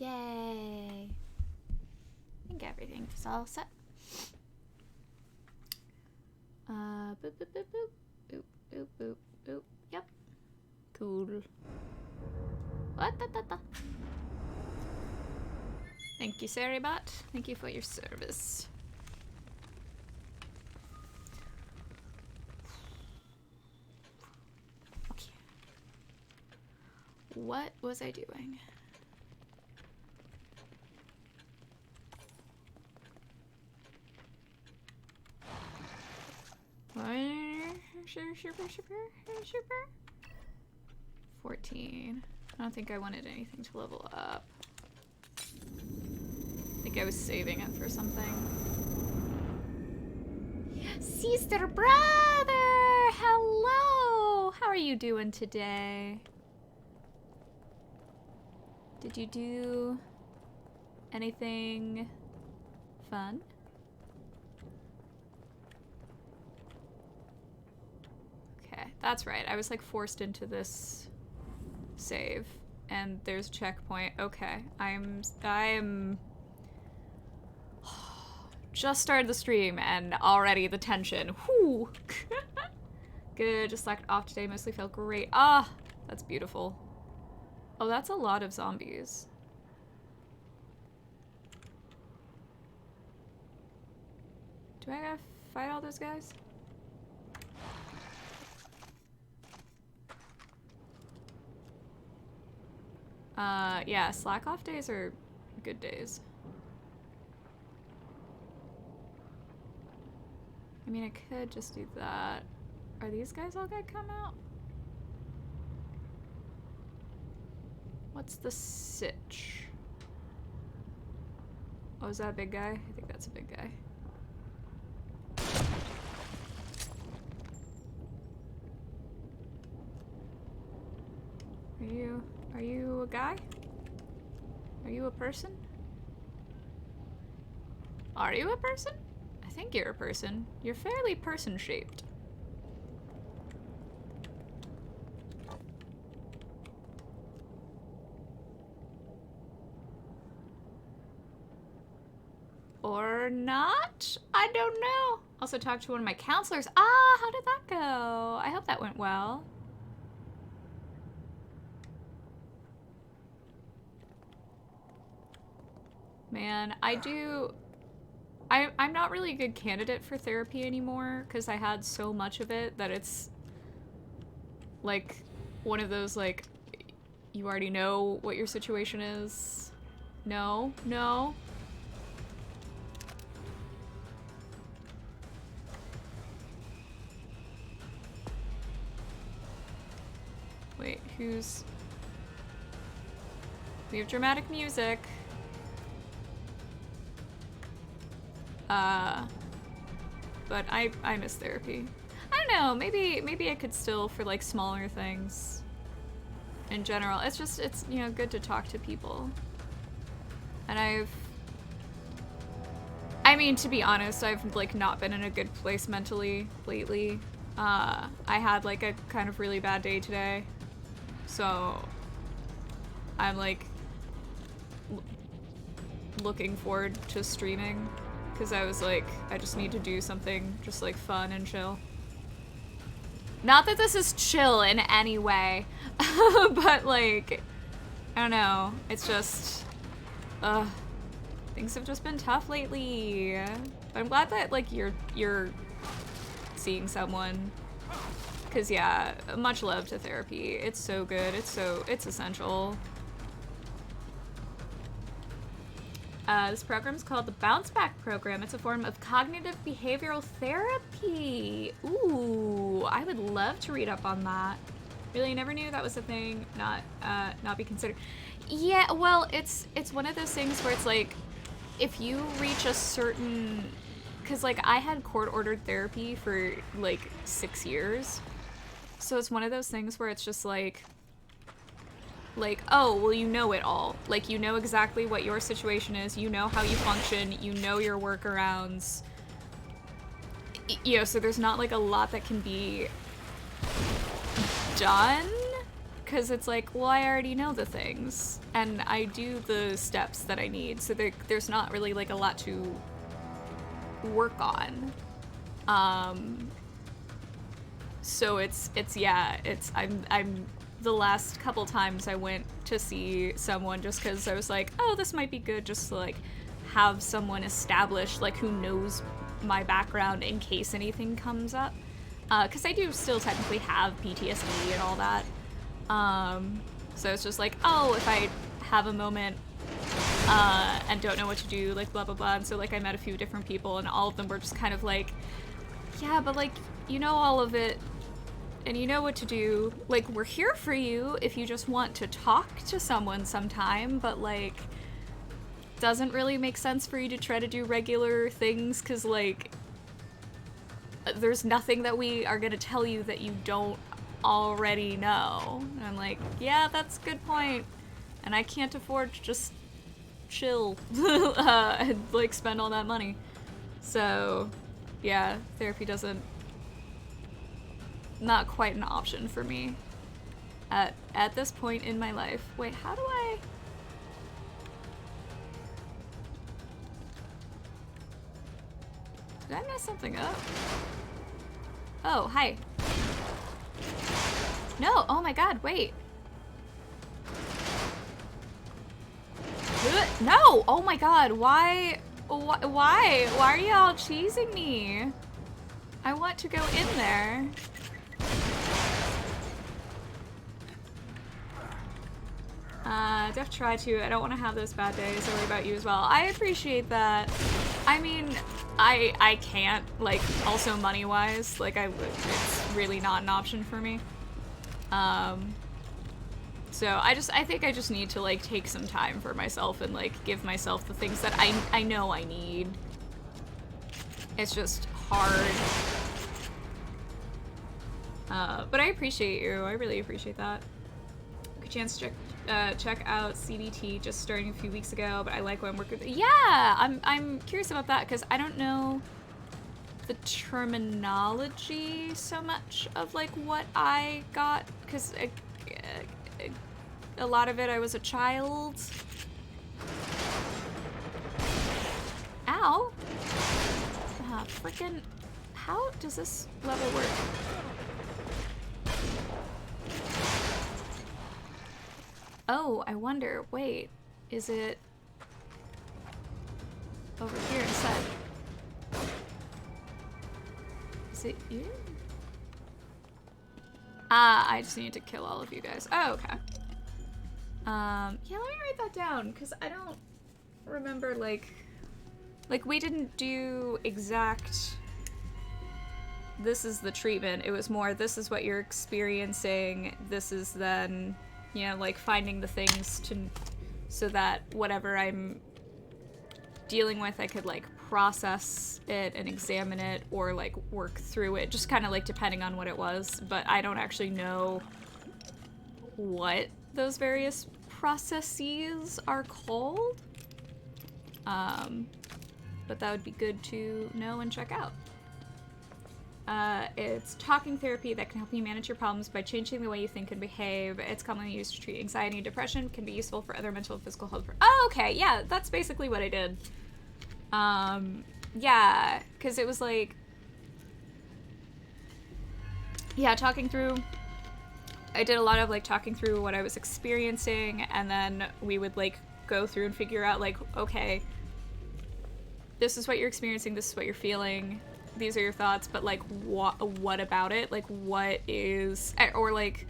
Yay. I think everything's all set. Boop, boop, boop, boop. Boop, boop, boop, boop. Yep. Cool. What? Thank you, Saribot. Thank you for your service. Okay. What was I doing? Super. 14. I don't think I wanted anything to level up. I think I was saving it for something. Sister brother! Hello! How are you doing today? Did you do anything fun? Okay, that's right. I was like forced into this save and there's a checkpoint. Okay, I'm just started the stream and already the tension. Whoo! Good, just slacked off today, mostly felt great. Ah, that's beautiful. Oh, that's a lot of zombies. Do I gotta fight all those guys? Yeah, slack off days are good days. I mean, I could just do that. Are these guys all gonna come out? What's the sitch? Oh, is that a big guy? I think that's a big guy. Are you a guy? Are you a person? Are you a person? I think you're a person. You're fairly person-shaped. Or not? I don't know. Also talked to one of my counselors. Ah, how did that go? I hope that went well. Man, I'm not really a good candidate for therapy anymore because I had so much of it that it's like one of those like, you already know what your situation is. No. Wait, who's... We have dramatic music. But I miss therapy. I don't know, maybe I could still for like smaller things. In general, it's you know, good to talk to people. And I mean, to be honest, I've like not been in a good place mentally lately. I had like a kind of really bad day today. So I'm like looking forward to streaming. Because I was like, I just need to do something just like fun and chill. Not that this is chill in any way, but like, I don't know. It's just, things have just been tough lately. But I'm glad that like you're seeing someone. Cause yeah, much love to therapy. It's so good. It's essential. This program is called the Bounce Back Program. It's a form of cognitive behavioral therapy. Ooh, I would love to read up on that. Really, never knew that was a thing. Not be considered. Yeah, well, it's one of those things where it's like, if you reach a certain, because like I had court-ordered therapy for like 6 years, so it's one of those things where it's just like, oh, well, you know it all. Like, you know exactly what your situation is. You know how you function. You know your workarounds. You know, so there's not, like, a lot that can be done. because it's like, well, I already know the things, and I do the steps that I need, so there's not really, like, a lot to work on. So I'm the last couple times I went to see someone just because I was like, oh, this might be good just to, like, have someone established, like, who knows my background in case anything comes up. Because I do still technically have PTSD and all that. So it's just like, oh, if I have a moment and don't know what to do, like, blah, blah, blah. And so, like, I met a few different people, and all of them were just kind of like, yeah, but, like, you know all of it, and you know what to do. Like, we're here for you if you just want to talk to someone sometime, but, like, doesn't really make sense for you to try to do regular things, because, like, there's nothing that we are going to tell you that you don't already know. And I'm like, yeah, that's a good point. And I can't afford to just chill and, like, spend all that money. So, yeah, therapy not quite an option for me at this point in my life. Wait, how do I... Did I mess something up? Oh, hi. No, oh my god, wait. No! Oh my god, why? Why are y'all cheesing me? I want to go in there. Def try to. I don't want to have those bad days. I worry about you as well. I appreciate that. I mean, I can't, like, also money-wise, like, it's really not an option for me. So I think I just need to, like, take some time for myself and, like, give myself the things that I know I need. It's just hard. But I appreciate you. I really appreciate that. Good chance to check out CBT just starting a few weeks ago, but I like when I'm working with it. Yeah, I'm curious about that because I don't know the terminology so much of, like, what I got, because a lot of it I was a child. Ow! Frickin', how does this level work? Oh, I wonder, wait, is it over here instead? Is it you? I just need to kill all of you guys. Oh, okay. Yeah, let me write that down, because I don't remember, like, we didn't do exact, this is the treatment. It was more, this is what you're experiencing, this is then, you know, like, finding the things so that whatever I'm dealing with, I could, like, process it and examine it or, like, work through it, just kind of, like, depending on what it was. But I don't actually know what those various processes are called. But that would be good to know and check out. It's talking therapy that can help you manage your problems by changing the way you think and behave. It's commonly used to treat anxiety and depression. Can be useful for other mental and physical health. Oh, okay, yeah, that's basically what I did. Yeah, because it was like, yeah, talking through, I did a lot of, like, talking through what I was experiencing, and then we would, like, go through and figure out, like, okay, this is what you're experiencing, this is what you're feeling, these are your thoughts, but, like, what about it? Like, what is, or, like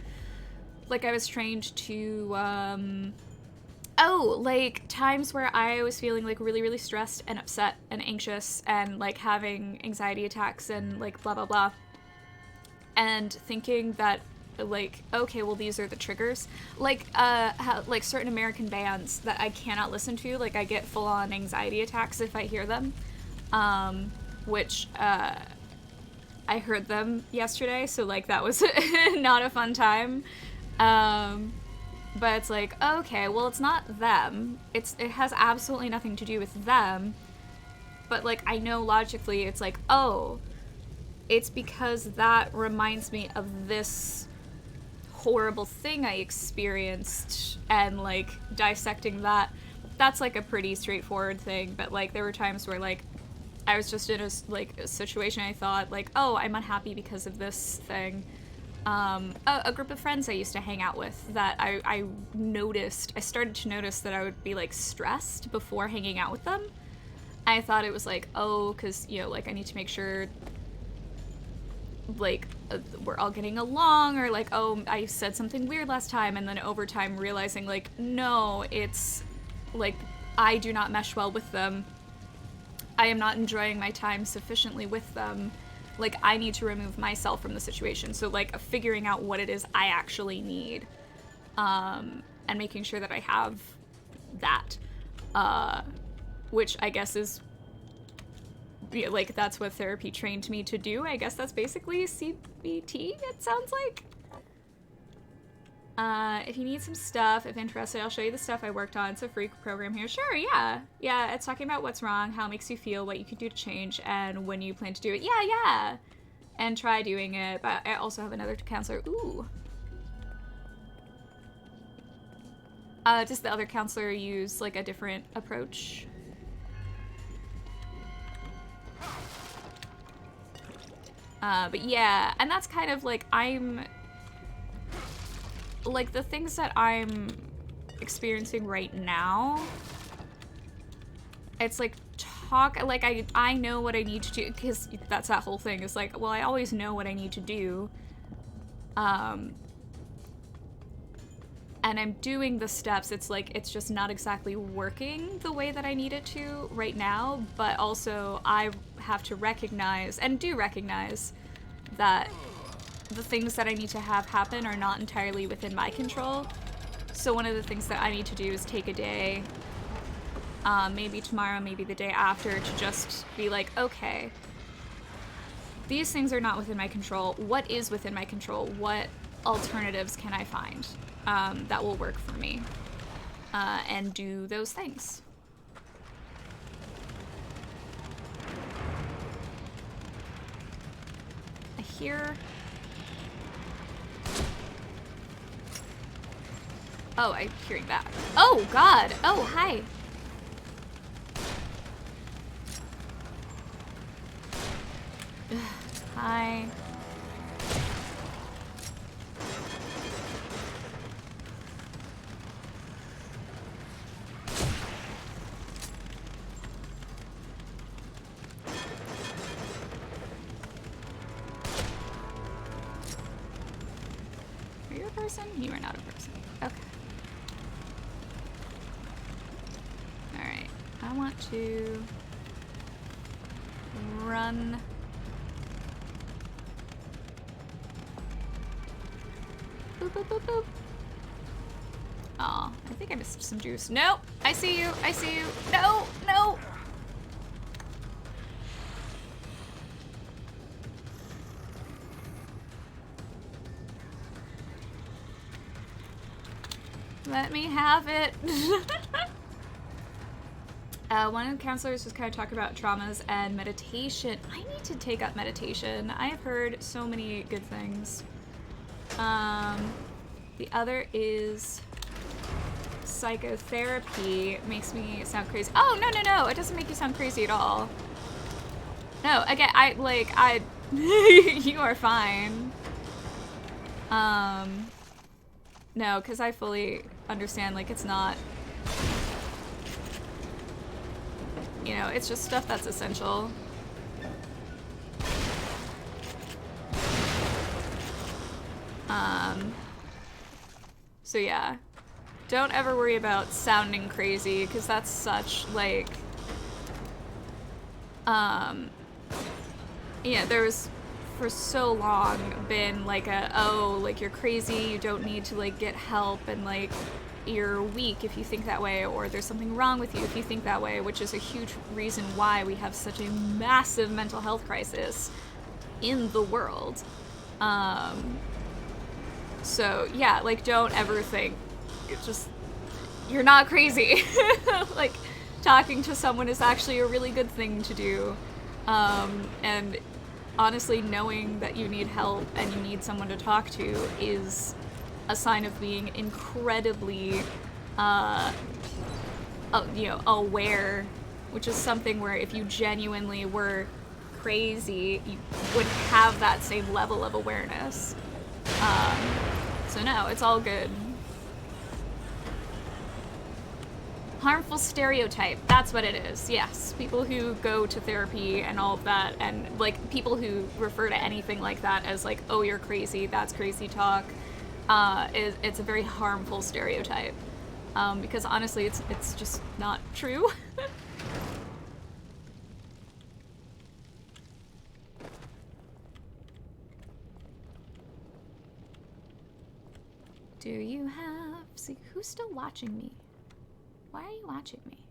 I was trained to, like, times where I was feeling, like, really, really stressed and upset and anxious and, like, having anxiety attacks and, like, blah, blah, blah. And thinking that, like, okay, well, these are the triggers. Like, like, certain American bands that I cannot listen to, like, I get full-on anxiety attacks if I hear them. Which, I heard them yesterday, so, like, that was not a fun time. But it's like, okay, well, it's not them. It has absolutely nothing to do with them. But, like, I know logically it's like, oh, it's because that reminds me of this horrible thing I experienced and like dissecting that, that's like a pretty straightforward thing. But like there were times where like I was just in a situation, I thought like, oh, I'm unhappy because of this thing. A group of friends I used to hang out with that I started to notice that I would be like stressed before hanging out with them. I thought it was like, oh, because, you know, like I need to make sure like we're all getting along, or like, oh, I said something weird last time, and then over time realizing like, no, it's like I do not mesh well with them. I am not enjoying my time sufficiently with them. Like, I need to remove myself from the situation. So, like, figuring out what it is I actually need, and making sure that I have that, which I guess is, like, that's what therapy trained me to do. I guess that's basically CBT, it sounds like. If you need some stuff, if interested, I'll show you the stuff I worked on. It's a free program here. Sure, yeah. Yeah, it's talking about what's wrong, how it makes you feel, what you can do to change, and when you plan to do it. Yeah. And try doing it. But I also have another counselor. Ooh. Does the other counselor use, like, a different approach? But yeah, and that's kind of, like, like, the things that I'm experiencing right now, it's like I know what I need to do, because that's that whole thing. It's like, well, I always know what I need to do, and I'm doing the steps. It's like, it's just not exactly working the way that I need it to right now, but also I have to recognize, and do recognize, that the things that I need to have happen are not entirely within my control. So one of the things that I need to do is take a day, maybe tomorrow, maybe the day after, to just be like, okay, these things are not within my control. What is within my control? What alternatives can I find that will work for me? And do those things. I hear... Oh, I'm hearing that. Oh, God. Oh, hi. Hi. Are you a person? You are not a person. Okay. Alright. I want to run. Boop, boop, boop, boop. Aw, I think I missed some juice. Nope! I see you! I see you! No! No! Let me have it! One of the counselors was kind of talking about traumas and meditation. I need to take up meditation. I have heard so many good things. The other is psychotherapy. Makes me sound crazy. Oh, no, no, no. It doesn't make you sound crazy at all. No, again, you are fine. No, because I fully understand, like, it's not, you know, it's just stuff that's essential. So yeah, don't ever worry about sounding crazy, because that's such, like, yeah, there was for so long been like oh, like, you're crazy, you don't need to, like, get help, and, like, you're weak if you think that way, or there's something wrong with you if you think that way, which is a huge reason why we have such a massive mental health crisis in the world. So yeah, like, don't ever think it's just, you're not crazy. Like, talking to someone is actually a really good thing to do. And honestly, knowing that you need help and you need someone to talk to is a sign of being incredibly, you know, aware, which is something where if you genuinely were crazy, you wouldn't have that same level of awareness. So no, it's all good. Harmful stereotype, that's what it is, yes. People who go to therapy and all of that, and like people who refer to anything like that as like, oh, you're crazy, that's crazy talk, it's a very harmful stereotype. Because honestly, it's just not true. Do you have... See, who's still watching me? Why are you watching me?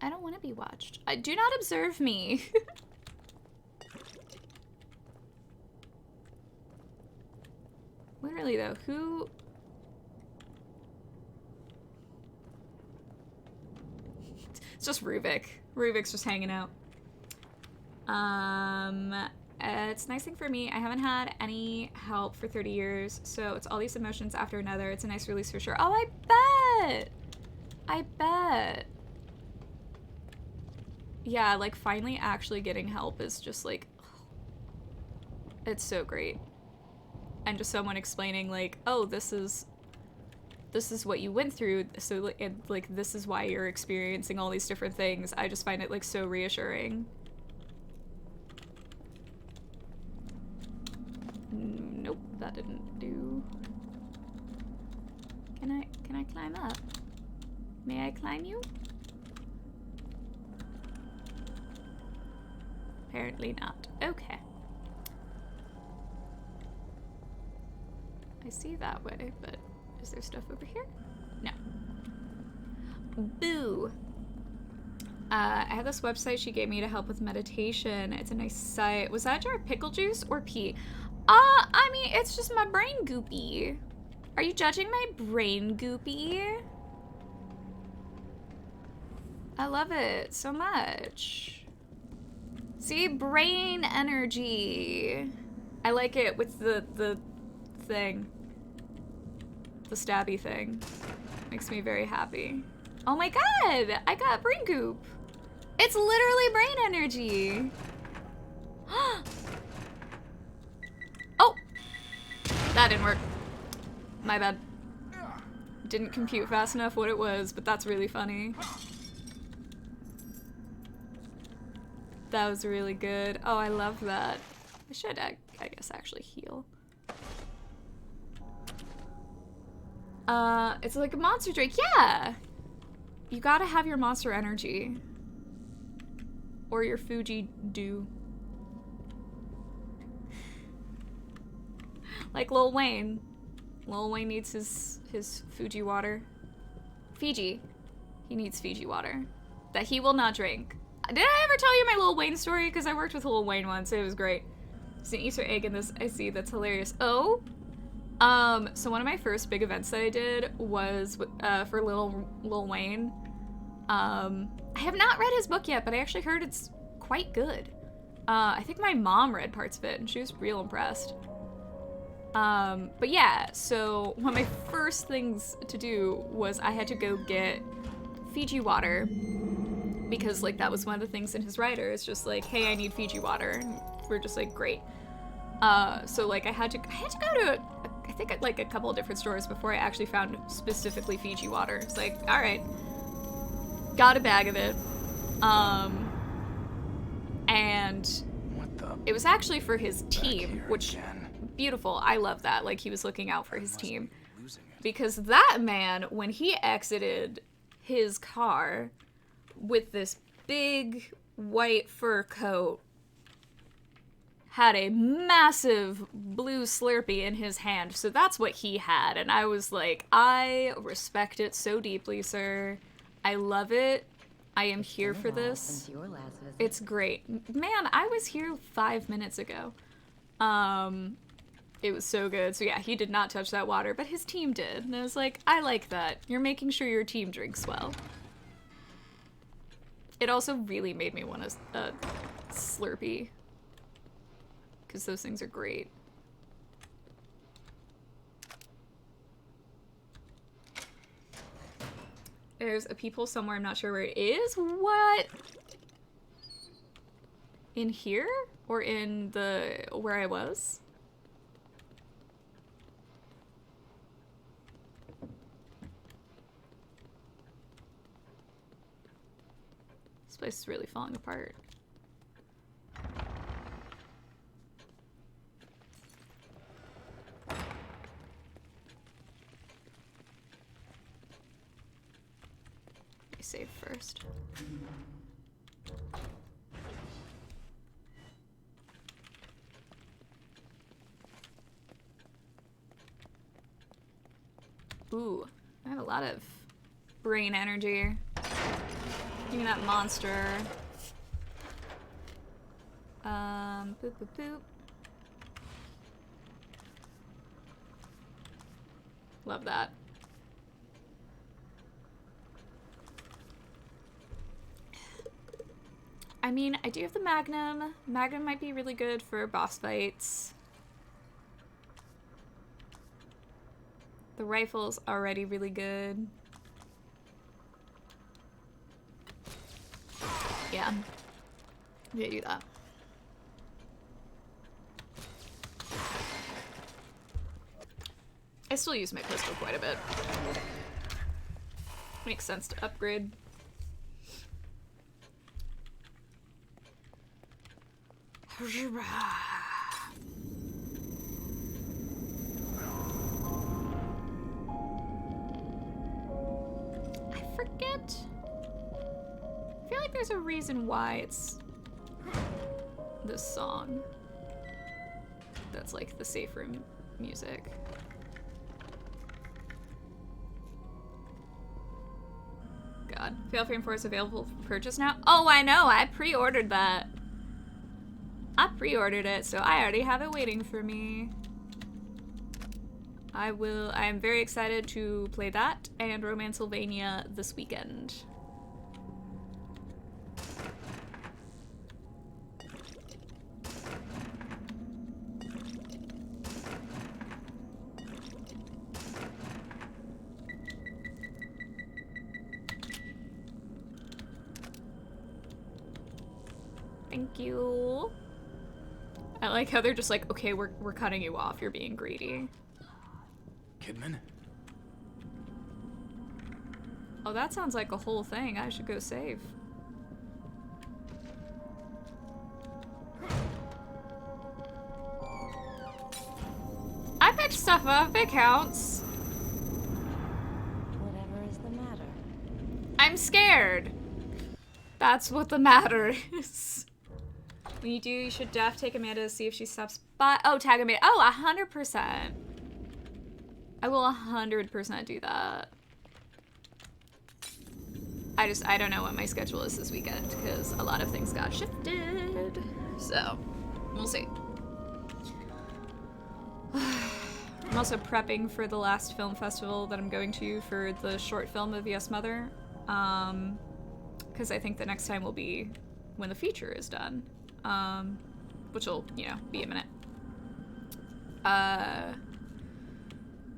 I don't want to be watched. Do not observe me. Literally, though, who... It's just Rubik. Rubik's just hanging out. It's a nice thing for me. I haven't had any help for 30 years, so it's all these emotions after another. It's a nice release for sure. Oh, I bet! I bet. Yeah, like, finally actually getting help is just, like... It's so great. And just someone explaining, like, oh, this is what you went through, so, like, this is why you're experiencing all these different things. I just find it, like, so reassuring. Nope, that didn't do. Can I climb up? May I climb you? Apparently not. Okay. I see that way, but is there stuff over here? No. Boo! I have this website she gave me to help with meditation. It's a nice site. Was that a jar of pickle juice or pee? I mean, it's just my brain goopy. Are you judging my brain goopy? I love it so much. See, brain energy. I like it with the thing. The stabby thing. Makes me very happy. Oh my god! I got brain goop. It's literally brain energy. Oh! That didn't work. My bad. Didn't compute fast enough what it was, but that's really funny. That was really good. Oh, I love that. I should, I guess, actually heal. It's like a monster drink. Yeah! You gotta have your monster energy. Or your Fuji Dew. Like Lil Wayne. Lil Wayne needs his Fuji water. Fiji. He needs Fiji water. That he will not drink. Did I ever tell you my Lil Wayne story? Because I worked with Lil Wayne once. It was great. There's an Easter egg in this. I see. That's hilarious. Oh? So one of my first big events that I did was for Lil Wayne. I have not read his book yet, but I actually heard it's quite good. I think my mom read parts of it, and she was real impressed. But yeah, so one of my first things to do was I had to go get Fiji water, because like that was one of the things in his rider. It's just like, hey, I need Fiji water. And we're just like, great. So like I had to go to I think like a couple of different stores before I actually found specifically Fiji water. It's like, all right, got a bag of it. And it was actually for his team, which beautiful. I love that. Like he was looking out for his team, because that man, when he exited his car with this big white fur coat, had a massive blue Slurpee in his hand. So that's what he had. And I was like, I respect it so deeply, sir. I love it. I am here for this. It's great. Man, I was here 5 minutes ago. It was so good. So yeah, he did not touch that water, but his team did. And I was like, I like that. You're making sure your team drinks well. It also really made me want a Slurpee, because those things are great. There's a peephole somewhere. I'm not sure where it is. What? In here? Or in the... where I was? This place is really falling apart. Save first. Ooh, I have a lot of brain energy. Give me that monster. Boop, boop, boop. Love that. I mean, I do have the Magnum. Magnum might be really good for boss fights. The rifle's already really good. Yeah. I'm gonna do that. I still use my pistol quite a bit. Makes sense to upgrade. I forget. I feel like there's a reason why it's this song. That's like the safe room music. God. Fatal Frame 4 is available for purchase now? Oh, I know! I pre-ordered that. I pre-ordered it, so I already have it waiting for me. I am very excited to play that and Romancylvania this weekend. Thank you. I like how they're just like, okay, we're cutting you off. You're being greedy. Kidman? Oh, that sounds like a whole thing. I should go save. I picked stuff up. It counts. Whatever is the matter? I'm scared. That's what the matter is. When you do, you should take Amanda to see if she stops by. Oh, tag Amanda. Oh, 100%. I will 100% do that. I don't know what my schedule is this weekend because a lot of things got shifted. So, we'll see. I'm also prepping for the last film festival that I'm going to for the short film of Yes Mother. Because I think the next time will be when the feature is done. Which will, you know, be imminent. But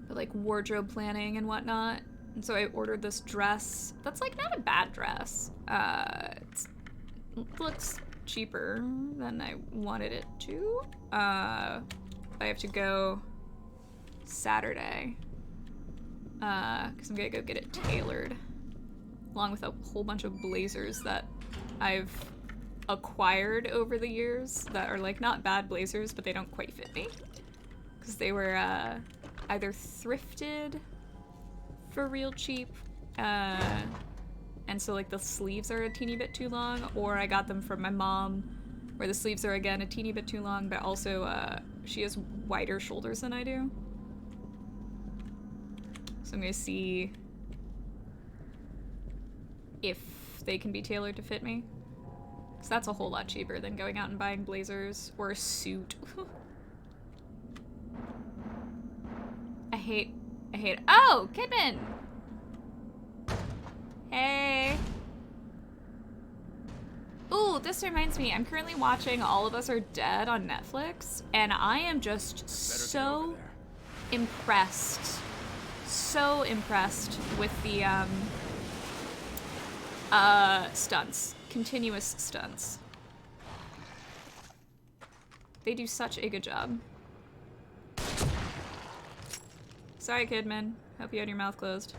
like wardrobe planning and whatnot. And so I ordered this dress that's like not a bad dress. It looks cheaper than I wanted it to. I have to go Saturday. Because I'm gonna go get it tailored. Along with a whole bunch of blazers that I've acquired over the years that are like not bad blazers, but they don't quite fit me because they were either thrifted for real cheap and so like the sleeves are a teeny bit too long, or I got them from my mom where the sleeves are again a teeny bit too long, but also she has wider shoulders than I do, so I'm gonna see if they can be tailored to fit me. So that's a whole lot cheaper than going out and buying blazers or a suit. I hate, oh, Kidman! Hey. Ooh, this reminds me, I'm currently watching All of Us Are Dead on Netflix, and I am just so impressed with the Stunts. Continuous stunts. They do such a good job. Sorry, Kidman. Hope you had your mouth closed.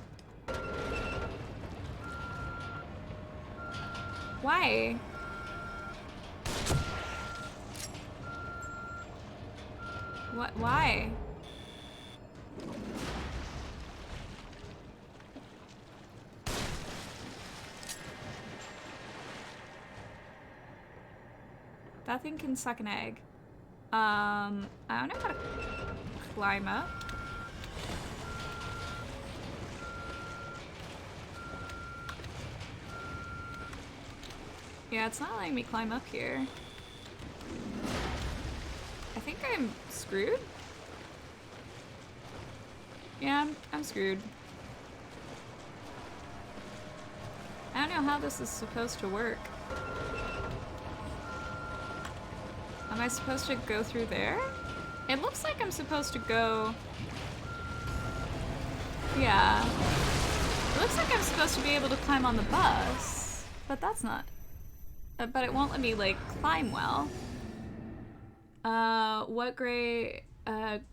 Why? What? Why? That thing can suck an egg. I don't know how to climb up. Yeah, it's not letting me climb up here. I think I'm screwed. Yeah, I'm screwed. I don't know how this is supposed to work. Am I supposed to go through there? It looks like I'm supposed to go... Yeah. It looks like I'm supposed to be able to climb on the bus, but that's not... but it won't let me, like, climb well. What gray...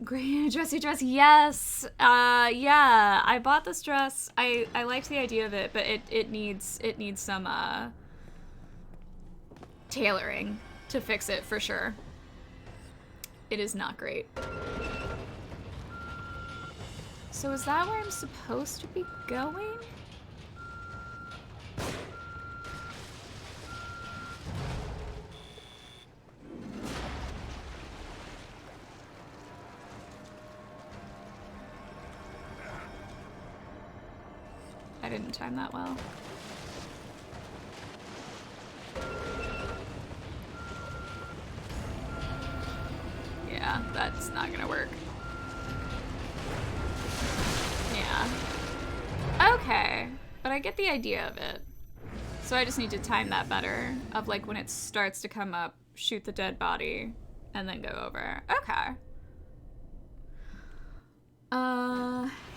gray dressy dress? Yes! Yeah, I bought this dress. I liked the idea of it, but it needs some, tailoring to fix it, for sure. It is not great. So is that where I'm supposed to be going? I didn't time that well. Yeah, that's not gonna work. Yeah. Okay, but I get the idea of it. So I just need to time that better, of like when it starts to come up, shoot the dead body, and then go over. Okay.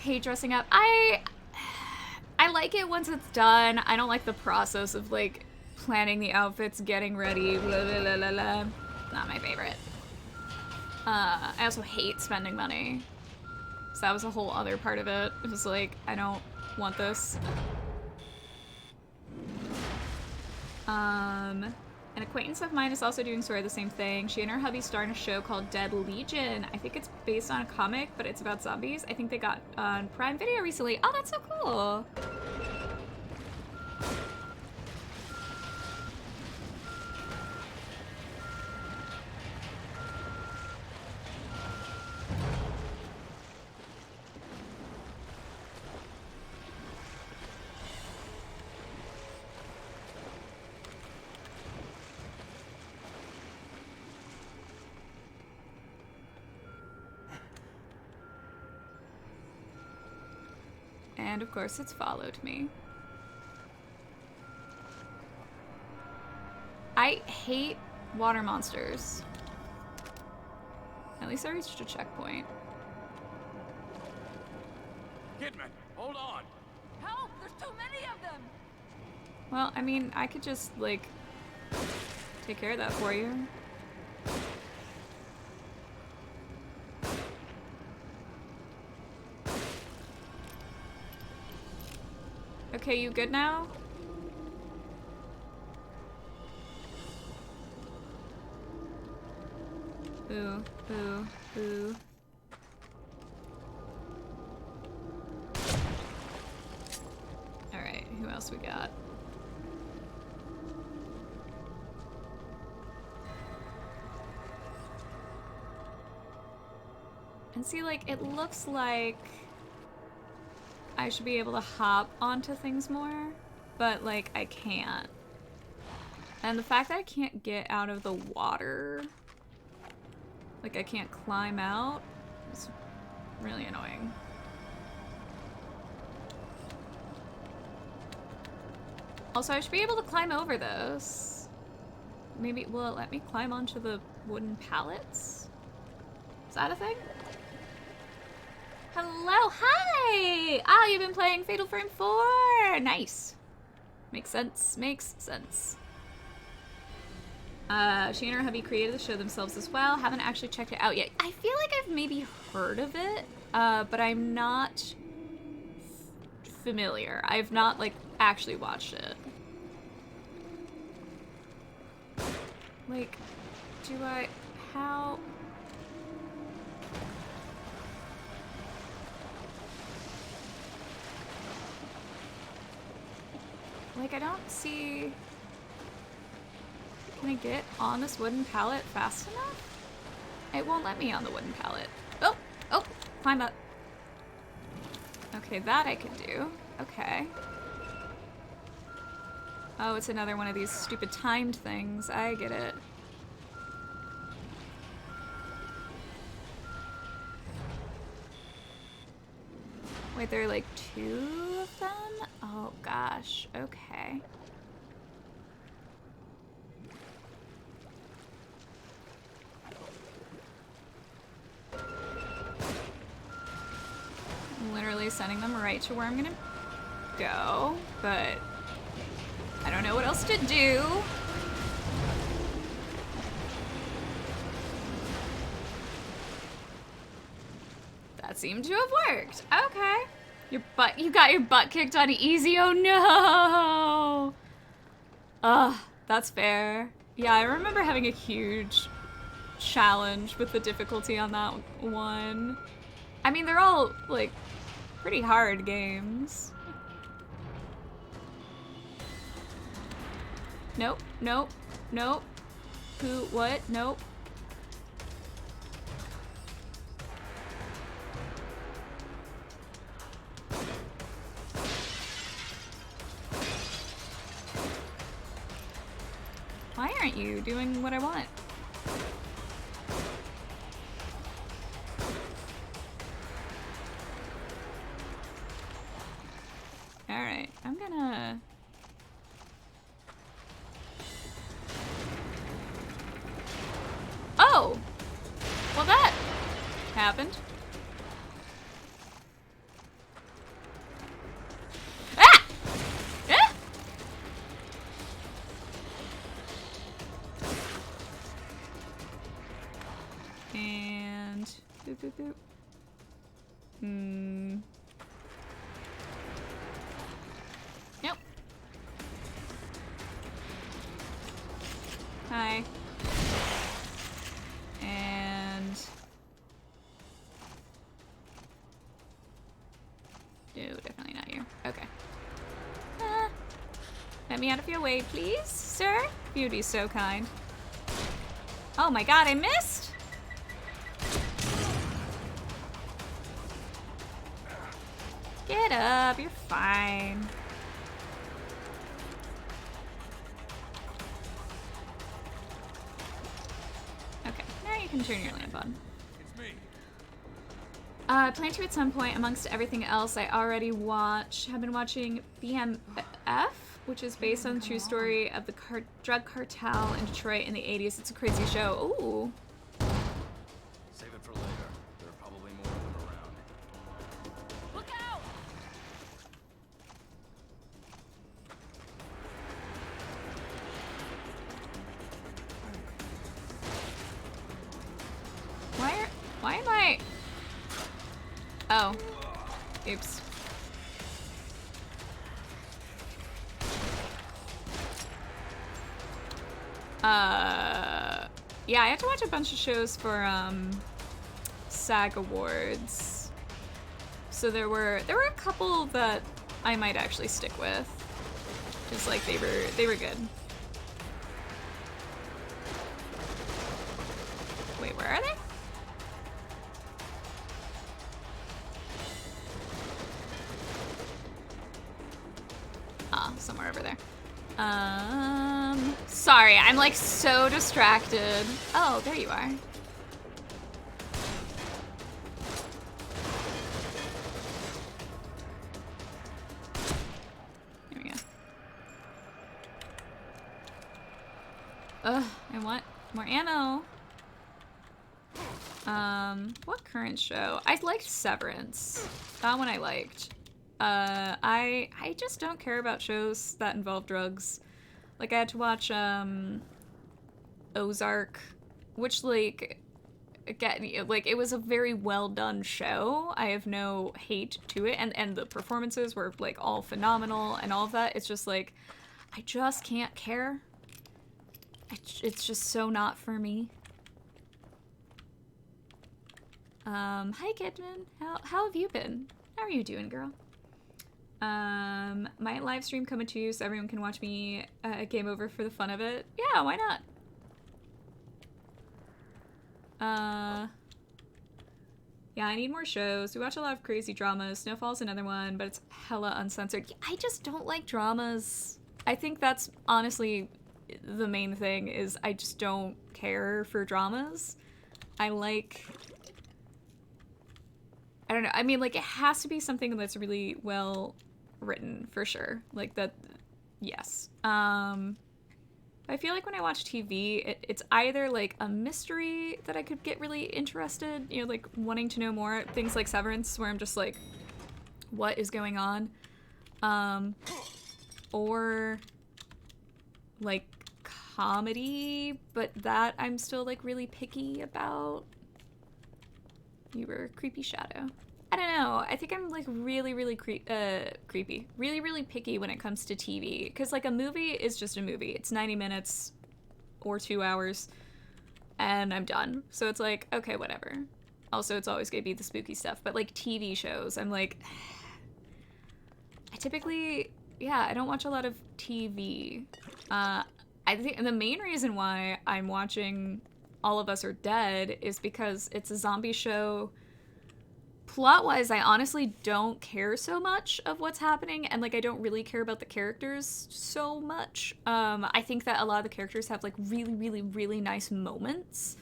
Hate dressing up. I like it once it's done. I don't like the process of like planning the outfits, getting ready, blah blah blah blah blah. Not my favorite. I also hate spending money. So that was a whole other part of it. It was like, I don't want this. An acquaintance of mine is also doing sort of the same thing. She and her hubby star in a show called Dead Legion. I think it's based on a comic, but it's about zombies. I think they got on Prime Video recently. Oh, that's so cool. And of course it's followed me. I hate water monsters. At least I reached a checkpoint. Kidman, hold on. Help! There's too many of them! Well, I mean, I could just, like, take care of that for you. Okay, you good now? Ooh, ooh, ooh. Alright, who else we got? And see, like, it looks like I should be able to hop onto things more, but, like, I can't. And the fact that I can't get out of the water, like, I can't climb out, is really annoying. Also, I should be able to climb over those. Maybe, will it let me climb onto the wooden pallets? Is that a thing? Hello, hi! Ah, you've been playing Fatal Frame 4! Nice. Makes sense. Makes sense. She and her hubby created the show themselves as well. Haven't actually checked it out yet. I feel like I've maybe heard of it, but I'm not familiar. I've not, like, actually watched it. Like, how... Like, I don't see... Can I get on this wooden pallet fast enough? It won't let me on the wooden pallet. Oh! Oh! Climb up. Okay, that I can do. Okay. Oh, it's another one of these stupid timed things. I get it. Wait, there are like 2 of them? Oh gosh, okay. I'm literally sending them right to where I'm gonna go, but I don't know what else to do. That seemed to have worked. Okay. You got your butt kicked on easy. Oh no. Ugh, that's fair. Yeah, I remember having a huge challenge with the difficulty on that one. I mean, they're all, like, pretty hard games. Nope, nope, nope. Who, what? Nope. Why aren't you doing what I want? Alright, I'm gonna... Oh! Well, that happened. Ah! Ah! And... Boop, boop, boop. Nope. Hi. And... No, definitely not you. Okay. Let me out of your way, please, sir. You'd be so kind. Oh my god, I missed! Get up, you're fine. Okay, now you can turn your lamp on. It's me. I plan to at some point, amongst everything else I already have been watching BMF, which is based on the true story of the drug cartel in Detroit in the 80s. It's a crazy show. Ooh. Save it for later. There are probably more of them around. Look out! Why am I... Oh. Oops. Yeah, I had to watch a bunch of shows for, SAG Awards. So there were a couple that I might actually stick with. Just like they were good. Wait, where are they? Ah, somewhere over there. Sorry, I'm like so distracted. Oh, there you are. There we go. Ugh, I want more ammo. What current show? I liked Severance. That one I liked. I just don't care about shows that involve drugs. Like I had to watch Ozark, which like again, like it was a very well done show. I have no hate to it, and the performances were like all phenomenal and all of that. It's just like I just can't care. It's just so not for me. Hi Kidman. How have you been? How are you doing, girl? My live stream coming to you so everyone can watch me game over for the fun of it. Yeah, why not? Yeah, I need more shows. We watch a lot of crazy dramas. Snowfall's another one, but it's hella uncensored. I just don't like dramas. I think that's honestly the main thing is I just don't care for dramas. I don't know. I mean, like, it has to be something that's really well written, for sure. Like, that, yes. I feel like when I watch TV, it's either, like, a mystery that I could get really interested, you know, like, wanting to know more. Things like Severance, where I'm just like, what is going on? Or, like, comedy, but that I'm still, like, really picky about. You were a creepy shadow. I don't know. I think I'm like really creepy. Really picky when it comes to TV. Because like a movie is just a movie. It's 90 minutes or 2 hours and I'm done. So it's like, okay, whatever. Also, it's always gonna be the spooky stuff. But like TV shows, I'm like, I typically, I don't watch a lot of TV. I think the main reason why I'm watching All of Us Are Dead is because it's a zombie show. Plot-wise, I honestly don't care so much of what's happening, and like I don't really care about the characters so much. I think that a lot of the characters have like really nice moments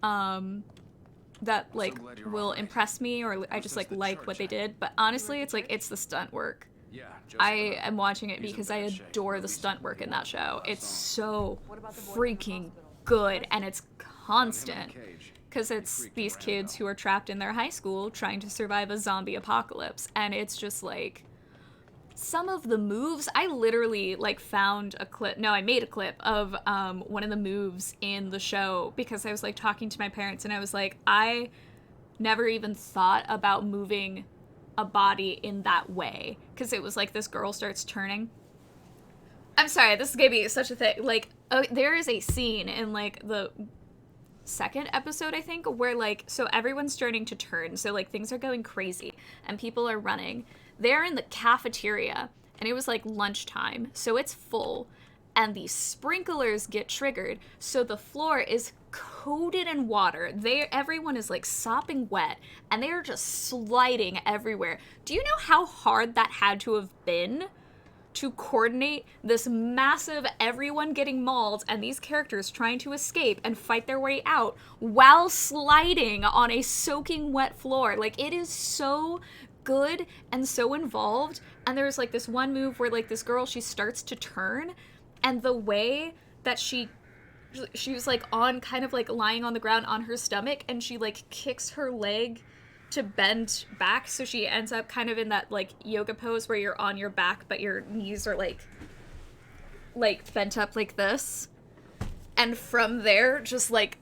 that like will impress me, or I just like what they did. But honestly, it's like it's the stunt work. Yeah, I am watching it because I adore the stunt work in that show. It's so freaking good, and it's constant. Because it's these kids who are trapped in their high school trying to survive a zombie apocalypse. And it's just like, some of the moves, I literally like found a clip, I made a clip of one of the moves in the show because I was like talking to my parents and I was like, I never even thought about moving a body in that way. Because it was like this girl starts turning. I'm sorry, this is gonna be such a thing. Like, there is a scene in like the second episode, I think, where like, so everyone's starting to turn, so like things are going crazy and people are running. They're in the cafeteria and it was like lunchtime, so it's full and the sprinklers get triggered, so the floor is coated in water. Everyone is like sopping wet and they are just sliding everywhere. Do you know how hard that had to have been to coordinate this massive everyone getting mauled and these characters trying to escape and fight their way out while sliding on a soaking wet floor? Like, it is so good and so involved. And there's like this one move where like this girl, she starts to turn, and the way that she was like on kind of like lying on the ground on her stomach, and she like kicks her leg to bend back, so she ends up kind of in that like yoga pose where you're on your back but your knees are like bent up like this, and from there just like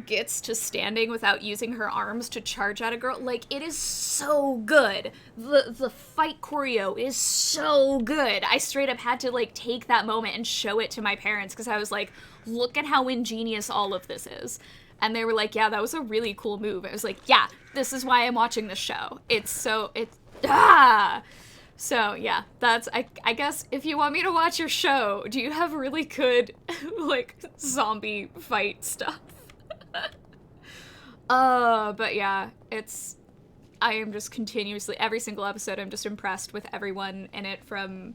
gets to standing without using her arms to charge at a girl. Like, it is so good. The fight choreo is so good. I straight up had to like take that moment and show it to my parents because I was like, look at how ingenious all of this is. And they were like, yeah, that was a really cool move. I was like, yeah, this is why I'm watching this show. So, yeah, that's, I guess, if you want me to watch your show, do you have really good, like, zombie fight stuff? But yeah, I am just continuously, every single episode, I'm just impressed with everyone in it from,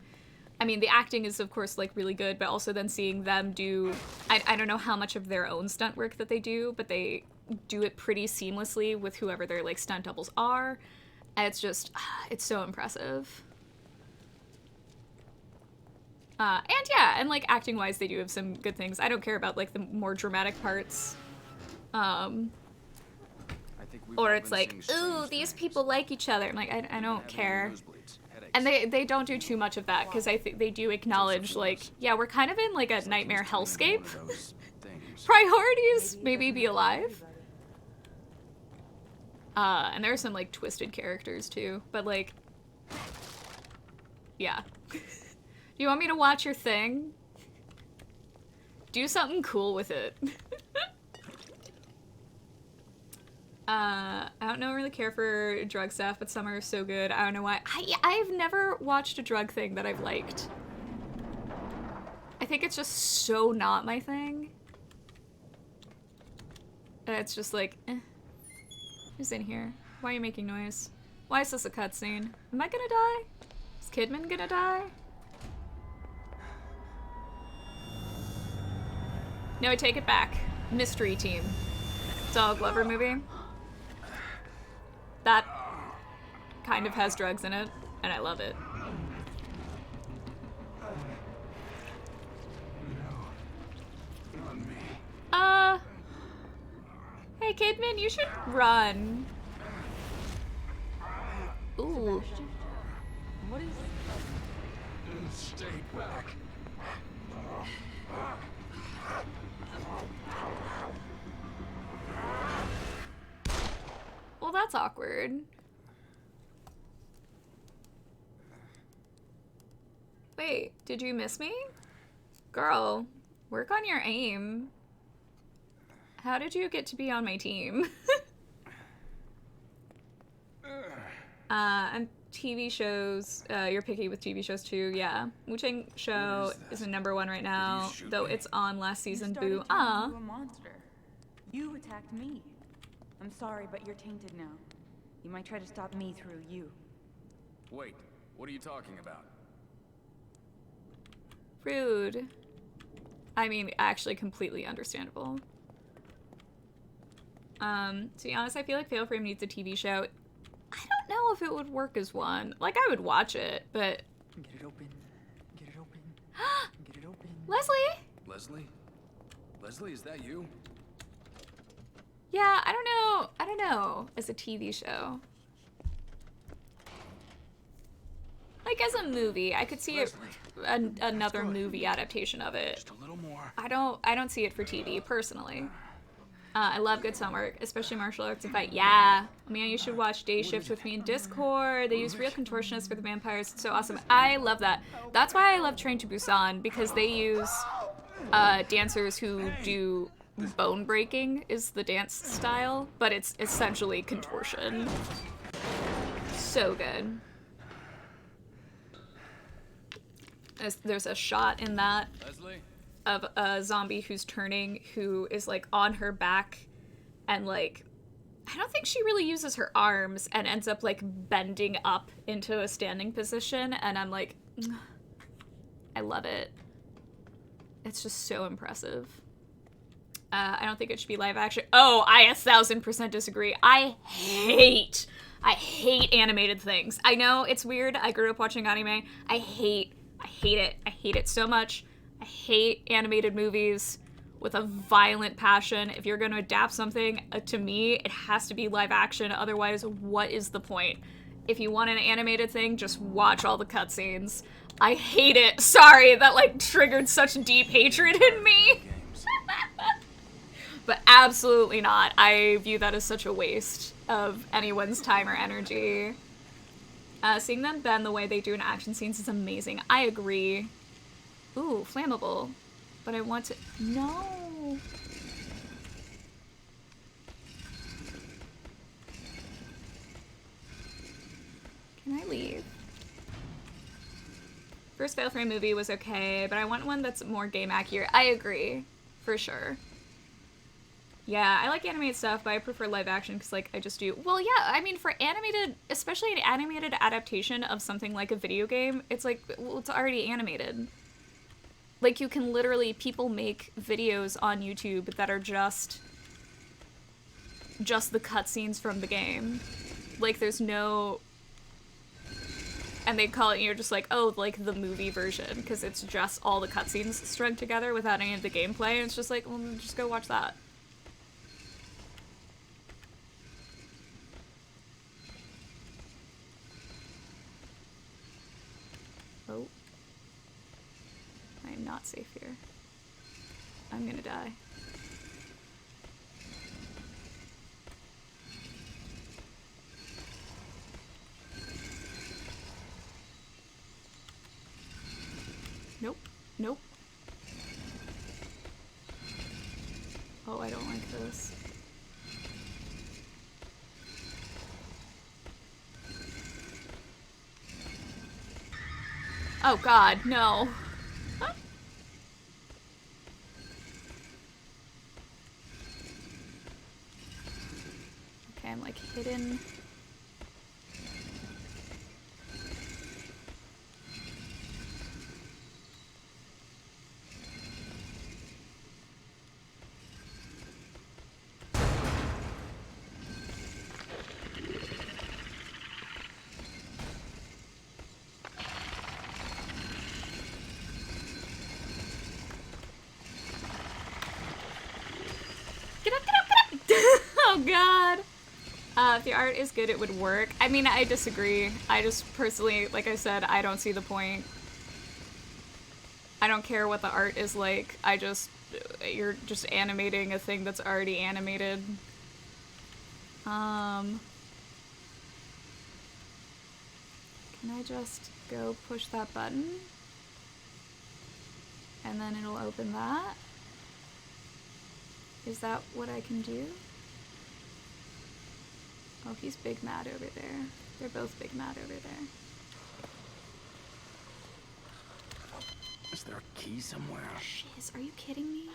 I mean, the acting is, of course, like, really good, but also then seeing them do, I don't know how much of their own stunt work that they do, but they do it pretty seamlessly with whoever their, like, stunt doubles are. And it's just, it's so impressive. And like, acting-wise, they do have some good things. I don't care about, like, the more dramatic parts. think we've Or all it's been like, seeing strange ooh, these things. people like each other. I'm like, I Been don't having care. nosebleeds, headaches. And they don't do too much of that, because I think they do acknowledge, like, yeah, we're kind of in, like, a It's like nightmare he's turning into hellscape. one of those things. Priorities, maybe be alive. And there are some, like, twisted characters, too. But, like, yeah. Do you want me to watch your thing? Do something cool with it. I don't really care for drug stuff, but some are so good. I don't know why. I've never watched a drug thing that I've liked. I think it's just so not my thing. It's just like, eh. Who's in here? Why are you making noise? Why is this a cutscene? Am I gonna die? Is Kidman gonna die? No, I take it back. Mystery Team. Donald Glover movie. That kind of has drugs in it, and I love it. Hey Kidman, you should run. Ooh. What is... Stay back. Well, that's awkward. Wait, did you miss me? Girl, work on your aim. How did you get to be on my team? And TV shows, you're picky with TV shows too, yeah. Wu-Tang Show is a #1 right now, shoot though me? it's on last season, you started boo. turning into a monster. You attacked me. I'm sorry, but you're tainted now. You might try to stop me through you. Wait, what are you talking about? Rude. I mean, actually completely understandable. To be honest, I feel like Fatal Frame needs a TV show. I don't know if it would work as one. Like, I would watch it, but... Get it open. Get it open. Get it open. Leslie? Leslie? Leslie, is that you? Yeah, I don't know. As a TV show. Like, as a movie, I could see it, another movie adaptation of it. Just a little more. I don't see it for TV, personally. I love good stunt work, especially martial arts and fight. Yeah, man, you should watch Day Shift with me in Discord. They use real contortionists for the vampires. It's so awesome. I love that. That's why I love Train to Busan, because they use dancers who do bone breaking is the dance style, but it's essentially contortion. So good. There's a shot in that Leslie? of a zombie who's turning, who is like on her back, and like, I don't think she really uses her arms, and ends up like bending up into a standing position, and I'm like, I love it. It's just so impressive. I don't think it should be live action. Oh, I 1000% disagree. I hate animated things. I know it's weird. I grew up watching anime. I hate it. I hate it so much. I hate animated movies with a violent passion. If you're going to adapt something, to me, it has to be live action. Otherwise, what is the point? If you want an animated thing, just watch all the cutscenes. I hate it. Sorry, that like triggered such deep hatred in me. But absolutely not. I view that as such a waste of anyone's time or energy. Seeing them bend the way they do in action scenes is amazing. I agree. Ooh, flammable. But I want to... No! Can I leave? First Fatal Frame movie was okay, but I want one that's more game accurate. I agree. For sure. Yeah, I like animated stuff, but I prefer live action because, like, I just do... Well, yeah, I mean, for animated... Especially an animated adaptation of something like a video game, it's like, well, it's already animated. Like, you can literally... People make videos on YouTube that are just the cutscenes from the game. Like, there's no... And they call it, you're just like, oh, like, the movie version, because it's just all the cutscenes strung together without any of the gameplay, and it's just like, well, just go watch that. Oh. I am not safe here. I'm gonna die. Nope. Nope. Oh, I don't like this. Oh god, no. Okay, I'm like hidden. Get up, get up, get up! Oh god. If the art is good, it would work. I mean, I disagree. I just personally, like I said, I don't see the point. I don't care what the art is like. You're just animating a thing that's already animated. Can I just go push that button? And then it'll open that? Is that what I can do? Oh, he's big mad over there. They're both big mad over there. Is there a key somewhere? Shiz, are you kidding me?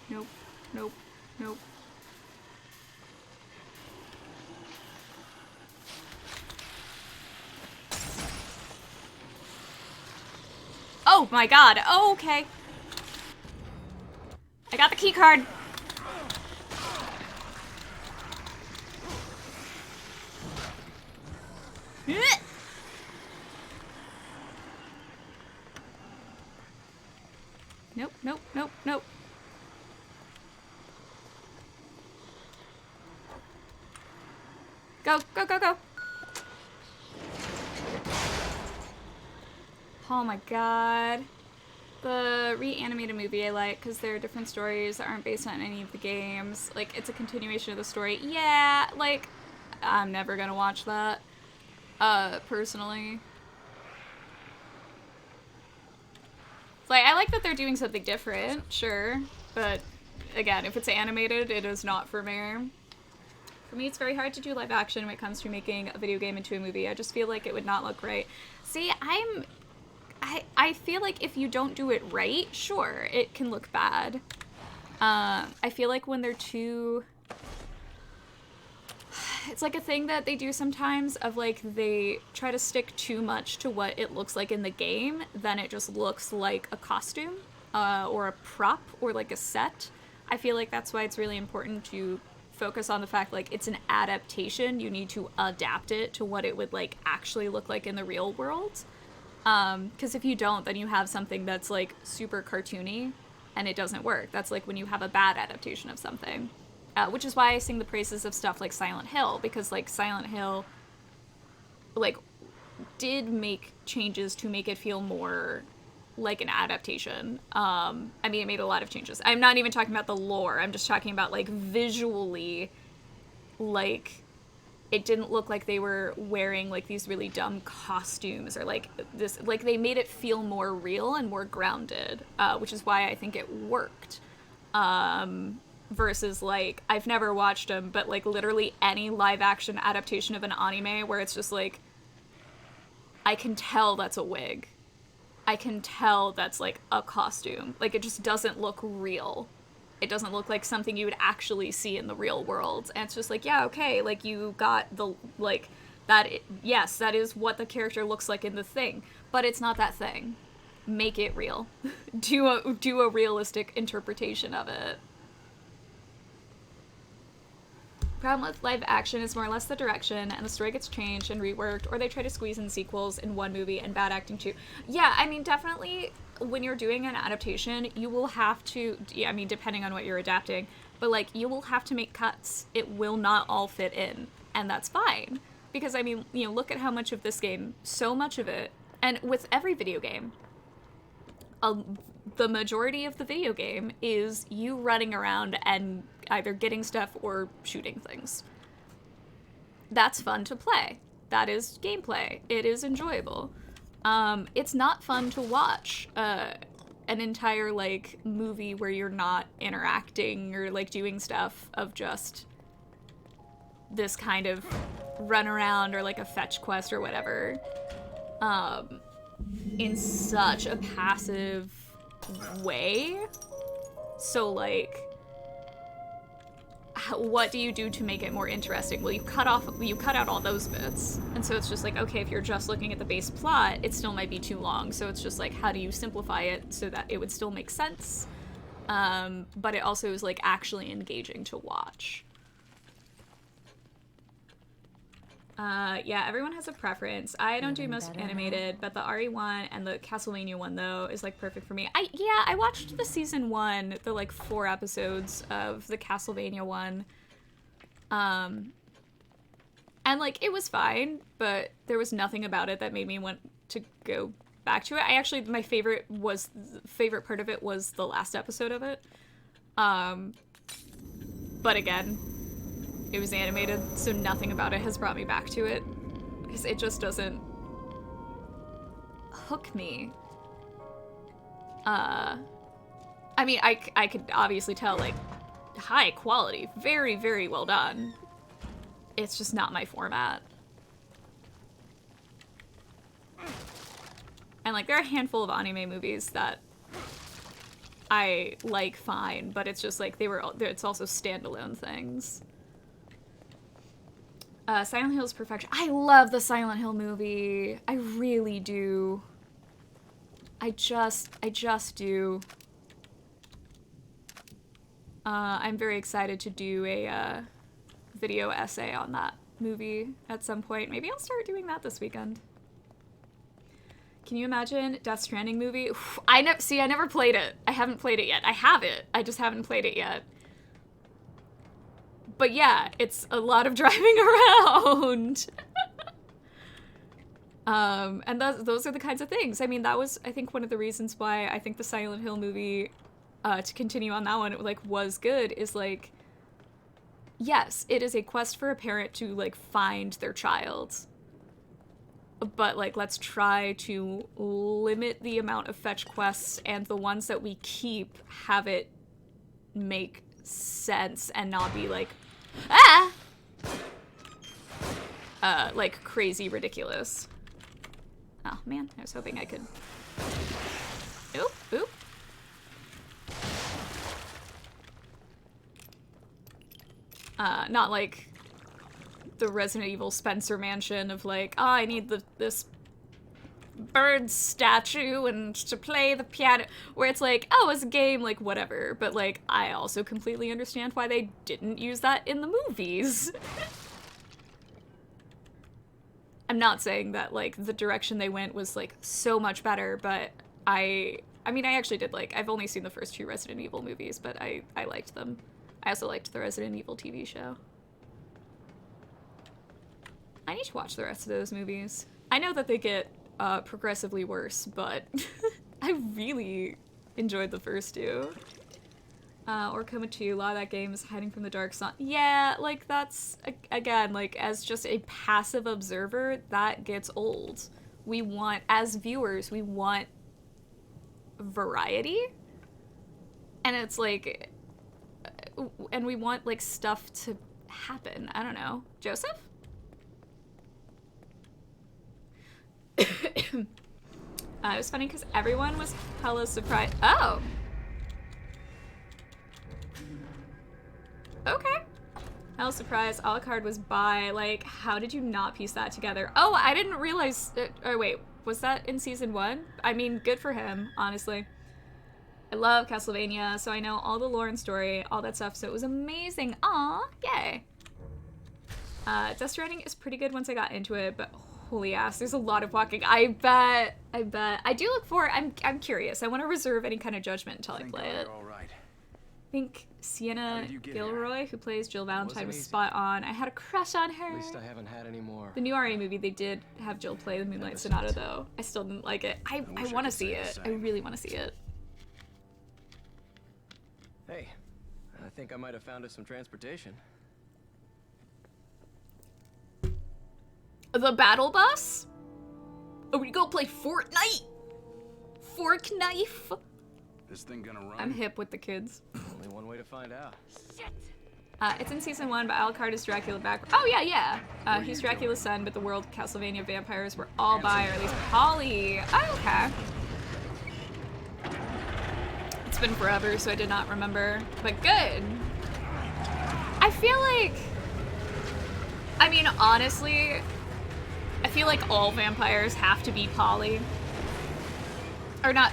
Nope, nope, nope. Oh my god, oh, okay. I got the key card. Nope, nope, nope, nope. Go, go, go, go. Oh my god. The reanimated movie I like because there are different stories that aren't based on any of the games. Like, it's a continuation of the story. Yeah, like, I'm never gonna watch that. Personally. Like, I like that they're doing something different, sure. But, again, if it's animated, it is not for me. For me, it's very hard to do live action when it comes to making a video game into a movie. I just feel like it would not look right. See, I feel like if you don't do it right, sure, it can look bad. I feel like when they're too... It's like a thing that they do sometimes of like they try to stick too much to what it looks like in the game, then it just looks like a costume or a prop or like a set. I feel like that's why it's really important to focus on the fact like it's an adaptation. You need to adapt it to what it would like actually look like in the real world. Because if you don't, then you have something that's like super cartoony and it doesn't work. That's like when you have a bad adaptation of something. Which is why I sing the praises of stuff like Silent Hill, because like Silent Hill like did make changes to make it feel more like an adaptation. I mean, it made a lot of changes. I'm not even talking about the lore. I'm just talking about like visually, like it didn't look like they were wearing like these really dumb costumes or like this, like they made it feel more real and more grounded, which is why I think it worked. Versus like, I've never watched them, but like literally any live action adaptation of an anime where it's just like, I can tell that's a wig. I can tell that's like a costume. Like it just doesn't look real. It doesn't look like something you would actually see in the real world. And it's just like, yeah, okay, like you got the, like, yes, that is what the character looks like in the thing, but it's not that thing. make it real. do a realistic interpretation of it. Problem with live action is more or less the direction, and the story gets changed and reworked, or they try to squeeze in sequels in one movie and bad acting too. Yeah, I mean, definitely when you're doing an adaptation, you will have to, I mean, depending on what you're adapting, but like, you will have to make cuts. It will not all fit in, and that's fine. Because, I mean, you know, look at how much of this game, so much of it, and with every video game, the majority of the video game is you running around and either getting stuff or shooting things. That's fun to play. That is gameplay. It is enjoyable. It's not fun to watch an entire, like, movie where you're not interacting or, like, doing stuff of just this kind of run around or, like, a fetch quest or whatever. In such a passive way. So, like, what do you do to make it more interesting? Well, you cut out all those bits. And so it's just like, okay, if you're just looking at the base plot, it still might be too long. So it's just like, how do you simplify it so that it would still make sense? But it also is, like, actually engaging to watch. Yeah, everyone has a preference. I don't do most animated, but the RE one and the Castlevania one, though, is, like, perfect for me. I watched the season 1, the, like, 4 episodes of the Castlevania one. And, like, it was fine, but there was nothing about it that made me want to go back to it. My favorite part of it was the last episode of it. But again, it was animated, so nothing about it has brought me back to it, because it just doesn't hook me. I mean, I could obviously tell, like, high quality, very, very well done. It's just not my format. And, like, there are a handful of anime movies that I like fine, but it's just, like, it's also standalone things. Silent Hill is perfection. I love the Silent Hill movie. I really do. I just do. I'm very excited to do a video essay on that movie at some point. Maybe I'll start doing that this weekend. Can you imagine Death Stranding movie? Oof, I never played it. I haven't played it yet. I have it. I just haven't played it yet. But yeah, it's a lot of driving around. And those are the kinds of things. I mean, that was, I think, one of the reasons why I think the Silent Hill movie, to continue on that one, it, like, was good, is, like, yes, it is a quest for a parent to, like, find their child. But, like, let's try to limit the amount of fetch quests, and the ones that we keep have it make sense and not be like, like, crazy ridiculous. Oh man, I was hoping I could. Oop, oop. Not like the Resident Evil Spencer Mansion of, like, oh, I need this bird statue and to play the piano, where it's like, oh, it's a game, like, whatever, but, like, I also completely understand why they didn't use that in the movies. I'm not saying that, like, the direction they went was, like, so much better, but I mean, I actually did, like, I've only seen the first 2 Resident Evil movies, but I liked them. I also liked the Resident Evil TV show. I need to watch the rest of those movies. I know that they get progressively worse, but I really enjoyed the first 2. Orkoma 2, a lot of that game is hiding from the dark sun. Yeah, like, that's, again, like, as just a passive observer, that gets old. We want, as viewers, we want variety. And it's like, and we want, like, stuff to happen. I don't know. Joseph? It was funny because everyone was hella surprised. Oh! Okay. Hella surprised. Alucard was bi. Like, how did you not piece that together? Oh, I didn't realize. Oh, wait. Was that in season 1? I mean, good for him, honestly. I love Castlevania, so I know all the lore and story, all that stuff, so it was amazing. Aw, yay. Death Stranding is pretty good once I got into it, but holy ass, there's a lot of walking. I bet. I do look forward, I'm curious. I want to reserve any kind of judgment until I play it. All right. I think Sienna did you get Gilroy, who plays Jill Valentine, was easy. spot on. I had a crush on her. At least I haven't had any more. The new RE movie, they did have Jill play the Moonlight Sonata, though. I still didn't like it. I wish I want to could see say the it. I same. really want to see it. Hey, I think I might have found us some transportation. The battle bus? Are we gonna play Fortnite? Fork knife? This thing gonna run? I'm hip with the kids. Only one way to find out. It's in season 1, but Alucard is Dracula back. Oh yeah. He's Dracula's son, but the world of Castlevania vampires were all bi, or at least poly. Oh, okay. It's been forever, so I did not remember. But good. I feel like... I mean, honestly, I feel like all vampires have to be poly. Or not...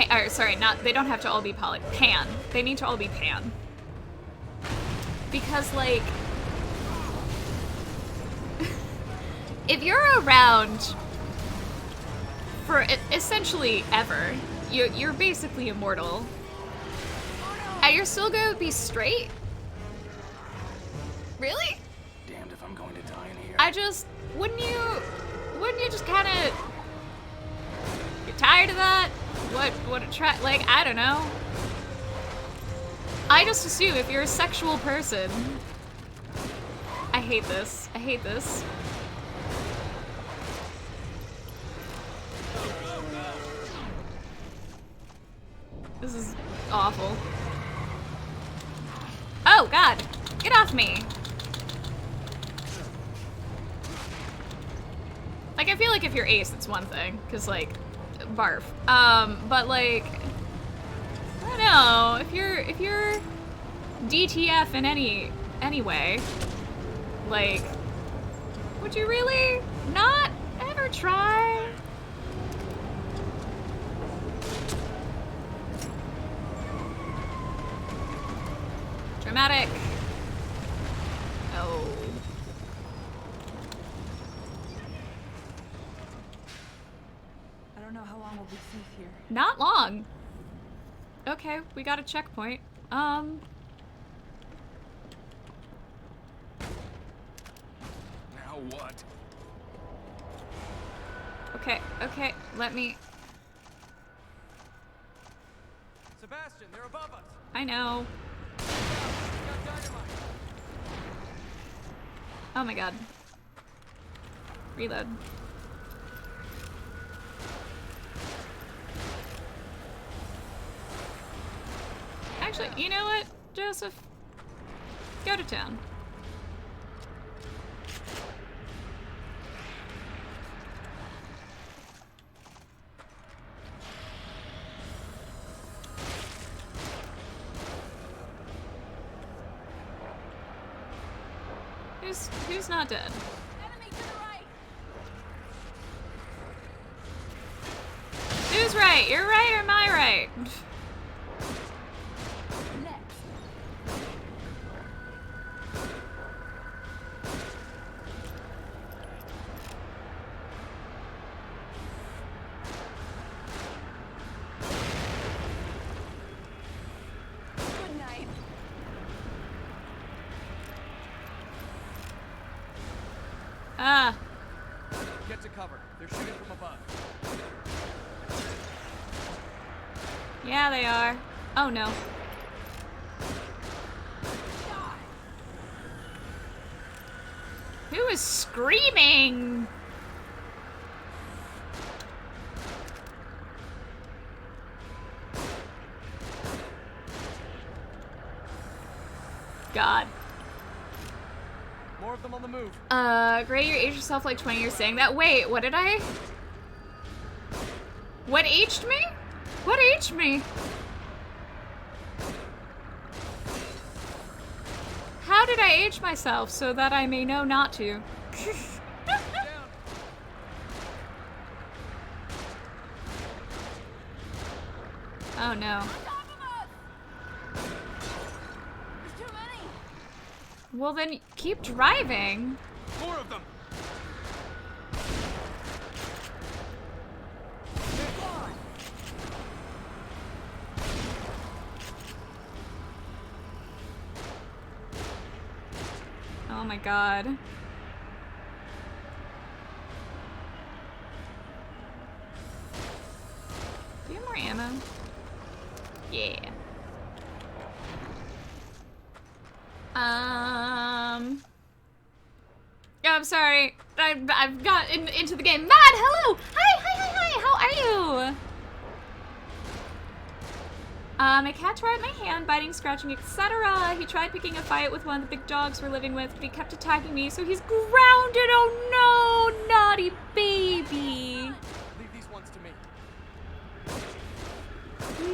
Or, sorry, not... They don't have to all be poly. Pan. They need to all be pan. Because, like... if you're around for essentially ever, you're basically immortal. And you're still gonna be straight? Really? Damned if I'm going to die in here. I just... Wouldn't you just kind of get tired of that? What try? Like, I don't know. I just assume if you're a sexual person... I hate this. I hate this. This is awful. Oh, God. Get off me. Like, I feel like if you're ace, it's one thing. Because, like, barf. But, like... I don't know. If you're DTF in any way, like... Would you really not ever try? Dramatic. Oh. I don't know how long we'll be safe here. Not long. Okay, we got a checkpoint. Now what? Okay, let me... Sebastian, they're above us. I know. Oh my god. Reload. Actually, you know what, Joseph? Go to town. Who's not dead? Enemy to the right! Who's right? You're right or am I right? Next. Good night. Ah. Get to cover. They're shooting from above. Yeah, they are. Oh no. Who is screaming? God. More of them on the move. Gray, you aged yourself like 20 years saying that. Wait, what did I? What aged me? What aged me? How did I age myself so that I may know not to? Oh no. There's too many. Well then, keep driving. More of them! They're gone. Oh my god. Do you have more ammo? Yeah. Oh, I'm sorry. I've got into the game. Mad, hello! Hi, how are you? My cat tore out my hand, biting, scratching, etc. He tried picking a fight with one of the big dogs we're living with, but he kept attacking me, so he's grounded. Oh no, naughty baby. Leave these ones to me.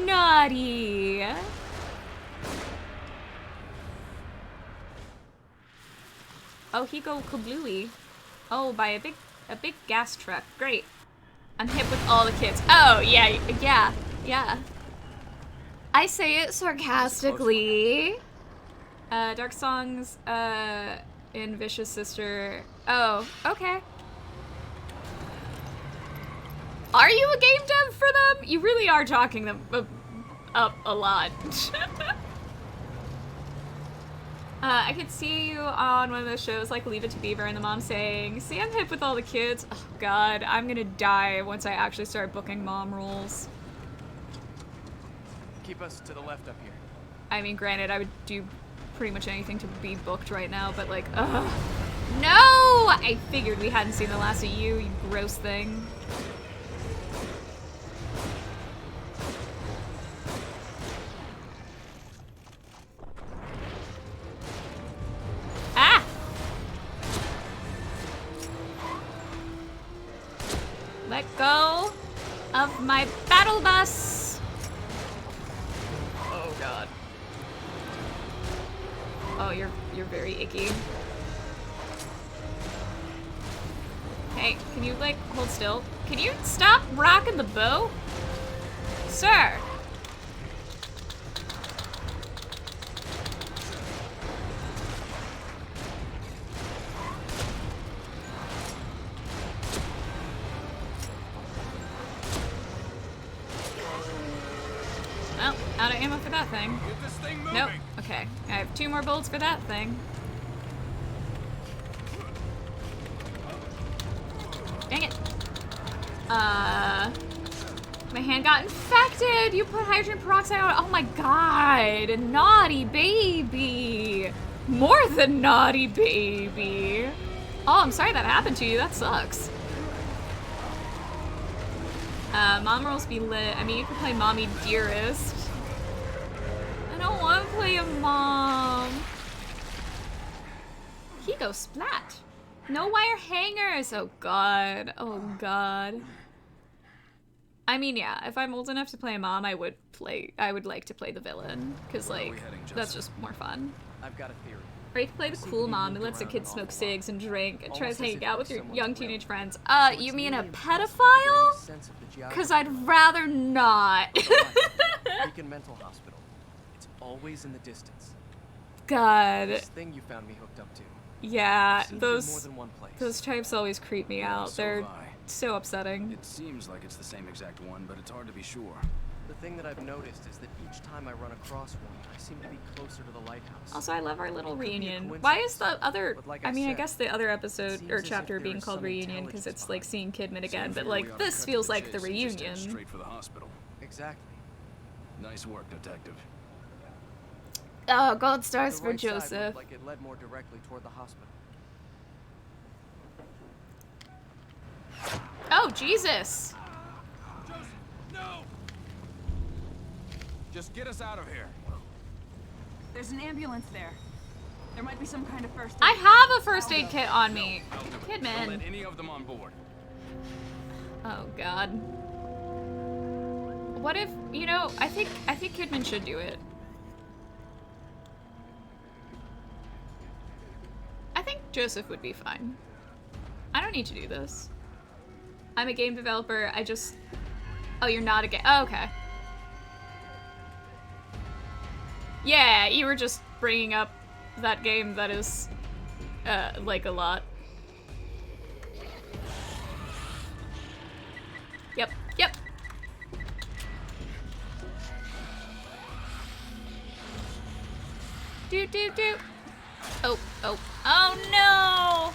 Naughty. Oh, he go kablooey. Oh, by a big gas truck. Great. I'm hip with all the kids. Oh, yeah. I say it sarcastically. Dark Songs, in Vicious Sister. Oh, okay. Are you a game dev for them? You really are talking them up a lot. I could see you on one of those shows like Leave It to Beaver and the mom saying, see, I'm hip with all the kids. Oh god, I'm gonna die once I actually start booking mom roles. Keep us to the left up here. I mean, granted, I would do pretty much anything to be booked right now, but like, ugh. No! I figured we hadn't seen the last of you, you gross thing. Ah! Let go of my battle bus! Oh god. Oh, you're very icky. Hey, can you like hold still? Can you stop rocking the boat? Sir! Well, out of ammo for that thing. Get this thing moving! Nope. Okay. I have 2 more bullets for that thing. Dang it. My hand got infected! You put hydrogen peroxide on it. Oh my god! Naughty baby! More than naughty baby! Oh, I'm sorry that happened to you. That sucks. Mom rolls be lit. I mean, you can play Mommy Dearest. I don't want to play a mom. He goes splat. No wire hangers. Oh god. Oh god. I mean, yeah, if I'm old enough to play a mom, I would like to play the villain, because Where are like we heading, that's Joseph? just more fun. I've got a theory. Or you can play the cool mom who lets the kids smoke cigs and drink and tries Almost as hanging if out with your someone's young will. teenage friends. So You it's mean a nearly impossible to get any pedophile? sense of the Because geography. I'd rather not. Beacon Mental Hospital. It's always in the distance. God. This thing you found me hooked up to. Yeah, Seemed to be more those than one place. those types always creep me out. So They're have I. so upsetting. It seems like it's the same exact one, but it's hard to be sure. The thing that I've noticed is that each time I run across one, I seem to be closer to the lighthouse. Also, I love our little Could be a reunion. Why is the coincidence, other? but like I I mean, I said, guess the other episode seems or as if chapter there being is called some reunion because intelligence it's like behind seeing Kidman again, Seems but we like ought to this cut to feels the like the chase and just head reunion. Straight for the hospital. Exactly. Nice work, detective. Oh, gold stars The for right side Joseph. looked like it led more directly toward the hospital. Oh, Jesus! Joseph, no! Just get us out of here. There's an ambulance there. There might be some kind of first aid. I have a first aid kit on me. I'll do it. Don't Kidman. let any of them on board. Oh God. What if, you know, I think Kidman should do it. I think Joseph would be fine. I don't need to do this. I'm a game developer. I just... Oh, you're not a game... Oh, okay. Yeah, you were just bringing up that game that is, like, a lot. Yep, yep. Do. Oh, oh, oh no!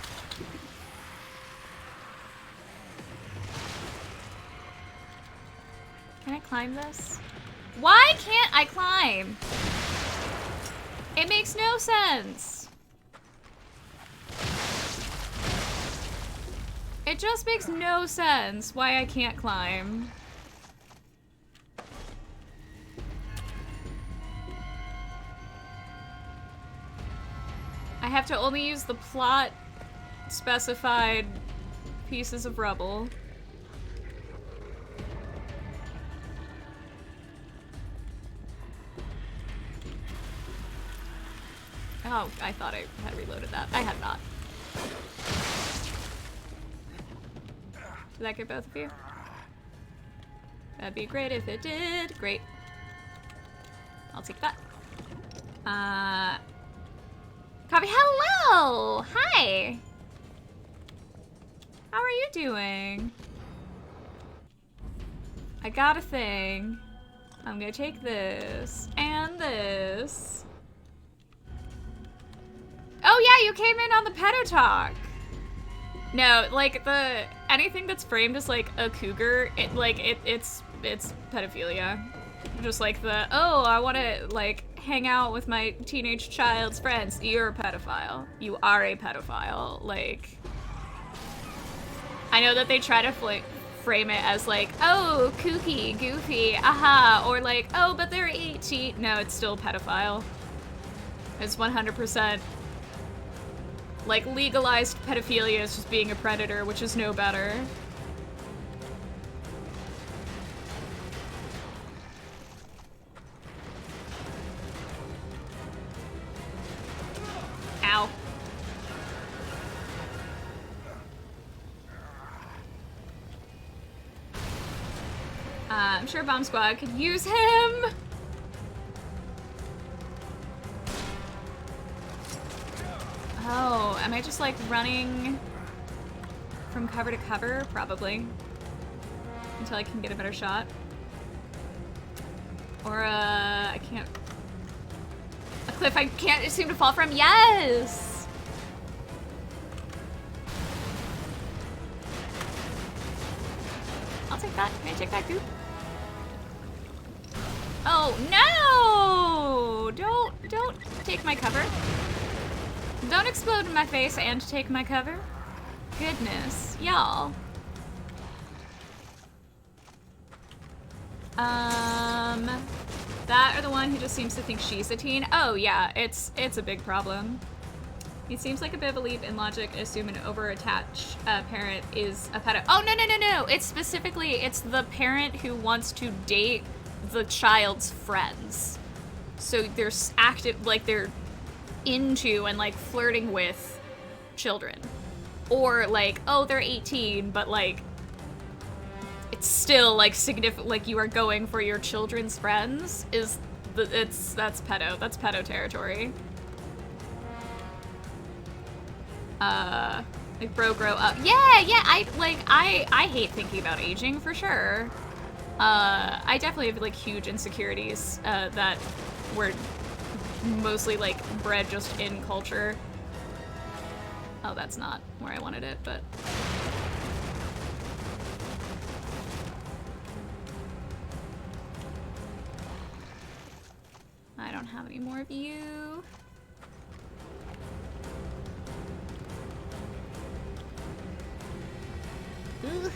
Can I climb this? Why can't I climb? It makes no sense. It just makes no sense why I can't climb. I have to only use the plot specified pieces of rubble. Oh, I thought I had reloaded that. I had not. Did that get both of you? That'd be great if it did. Great. I'll take that. Coffee, hello! Hi! How are you doing? I got a thing. I'm gonna take this and this. Oh yeah, you came in on the pedo talk. No, like anything that's framed as like a cougar, it's pedophilia. Just like oh, I want to like hang out with my teenage child's friends. You're a pedophile. You are a pedophile. Like, I know that they try to frame it as like, oh, kooky, goofy, aha, or like, oh, but they're 18. No, it's still pedophile. It's 100%. Like, legalized pedophilia is just being a predator, which is no better. Ow. I'm sure Bomb Squad could use him. Oh, am I just like running from cover to cover? Probably. Until I can get a better shot. Or, I can't. A cliff I can't seem to fall from? Yes! I'll take that. Can I take that goop? Oh, no! Don't take my cover. Don't explode in my face and take my cover. Goodness, y'all. That or the one who just seems to think she's a teen. Oh yeah, it's a big problem. It seems like a bit of a leap in logic to assume an over-attached parent is a pedo. Oh, no. It's the parent who wants to date the child's friends. So they're active, like they're into and like flirting with children. Or like, oh, they're 18, but like, it's still like significant, like you are going for your children's friends that's pedo territory. Like bro grow up. Yeah, I hate thinking about aging for sure. I definitely have like huge insecurities that were mostly like bred just in culture. Oh, that's not where I wanted it, but I don't have any more of you. Ugh.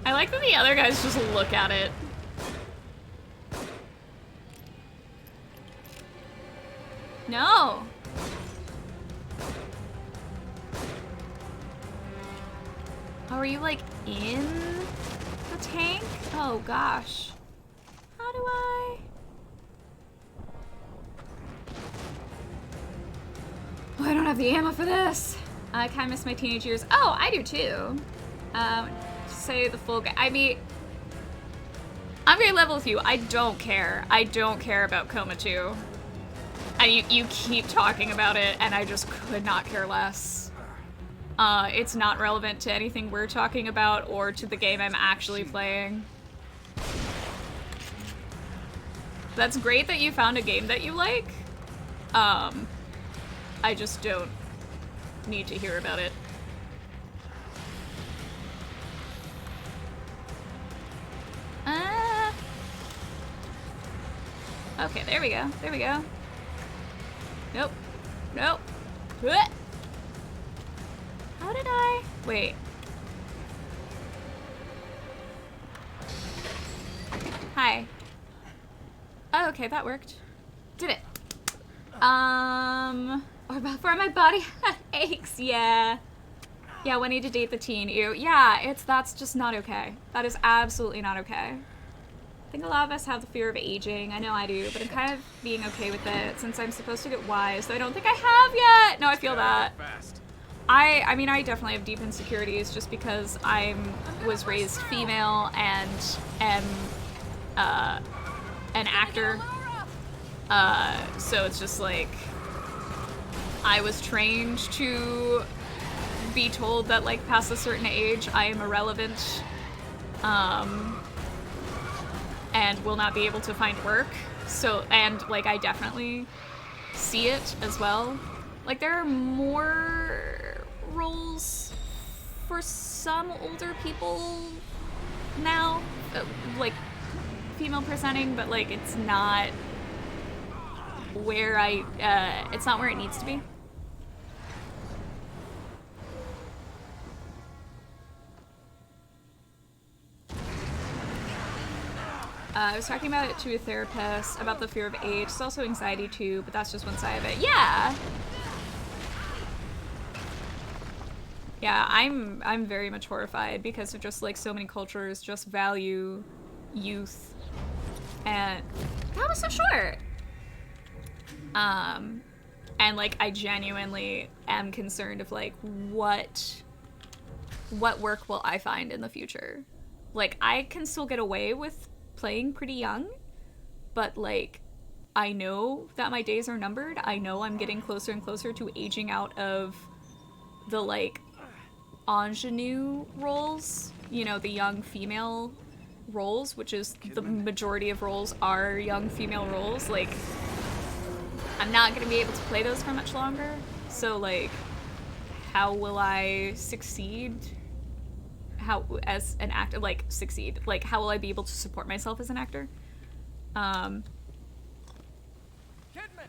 I like that the other guys just look at it. No. Oh, are you like in the tank? Oh gosh. How do I? Oh, I don't have the ammo for this. I kind of miss my teenage years. Oh, I do too. say the full game. I mean, I'm very level with you. I don't care. I don't care about Coma 2. And you keep talking about it, and I just could not care less. It's not relevant to anything we're talking about or to the game I'm actually playing. That's great that you found a game that you like. I just don't need to hear about it. Okay, there we go. There we go. Nope. Nope. Blech. How did I? Wait. Hi. Oh, okay, that worked. Did it. For my body aches, yeah. Yeah, when you to date the teen, ew. Yeah, that's just not okay. That is absolutely not okay. I think a lot of us have the fear of aging. I know I do, but I'm kind of being okay with it since I'm supposed to get wise, so I don't think I have yet. No, I feel that. I mean, I definitely have deep insecurities just because I was raised female and am an actor. So it's just like I was trained to be told that like past a certain age I am irrelevant. And will not be able to find work. So, and like I definitely see it as well. Like there are more roles for some older people now, like female presenting, but like it's not where it's not where it needs to be. I was talking about it to a therapist about the fear of age. It's also anxiety too, but that's just one side of it. Yeah. Yeah, I'm very much horrified because of just like so many cultures just value youth, and that was so short. And like I genuinely am concerned of like what work will I find in the future. Like I can still get away with playing pretty young, but like I know that my days are numbered. I know I'm getting closer and closer to aging out of the like ingenue roles, you know, the young female roles, which is the majority of roles are young female roles. Like I'm not gonna be able to play those for much longer, so like how will I succeed? How as an actor, like succeed, like how will I be able to support myself as an actor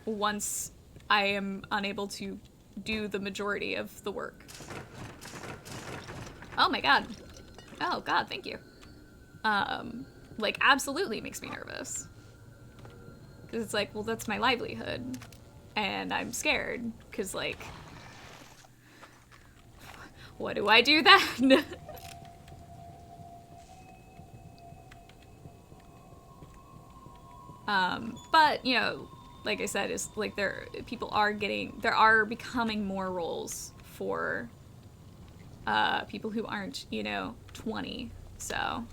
once I am unable to do the majority of the work? Oh my god. Oh god, thank you. Like absolutely makes me nervous because it's like, well, that's my livelihood and I'm scared because like what do I do then? But, you know, like I said, is like there are becoming more roles for people who aren't, you know, 20. So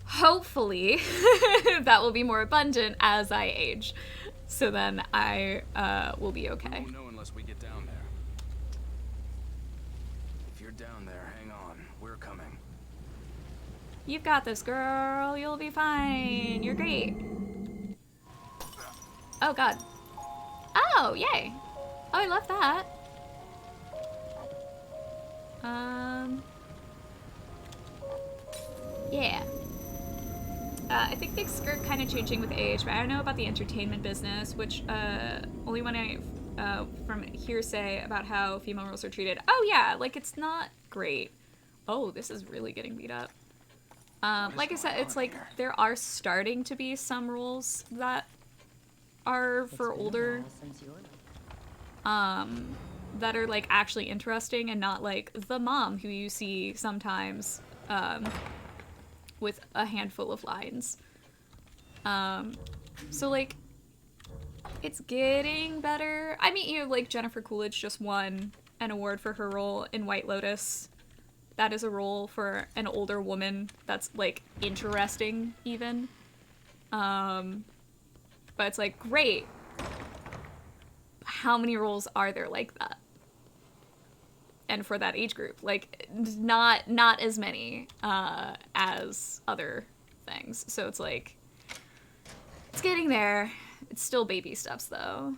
hopefully that will be more abundant as I age. So then I will be okay. We won't know unless we get down there. If you're down there, hang on. We're coming. You've got this, girl. You'll be fine. You're great. Oh, God. Oh, yay. Oh, I love that. Yeah. I think things are kind of changing with age, but I don't know about the entertainment business, which, only when from hearsay about how female roles are treated. Oh, yeah, like, it's not great. Oh, this is really getting beat up. Like I said, it's like there are starting to be some roles that are for older, that are like actually interesting and not like the mom who you see sometimes, with a handful of lines. So like, it's getting better. I mean, you know, like Jennifer Coolidge just won an award for her role in White Lotus. that is a role for an older woman that's, like, interesting, even. But it's like, great. How many roles are there like that? And for that age group, like, not as many as other things. So it's like, it's getting there. It's still baby steps, though.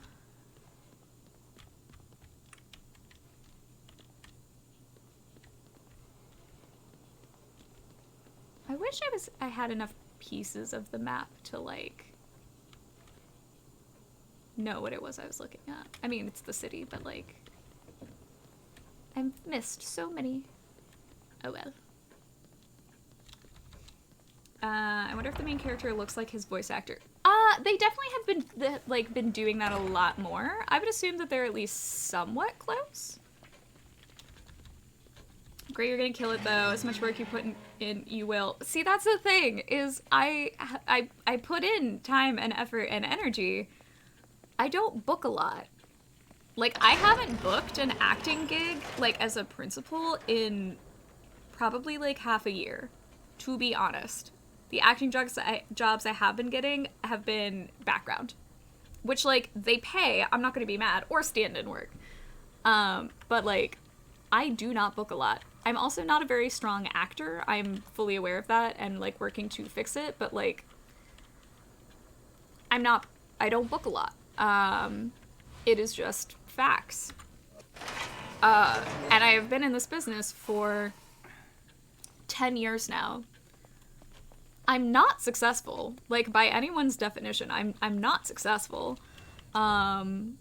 I wish I had enough pieces of the map to, like, know what it was I was looking at. I mean, it's the city, but, like, I've missed so many. Oh well. I wonder if the main character looks like his voice actor. They definitely have been doing that a lot more. I would assume that they're at least somewhat close. Great, you're gonna kill it though. As much work you put in, you will. See, that's the thing, is I put in time and effort and energy. I don't book a lot. Like, I haven't booked an acting gig, like, as a principal in probably, like, half a year, to be honest. The acting jobs I have been getting have been background, which, like, they pay. I'm not gonna be mad, or stand-in work. But, like, I do not book a lot. I'm also not a very strong actor. I'm fully aware of that and, like, working to fix it, but, like, I don't book a lot. It is just facts. And I have been in this business for 10 years now. I'm not successful. Like, by anyone's definition, I'm not successful. No,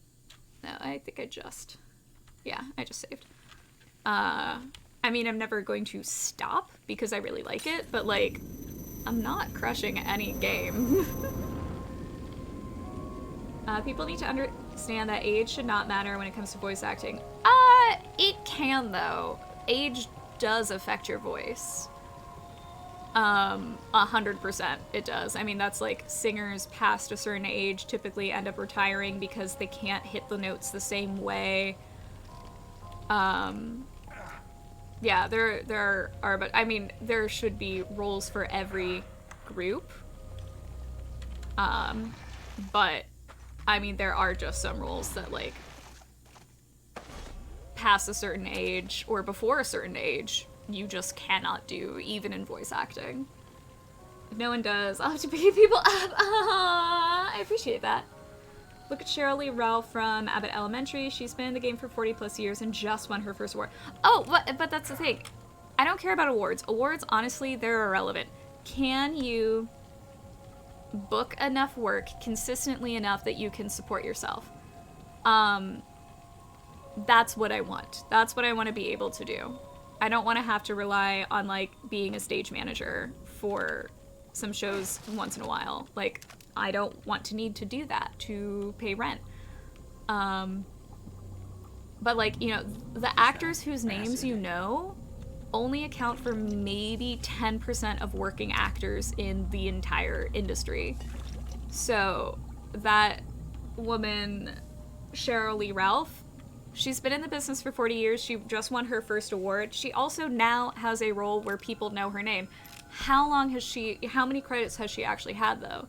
I think I just saved. I mean, I'm never going to stop because I really like it, but, like, I'm not crushing any game. People need to understand that age should not matter when it comes to voice acting. It can, though. Age does affect your voice. 100% it does. I mean, that's like singers past a certain age typically end up retiring because they can't hit the notes the same way. Yeah, there are, but I mean, there should be roles for every group. But I mean, there are just some roles that, like, past a certain age or before a certain age, you just cannot do, even in voice acting. If no one does, I'll have to pick people up. I appreciate that. Look at Cheryl Lee Ralph from Abbott Elementary. She's been in the game for 40 plus years and just won her first award. Oh, but that's the thing. I don't care about awards. Awards, honestly, they're irrelevant. Can you book enough work consistently enough that you can support yourself? That's what I want. That's what I want to be able to do. I don't want to have to rely on, like, being a stage manager for some shows once in a while. Like, I don't want to need to do that to pay rent. But, like, you know, the actors whose names you know only account for maybe 10% of working actors in the entire industry. So that woman, Cheryl Lee Ralph, she's been in the business for 40 years. She just won her first award. She also now has a role where people know her name. How many credits has she actually had, though?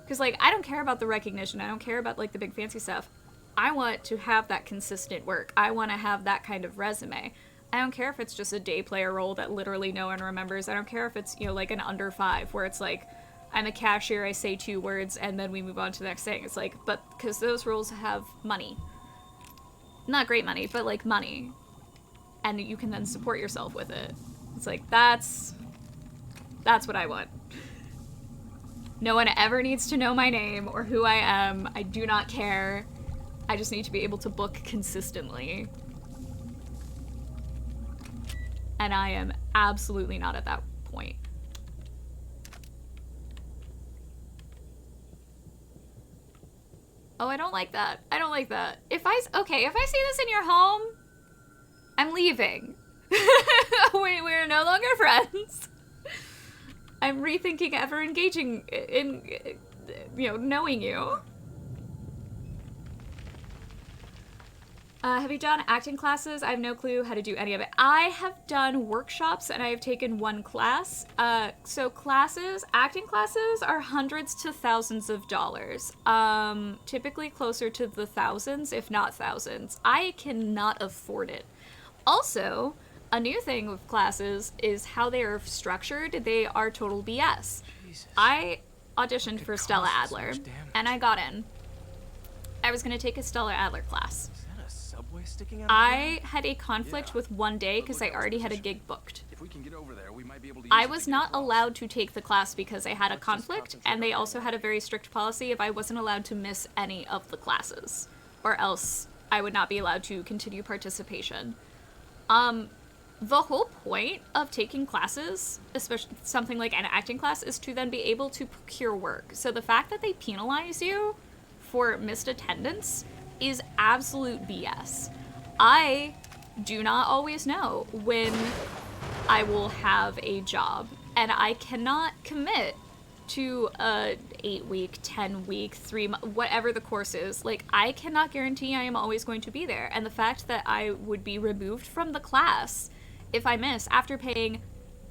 Because, like, I don't care about the recognition. I don't care about, like, the big fancy stuff. I want to have that consistent work. I want to have that kind of resume. I don't care if it's just a day player role that literally no one remembers. I don't care if it's, you know, like an under 5 where it's like, I'm a cashier, I say 2 words, and then we move on to the next thing. It's like, but because those roles have money. Not great money, but, like, money. And you can then support yourself with it. It's like, that's what I want. No one ever needs to know my name or who I am. I do not care. I just need to be able to book consistently. And I am absolutely not at that point. Oh, I don't like that. I don't like that. If I see this in your home, I'm leaving. We're no longer friends. I'm rethinking ever engaging in, you know, knowing you. Have you done acting classes? I have no clue how to do any of it. I have done workshops and I have taken one class. So classes, acting classes are hundreds to thousands of dollars. Typically closer to the thousands, if not thousands. I cannot afford it. Also, a new thing with classes is how they are structured. They are total BS. Jesus. I auditioned for Stella cause so Adler much damage. and I got in. I was going to take a Stella Adler class. Is that a subway sticking out? of the I ground? had a conflict Yeah. with one day But because look I at already this had a position. gig booked. If we can get over there, we might be able to use I it to was get not across. allowed to take the class because I had a Let's just conflict, concentrate and they on also had a very strict policy if I wasn't allowed to miss any of the classes, or else I would not be allowed to continue participation. The whole point of taking classes, especially something like an acting class, is to then be able to procure work. So the fact that they penalize you for missed attendance is absolute BS. I do not always know when I will have a job, and I cannot commit to a 8-week, 10-week, 3-month, whatever the course is. Like, I cannot guarantee I am always going to be there. And the fact that I would be removed from the class if I miss after paying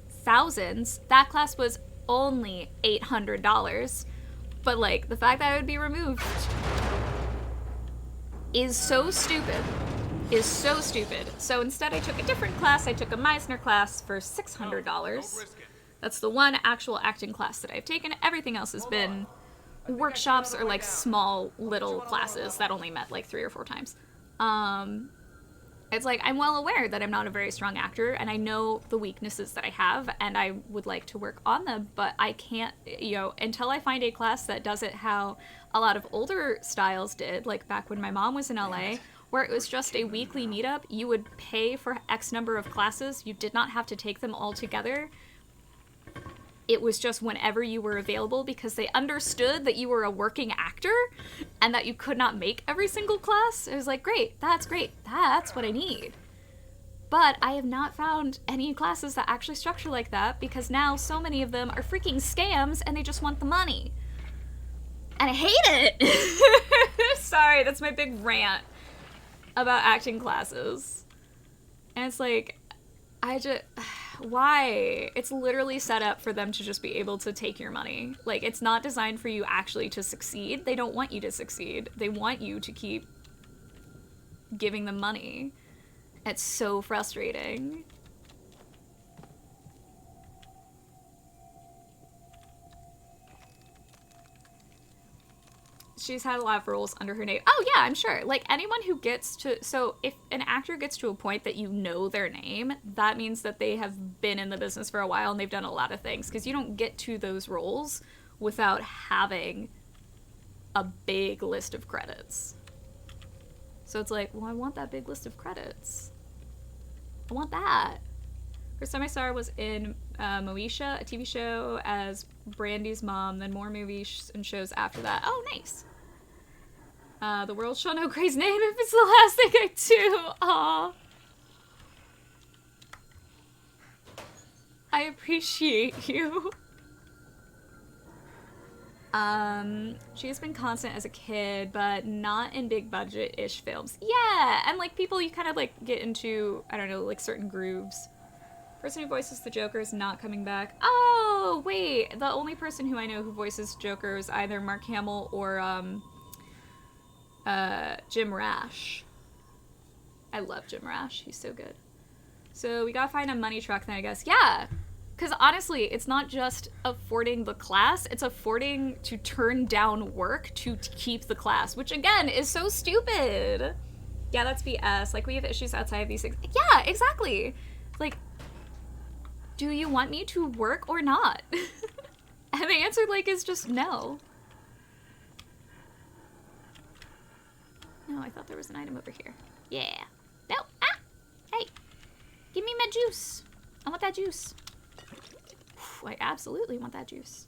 thousands, that class was only $800. But like, the fact that I would be removed is so stupid. Is so stupid. So instead I took a different class. I took a Meisner class for $600. That's the one actual acting class that I've taken. Everything else has been workshops or like small little classes that only met like 3 or 4 times. It's like, I'm well aware that I'm not a very strong actor, and I know the weaknesses that I have, and I would like to work on them, but I can't, you know, until I find a class that does it how a lot of older styles did, like back when my mom was in LA, where it was just a weekly meetup. You would pay for X number of classes. You did not have to take them all together. It was just whenever you were available, because they understood that you were a working actor and that you could not make every single class. It was like, great, that's what I need. But I have not found any classes that actually structure like that, because now so many of them are freaking scams and they just want the money. And I hate it! Sorry, that's my big rant about acting classes. And it's like, why? It's literally set up for them to just be able to take your money. Like, it's not designed for you actually to succeed. They don't want you to succeed. They want you to keep giving them money. It's so frustrating. She's had a lot of roles under her name. Oh yeah, I'm sure. Like, anyone who gets to, so if an actor gets to a point that you know their name, that means that they have been in the business for a while and they've done a lot of things, because you don't get to those roles without having a big list of credits. So it's like, well, I want that big list of credits. I want that. First time I saw her was in Moesha, a TV show, as Brandy's mom, then more movies and shows after that. Oh, nice. The world shall know Gray's name if it's the last thing I do. Aw. I appreciate you. She has been constant as a kid, but not in big budget-ish films. Yeah, and like people you kind of like get into, I don't know, like certain grooves. Person who voices the Joker is not coming back. Oh, wait. The only person who I know who voices Joker is either Mark Hamill or Jim Rash. I love Jim Rash. He's so good. So we gotta find a money truck then, I guess. Yeah. Because honestly, it's not just affording the class, it's affording to turn down work to keep the class, which again is so stupid. Yeah, that's BS. Like, we have issues outside of these things. Yeah, exactly. Like, do you want me to work or not? And the answer, like, is just no. No, I thought there was an item over here. Yeah. No. Ah! Hey. Give me my juice. I want that juice. I absolutely want that juice.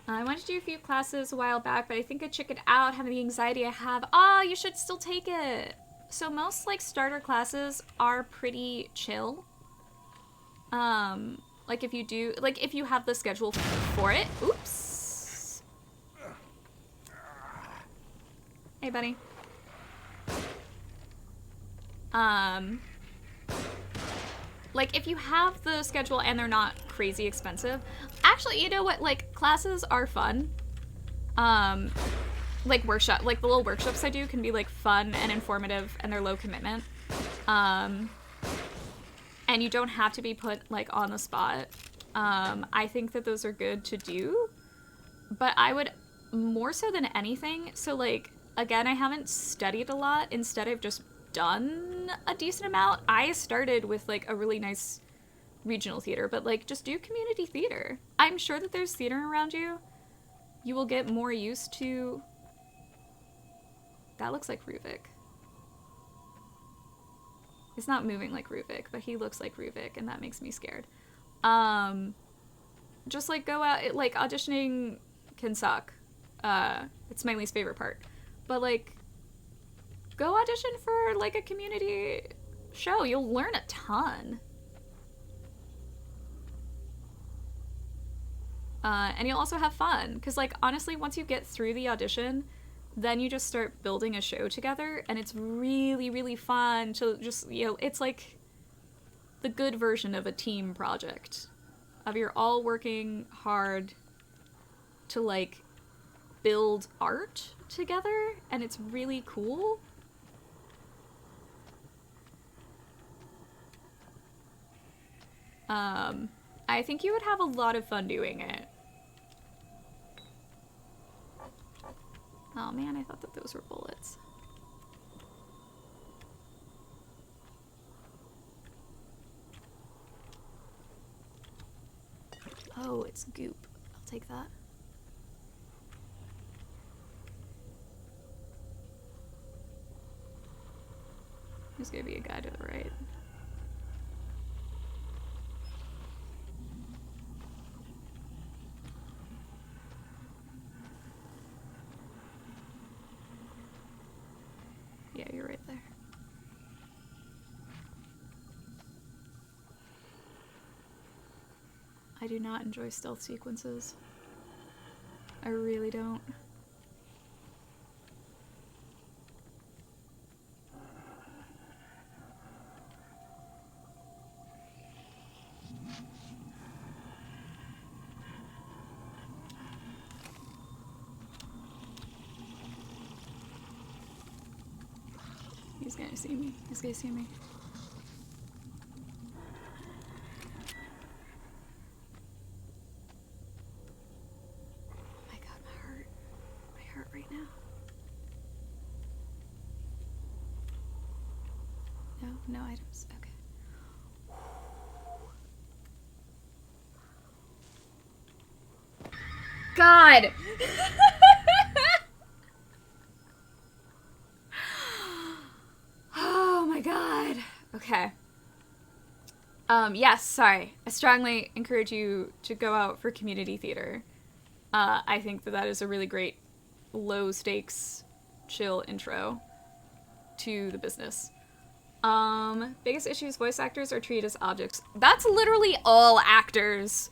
I wanted to do a few classes a while back, but I think I chickened out having the anxiety I have. Oh, you should still take it. So most, like, starter classes are pretty chill. Like, if you do, like, if you have the schedule for it. Oops. Hey, buddy. Like, if you have the schedule and they're not crazy expensive, actually, you know what, like, classes are fun. Like, like, the little workshops I do can be, like, fun and informative, and they're low commitment. And you don't have to be put, like, on the spot. I think that those are good to do, but I would, more so than anything, so, like, again, I haven't studied a lot. Instead, I've just done a decent amount. I started with, like, a really nice regional theater, but, like, just do community theater. I'm sure that there's theater around you. You will get more used to... That looks like Ruvik. He's not moving like Ruvik, but he looks like Ruvik, and that makes me scared. Just, like, go out... Like, auditioning can suck. It's my least favorite part. But, like, go audition for, like, a community show. You'll learn a ton. And you'll also have fun. Because, like, honestly, once you get through the audition, then you just start building a show together. And it's really, really fun to just, you know, it's like the good version of a team project. Of you're all working hard to, like, build art together. And it's really cool. I think you would have a lot of fun doing it. Oh man, I thought that those were bullets. Oh, it's goop. I'll take that. There's gonna be a guy to the right. Yeah, you're right there. I do not enjoy stealth sequences. I really don't. He's gonna see me. He's gonna see me. Oh my god, my heart. My heart right now. No, no items. Okay. God! Oh my god. Okay. Yes, sorry. I strongly encourage you to go out for community theater. I think that that is a really great low stakes, chill intro to the business. Biggest issues, voice actors are treated as objects. That's literally all actors.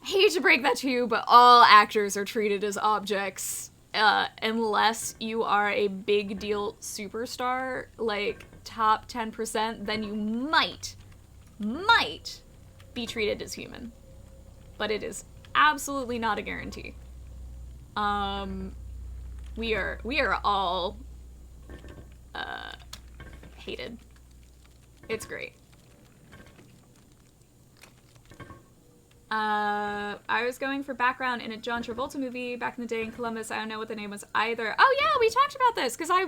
Hate to break that to you, but all actors are treated as objects. Unless you are a big deal superstar, like top 10%, then you might be treated as human. But it is absolutely not a guarantee. We are all hated. It's great. I was going for background in a John Travolta movie back in the day in Columbus. I don't know what the name was either. Oh yeah, we talked about this because I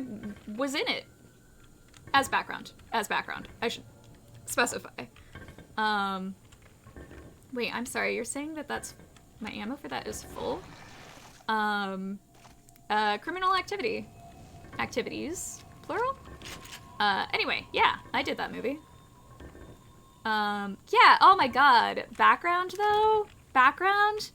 was in it. As background. I should specify. Wait, I'm sorry. You're saying that that's... My ammo for that is full? Criminal activity. Activities. Plural? Anyway, yeah, I did that movie. Yeah, oh my god. Background, though? Background?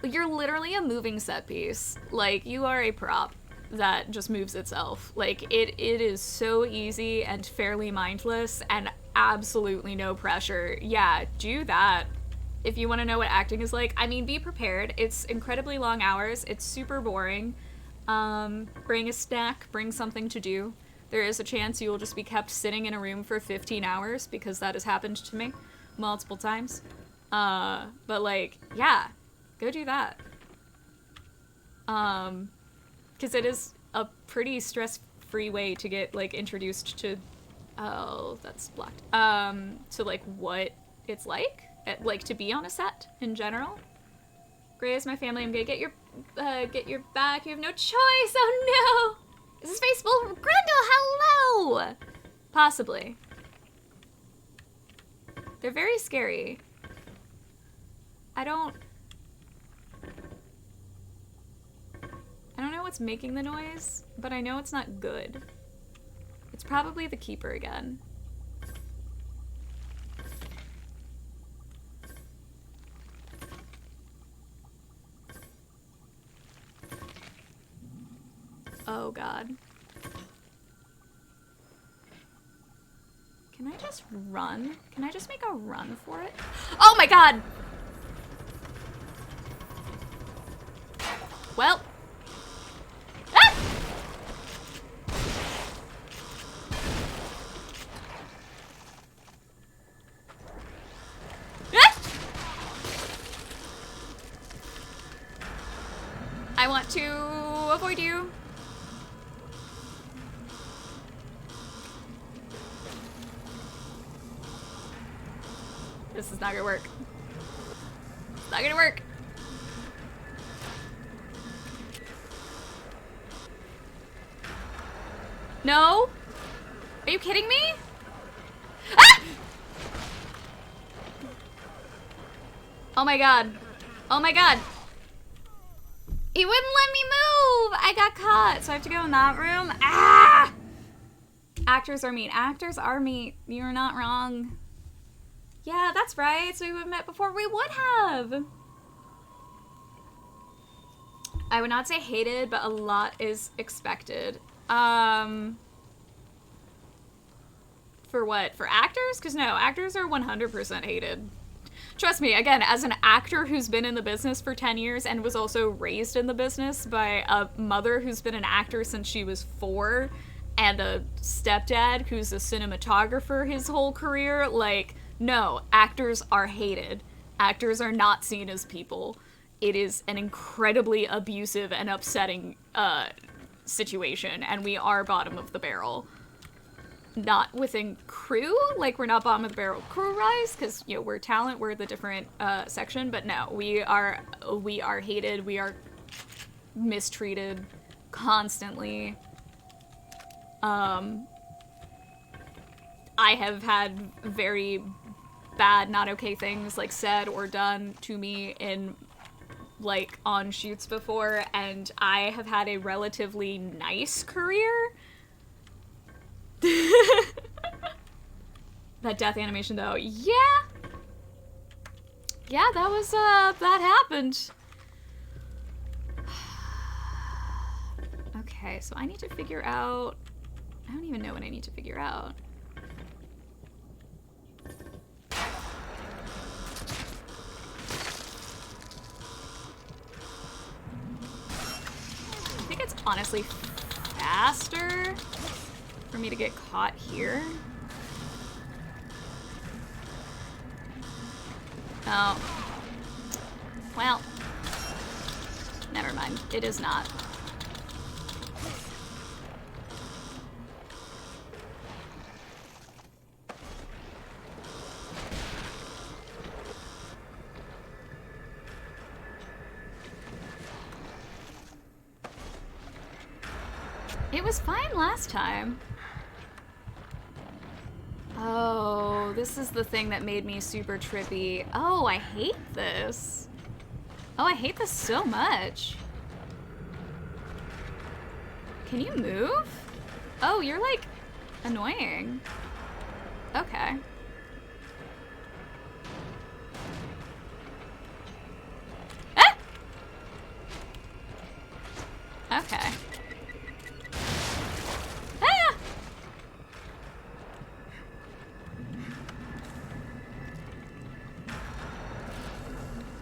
You're literally a moving set piece. Like, you are a prop that just moves itself. Like, it is so easy and fairly mindless and absolutely no pressure. Yeah, do that. If you want to know what acting is like, I mean, be prepared. It's incredibly long hours. It's super boring. Bring a snack, bring something to do. there is a chance you will just be kept sitting in a room for 15 hours, because that has happened to me multiple times. But like, yeah, go do that. Because it is a pretty stress-free way to get, like, introduced to, oh, that's blocked, to, like, what it's like to be on a set in general. Gray is my family. I'm gonna get your back. You have no choice. Oh no! Is this face full? Grendel, hello! Possibly. They're very scary. I don't know what's making the noise, but I know it's not good. It's probably the Keeper again. Oh god. Can I just run? Can I just make a run for it? Oh my god! Well. Ah! Ah! I want to avoid you. This is not gonna work. It's not gonna work. No? Are you kidding me? Ah! Oh my god. Oh my god. He wouldn't let me move! I got caught, so I have to go in that room. Ah! Actors are meat. Actors are meat. You're not wrong. Yeah, that's right. So we would have met before. We would have. I would not say hated, but a lot is expected. For what? For actors? Because no, actors are 100% hated. Trust me, again, as an actor who's been in the business for 10 years and was also raised in the business by a mother who's been an actor since she was 4 and a stepdad who's a cinematographer his whole career, like, no, actors are hated. Actors are not seen as people. It is an incredibly abusive and upsetting situation, and we are bottom of the barrel. Not within crew, like we're not bottom of the barrel crew-wise, because you know we're talent, we're the different section, but no, we are hated, we are mistreated constantly. I have had very bad, not okay things like said or done to me in like on shoots before, and I have had a relatively nice career. That death animation though, yeah, that was that happened. Okay, so I need to figure out, I don't even know what I need to figure out. I think it's honestly faster for me to get caught here. Oh. Well. Never mind. It is not. It was fine last time. Oh, this is the thing that made me super trippy. Oh, I hate this. Oh, I hate this so much. Can you move? Oh, you're like annoying. Okay. Ah! Okay.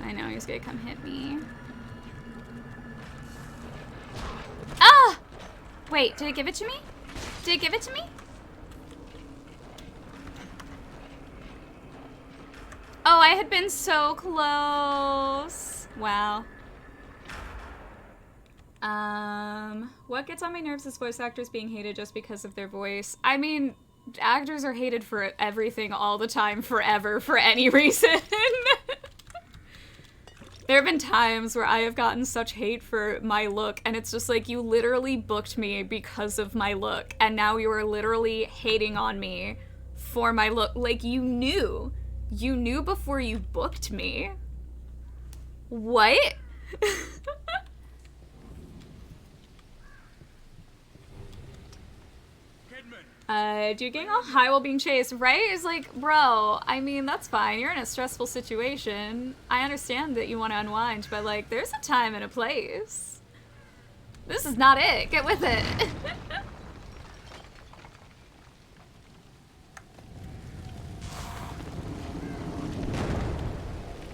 I know he's gonna come hit me. Ah! Wait, did it give it to me? Did it give it to me? Oh, I had been so close. Wow. What gets on my nerves is voice actors being hated just because of their voice. I mean, actors are hated for everything all the time, forever, for any reason. There have been times where I have gotten such hate for my look, and it's just like, you literally booked me because of my look, and now you are literally hating on me for my look. Like, you knew. You knew before you booked me. What? Dude, getting all high while being chased, right? It's like, bro, I mean, that's fine. You're in a stressful situation. I understand that you want to unwind, but, like, there's a time and a place. This is not it. Get with it.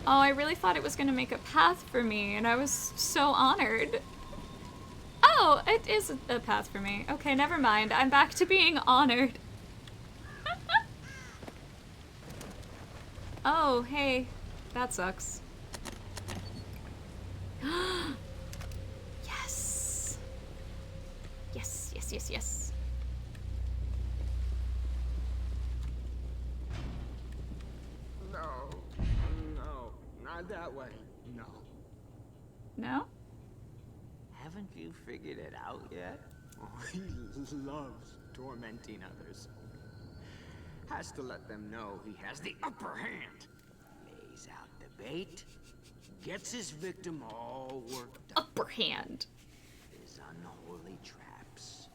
Oh, I really thought it was going to make a path for me, and I was so honored. Oh, it is a path for me. Okay, never mind. I'm back to being honored. Oh, hey. That sucks. Yes. Yes, yes, yes, yes. No, not that way. No. No? Haven't you figured it out yet? Oh, he loves tormenting others. Has to let them know he has the upper hand. Lays out the bait, gets his victim all worked up. Upper hand. His unholy traps.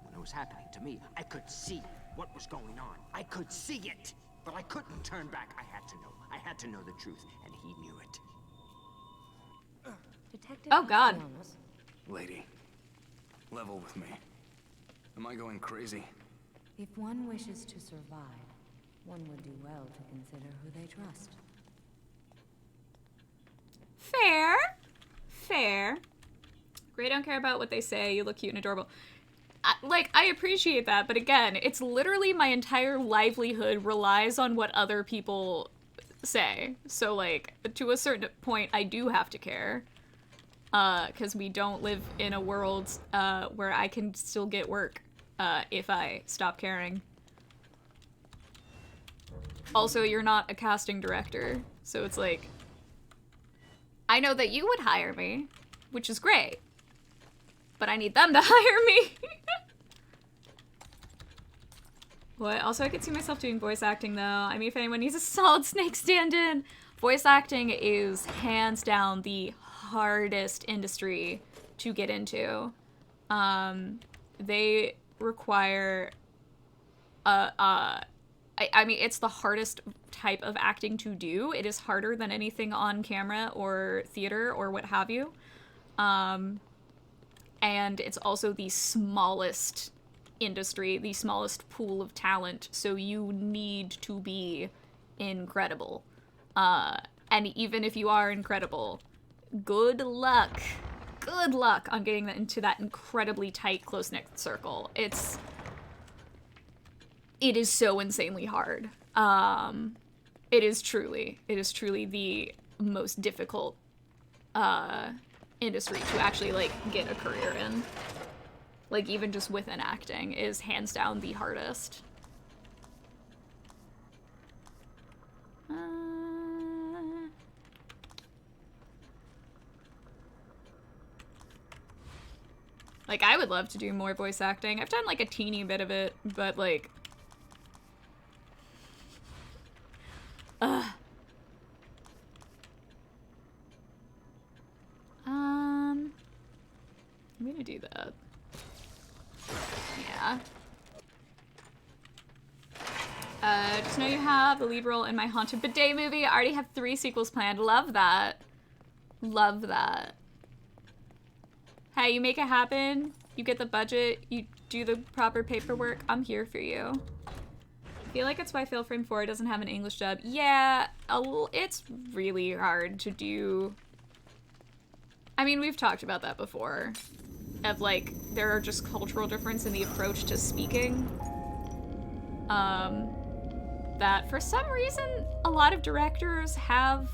When it was happening to me, I could see what was going on. I could see it, but I couldn't turn back. I had to know. I had to know the truth, and he knew it. Detective Oh, God. Castellanos. Lady, level with me. Am I going crazy? If one wishes to survive, one would do well to consider who they trust. Fair. Fair. Gray don't care about what they say. You look cute and adorable. I appreciate that, but again, it's literally my entire livelihood relies on what other people say. So, like, to a certain point, I do have to care. Because we don't live in a world where I can still get work if I stop caring. Also, you're not a casting director, so it's like, I know that you would hire me, which is great, but I need them to hire me. What? Also, I could see myself doing voice acting, though. I mean, if anyone needs a solid Snake stand-in, voice acting is hands down the hardest industry to get into. They require I mean, it's the hardest type of acting to do. It is harder than anything on camera or theater or what have you. And it's also the smallest industry, the smallest pool of talent, so you need to be incredible. And even if you are incredible, good luck on getting into that incredibly tight, close-knit circle. It is so insanely hard. It is truly the most difficult industry to actually, like, get a career in. Like, even just within acting is hands down the hardest. Like, I would love to do more voice acting. I've done, like, a teeny bit of it, but, like... I'm gonna do that. Yeah. Just know you have the lead role in my Haunted Bidet movie. I already have 3 sequels planned. Love that. Love that. Hey, you make it happen. You get the budget. You do the proper paperwork. I'm here for you. I feel like it's why Fatal Frame 4 doesn't have an English dub. Yeah, it's really hard to do. I mean, we've talked about that before. of like there are just cultural difference in the approach to speaking. That for some reason a lot of directors have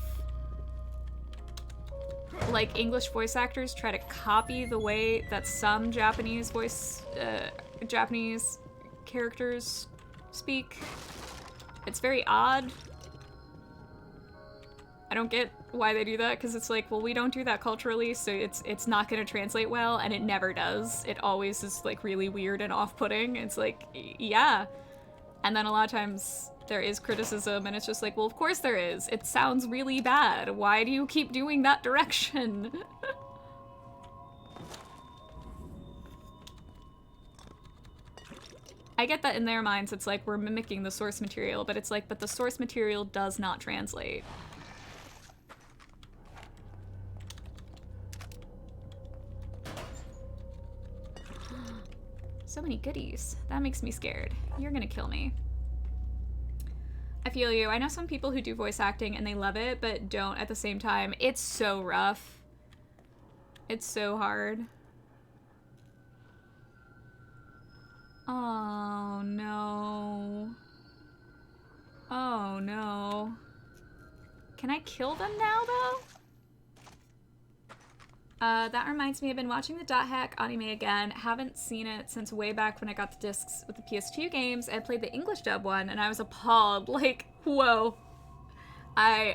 like English voice actors try to copy the way that some Japanese characters speak. It's very odd. I don't get why they do that, because it's like, well, we don't do that culturally, so it's not gonna translate well, and it never does. It always is like really weird and off-putting. It's like, yeah. And then a lot of times there is criticism, and it's just like, well, of course there is. It sounds really bad. Why do you keep doing that direction? I get that in their minds it's like we're mimicking the source material, but it's like, but the source material does not translate. So many goodies. That makes me scared. You're gonna kill me. I feel you. I know some people who do voice acting and they love it, but don't at the same time. It's so rough. It's so hard. Oh no. Oh no. Can I kill them now though? That reminds me, I've been watching the Dot Hack anime again. Haven't seen it since way back when I got the discs with the PS2 games. I played the English dub one, and I was appalled. Like, whoa. I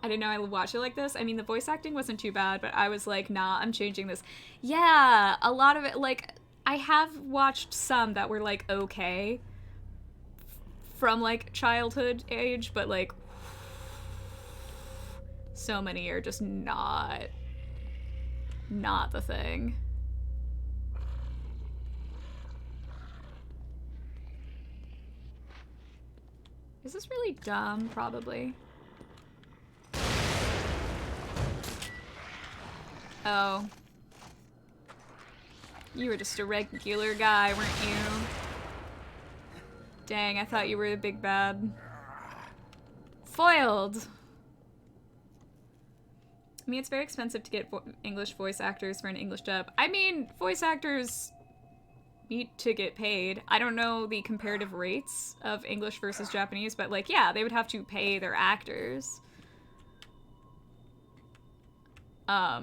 didn't know I would watch it like this. I mean, the voice acting wasn't too bad, but I was like, nah, I'm changing this. Yeah, a lot of it, like, I have watched some that were, like, okay. From, like, childhood age, but, like, so many are just not the thing. Is this really dumb? Probably. Oh. You were just a regular guy, weren't you? Dang, I thought you were the big bad. Foiled! I mean, it's very expensive to get English voice actors for an English dub. I mean, voice actors need to get paid. I don't know the comparative rates of English versus Japanese, but like, yeah, they would have to pay their actors. I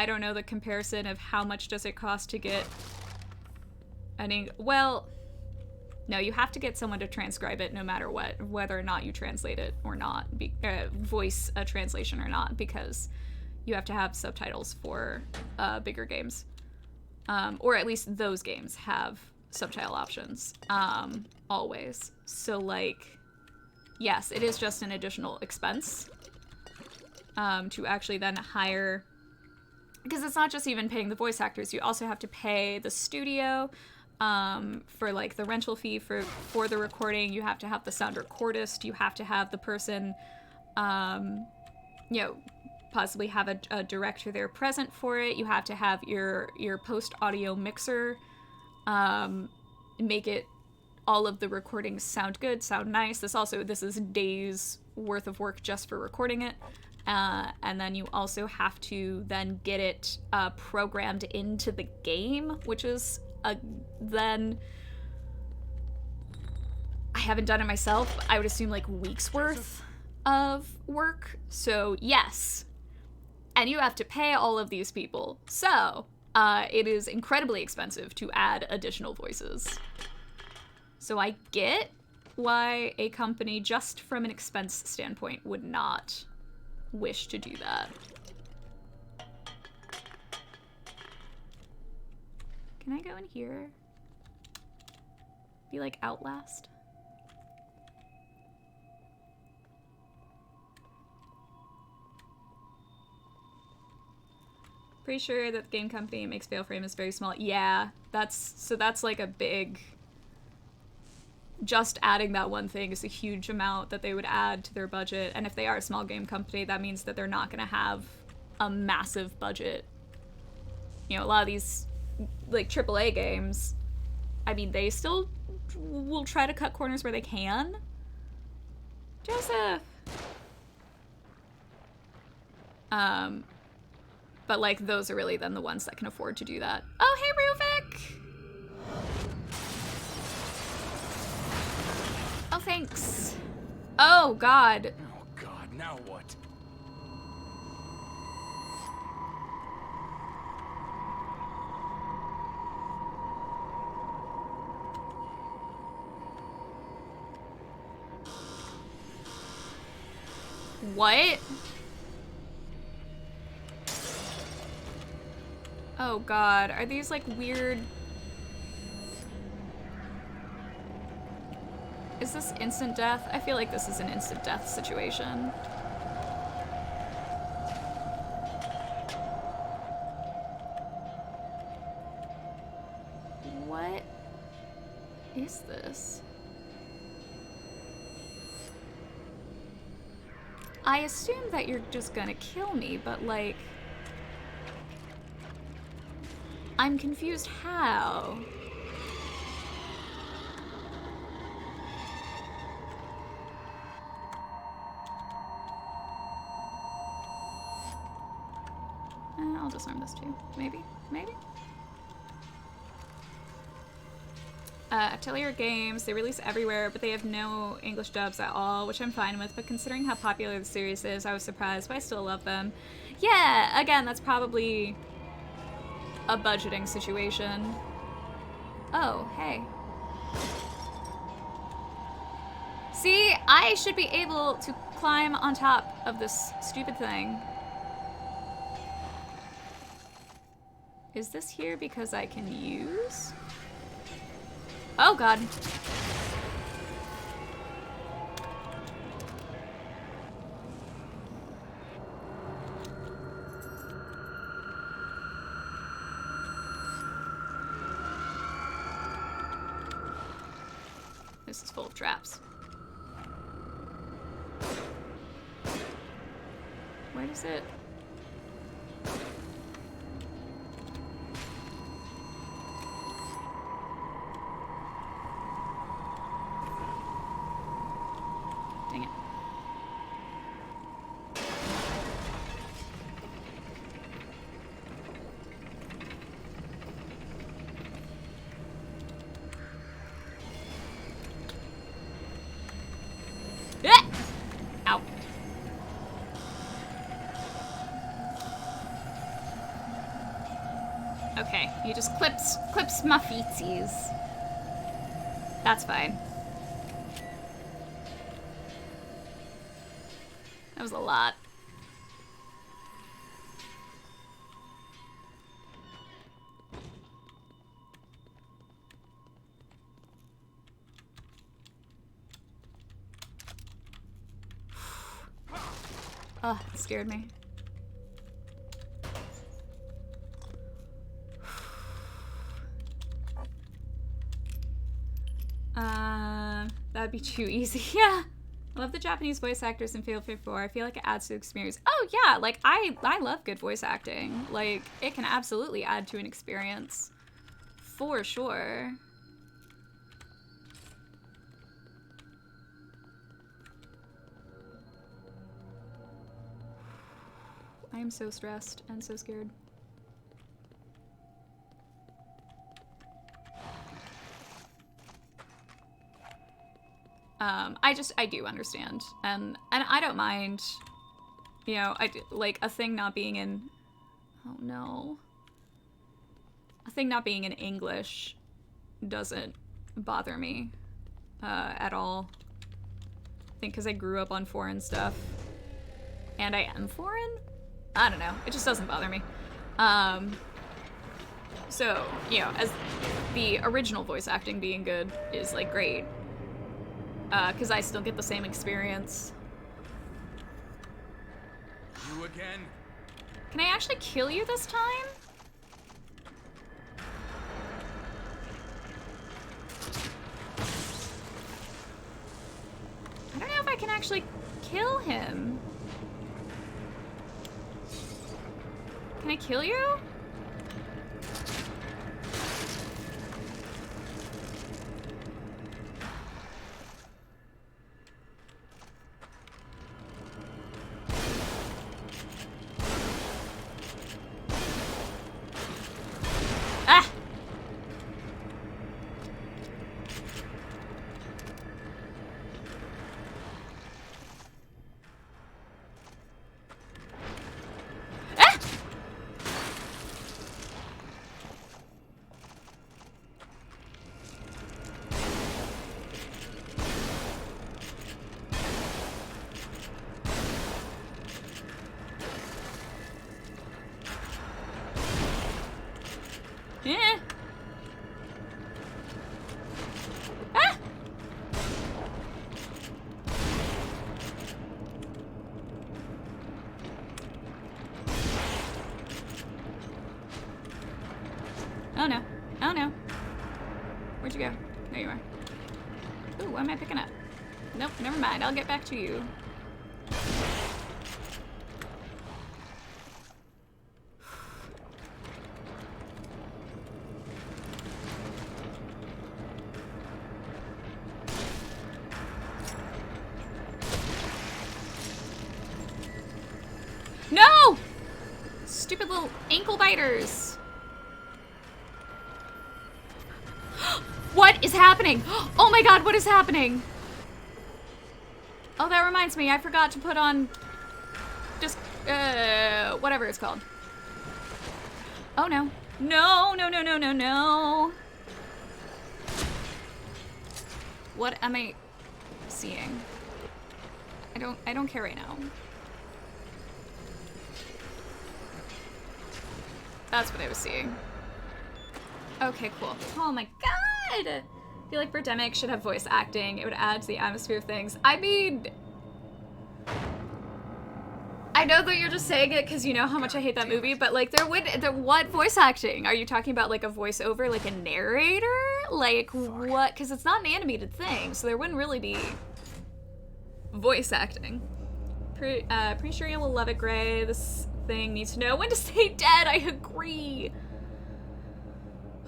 don't know the comparison of how much does it cost to get an well, no, you have to get someone to transcribe it no matter what, whether or not you translate it or not, voice a translation or not, because you have to have subtitles for bigger games. Or at least those games have subtitle options, always. So, like, yes, it is just an additional expense to actually then hire, because it's not just even paying the voice actors, you also have to pay the studio, for like the rental fee for the recording. You have to have the sound recordist, you have to have the person, you know, possibly have a director there present for it. You have to have your post audio mixer, make it all of the recordings sound good, sound nice. This is days worth of work just for recording it. And then you also have to then get it programmed into the game, which is then I haven't done it myself, but I would assume like weeks worth of work. So yes, and you have to pay all of these people. So it is incredibly expensive to add additional voices. So I get why a company, just from an expense standpoint, would not wish to do that. Can I go in here? Be like Outlast? Pretty sure that the game company makes Failframe is very small. Yeah, that's like a big... Just adding that one thing is a huge amount that they would add to their budget. And if they are a small game company, that means that they're not going to have a massive budget. You know, a lot of these like AAA games, I mean, they still will try to cut corners where they can. Joseph! But, like, those are really then the ones that can afford to do that. Oh, hey, Ruvik! Oh, thanks. Oh, God. Oh, God, now what? What? Oh, God. Are these, like, weird... Is this instant death? I feel like this is an instant death situation. What is this? I assume that you're just gonna kill me, but like... I'm confused how? I'll disarm this too. Maybe? Maybe? Atelier Games, they release everywhere, but they have no English dubs at all, which I'm fine with, but considering how popular the series is, I was surprised, but I still love them. Yeah, again, that's probably a budgeting situation. Oh, hey. See, I should be able to climb on top of this stupid thing. Is this here because I can use? Oh, God. This is full of traps. Where does it... Dang it. Ah! Ow. Okay, he just clips my feetsies. That's fine. That was a lot. Oh, it scared me. That'd be too easy. Yeah. I love the Japanese voice actors in Fatal Fury 4. I feel like it adds to the experience. Oh yeah, like I love good voice acting. Like it can absolutely add to an experience. For sure. I am so stressed and so scared. I do understand, and I don't mind, you know, like a thing not being in, oh no, a thing not being in English doesn't bother me, at all. I think because I grew up on foreign stuff, and I am foreign? I don't know, it just doesn't bother me. So, you know, as the original voice acting being good is like great. Because I still get the same experience. You again? Can I actually kill you this time? I don't know if I can actually kill him. Can I kill you? you go? There you are. Ooh, what am I picking up? Nope, never mind. I'll get back to you. No! Stupid little ankle biters. What is happening? Oh my god, what is happening? Oh, that reminds me. I forgot to put on just, whatever it's called. Oh no. No, no, no, no, no, no. What am I seeing? I don't care right now. That's what I was seeing. Okay, cool. Oh my god! I feel like Birdemic should have voice acting. It would add to the atmosphere of things. I mean... I know that you're just saying it because you know how much I hate that movie, but like what voice acting? Are you talking about like a voiceover, like a narrator? Like what? Because it's not an animated thing, so there wouldn't really be voice acting. Pretty sure you will love it, Gray. This thing needs to know when to stay dead. I agree.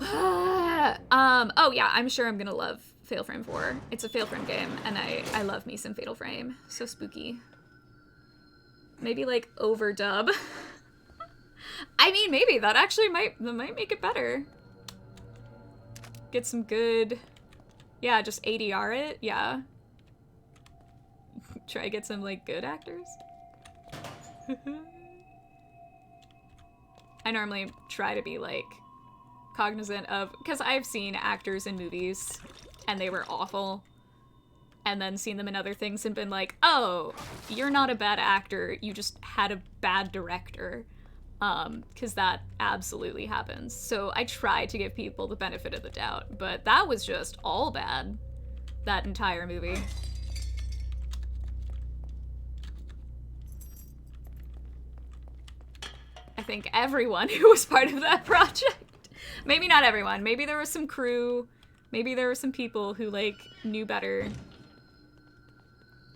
Oh yeah, I'm sure I'm gonna love Fatal Frame 4. It's a Fatal Frame game, and I love me some Fatal Frame. So spooky. Maybe like overdub. I mean, maybe that actually might make it better. Get some good, yeah, just ADR it, yeah. Try to get some like good actors. I normally try to be like cognizant of, because I've seen actors in movies and they were awful, and then seen them in other things and been like, oh, you're not a bad actor, you just had a bad director. Because that absolutely happens. So I try to give people the benefit of the doubt, but that was just all bad, that entire movie. I think everyone who was part of that project, maybe not everyone, maybe there was some crew, maybe there were some people who like knew better,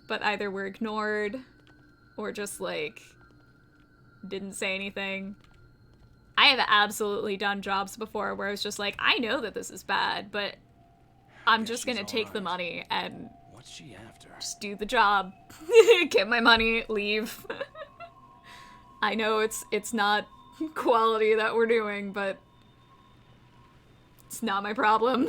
but either were ignored or just like didn't say anything. I have absolutely done jobs before where I was just like, I know that this is bad, but I'm just gonna take the money and What's she after? just do the job, get my money, leave. I know it's not quality that we're doing, but it's not my problem.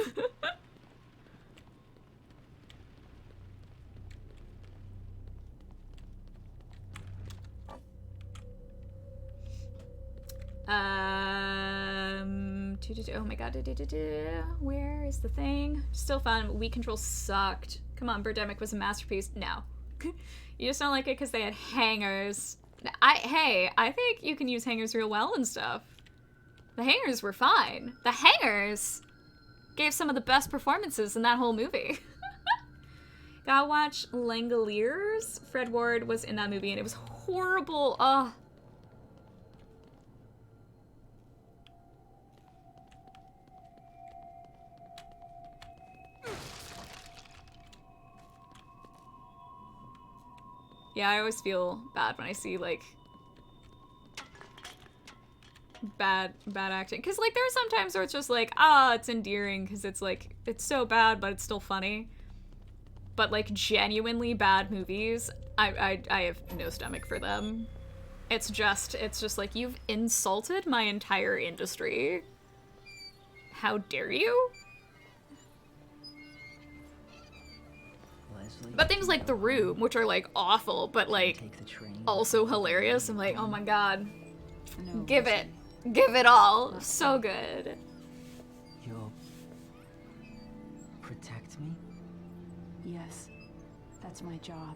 Oh my god, where is the thing? Still fun. Weak Control sucked. Come on, Birdemic was a masterpiece. No. You just don't like it because they had hangers. Hey, I think you can use hangers real well and stuff. The hangers were fine. The hangers gave some of the best performances in that whole movie. Gotta watch Langoliers. Fred Ward was in that movie and it was horrible. Ugh. Yeah, I always feel bad when I see, like, bad acting. Because, like, there are some times where it's just like, it's endearing because it's, like, it's so bad, but it's still funny. But, like, genuinely bad movies, I have no stomach for them. It's just like, you've insulted my entire industry. How dare you? But things like The Room, which are like awful, but like also hilarious. I'm like, oh my god, give it all. So good. You'll protect me? Yes, that's my job.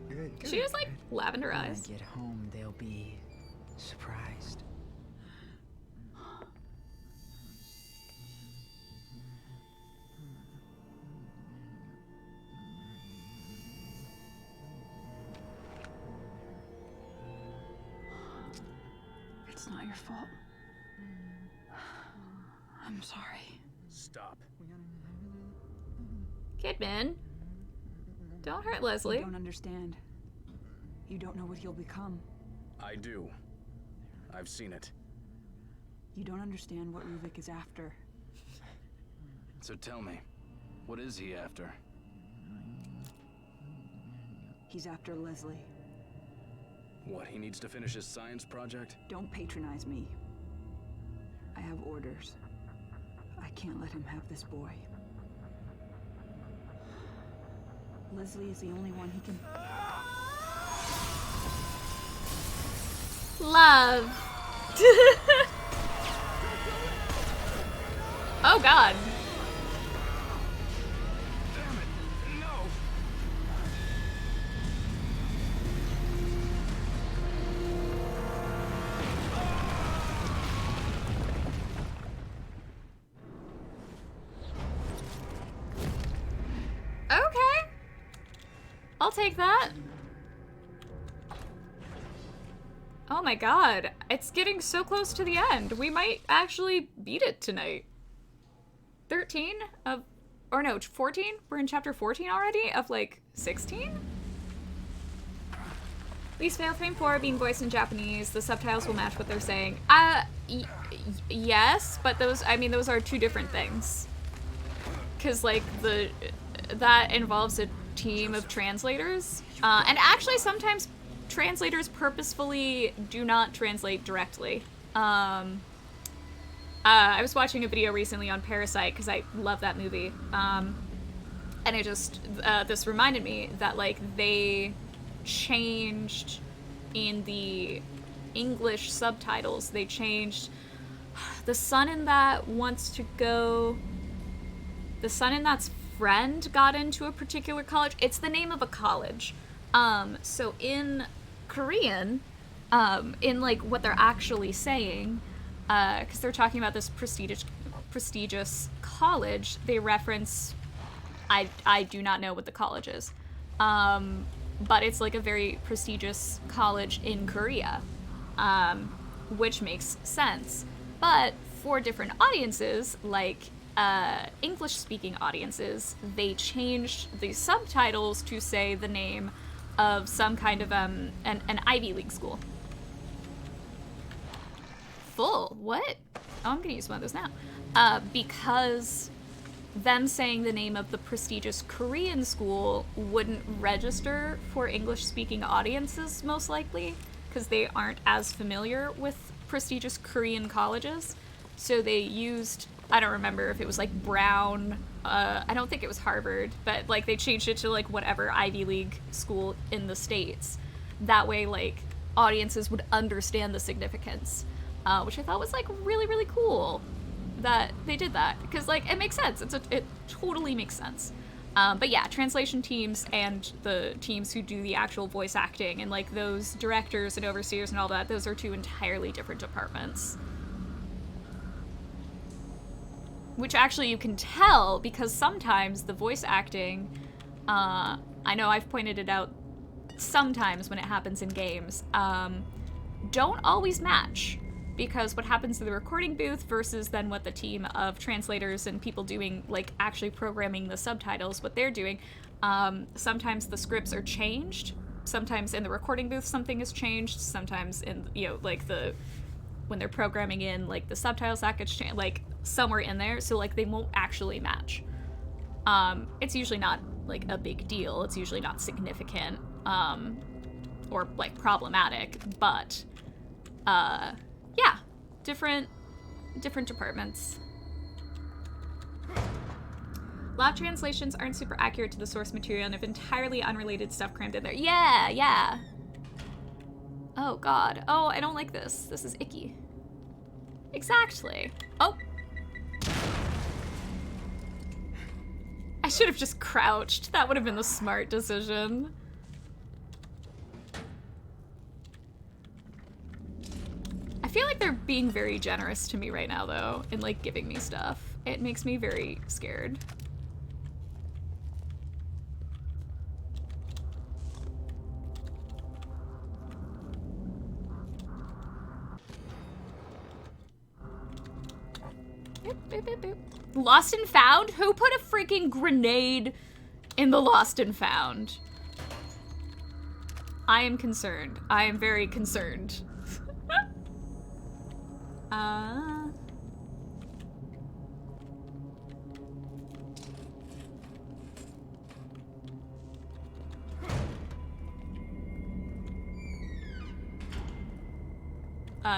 Good. She has like lavender When eyes. I get home, they'll be surprised. It's not your fault. I'm sorry. Stop. Kidman, don't hurt You Leslie. don't understand. You don't know what he'll become. I do. I've seen it. You don't understand what Ruvik is after. So tell me, what is he after? He's after Leslie. What, he needs to finish his science project? Don't patronize me. I have orders. I can't let him have this boy. Leslie is the only one he can... Love. Oh god. Okay. I'll take that. Oh my god. It's getting so close to the end. We might actually beat it tonight. 13 of... Or no, 14? We're in chapter 14 already? Of like 16? Least fail frame 4 being voiced in Japanese. The subtitles will match what they're saying. Yes, but those, I mean, those are two different things. Because like that involves a team of translators. And actually sometimes translators purposefully do not translate directly. I was watching a video recently on Parasite because I love that movie. And it just, this reminded me that like they changed in the English subtitles. They changed the son in that wants to go, the son in that's friend got into a particular college. It's the name of a college. So in Korean, in like what they're actually saying, because they're talking about this prestigious college, they reference, I do not know what the college is, but it's like a very prestigious college in Korea, which makes sense. But for different audiences, like English-speaking audiences, they changed the subtitles to say the name of some kind of an Ivy League school. Full. What? Oh, I'm gonna use one of those now. Because them saying the name of the prestigious Korean school wouldn't register for English-speaking audiences, most likely, because they aren't as familiar with prestigious Korean colleges. So they used, I don't remember if it was like Brown, I don't think it was Harvard, but like they changed it to like whatever Ivy League school in the States. That way, like, audiences would understand the significance. Which I thought was like really, really cool that they did that, because like it makes sense. It totally makes sense. But yeah, translation teams and the teams who do the actual voice acting and like those directors and overseers and all that, those are two entirely different departments. Which actually you can tell because sometimes the voice acting, I know I've pointed it out sometimes when it happens in games, don't always match. Because what happens in the recording booth versus then what the team of translators and people doing, like, actually programming the subtitles, what they're doing, sometimes the scripts are changed. Sometimes in the recording booth something is changed. Sometimes in, you know, like when they're programming in, like, the subtitles, that gets changed, like, somewhere in there. So, like, they won't actually match. It's usually not, like, a big deal. It's usually not significant, or, like, problematic. But, yeah, different departments. A lot of translations aren't super accurate to the source material and have entirely unrelated stuff crammed in there. Yeah. Oh god. Oh, I don't like this. This is icky. Exactly. Oh. I should have just crouched. That would have been the smart decision. I feel like they're being very generous to me right now, though, in, like, giving me stuff. It makes me very scared. Boop, boop, boop, boop. Lost and Found? Who put a freaking grenade in the Lost and Found? I am concerned. I am very concerned.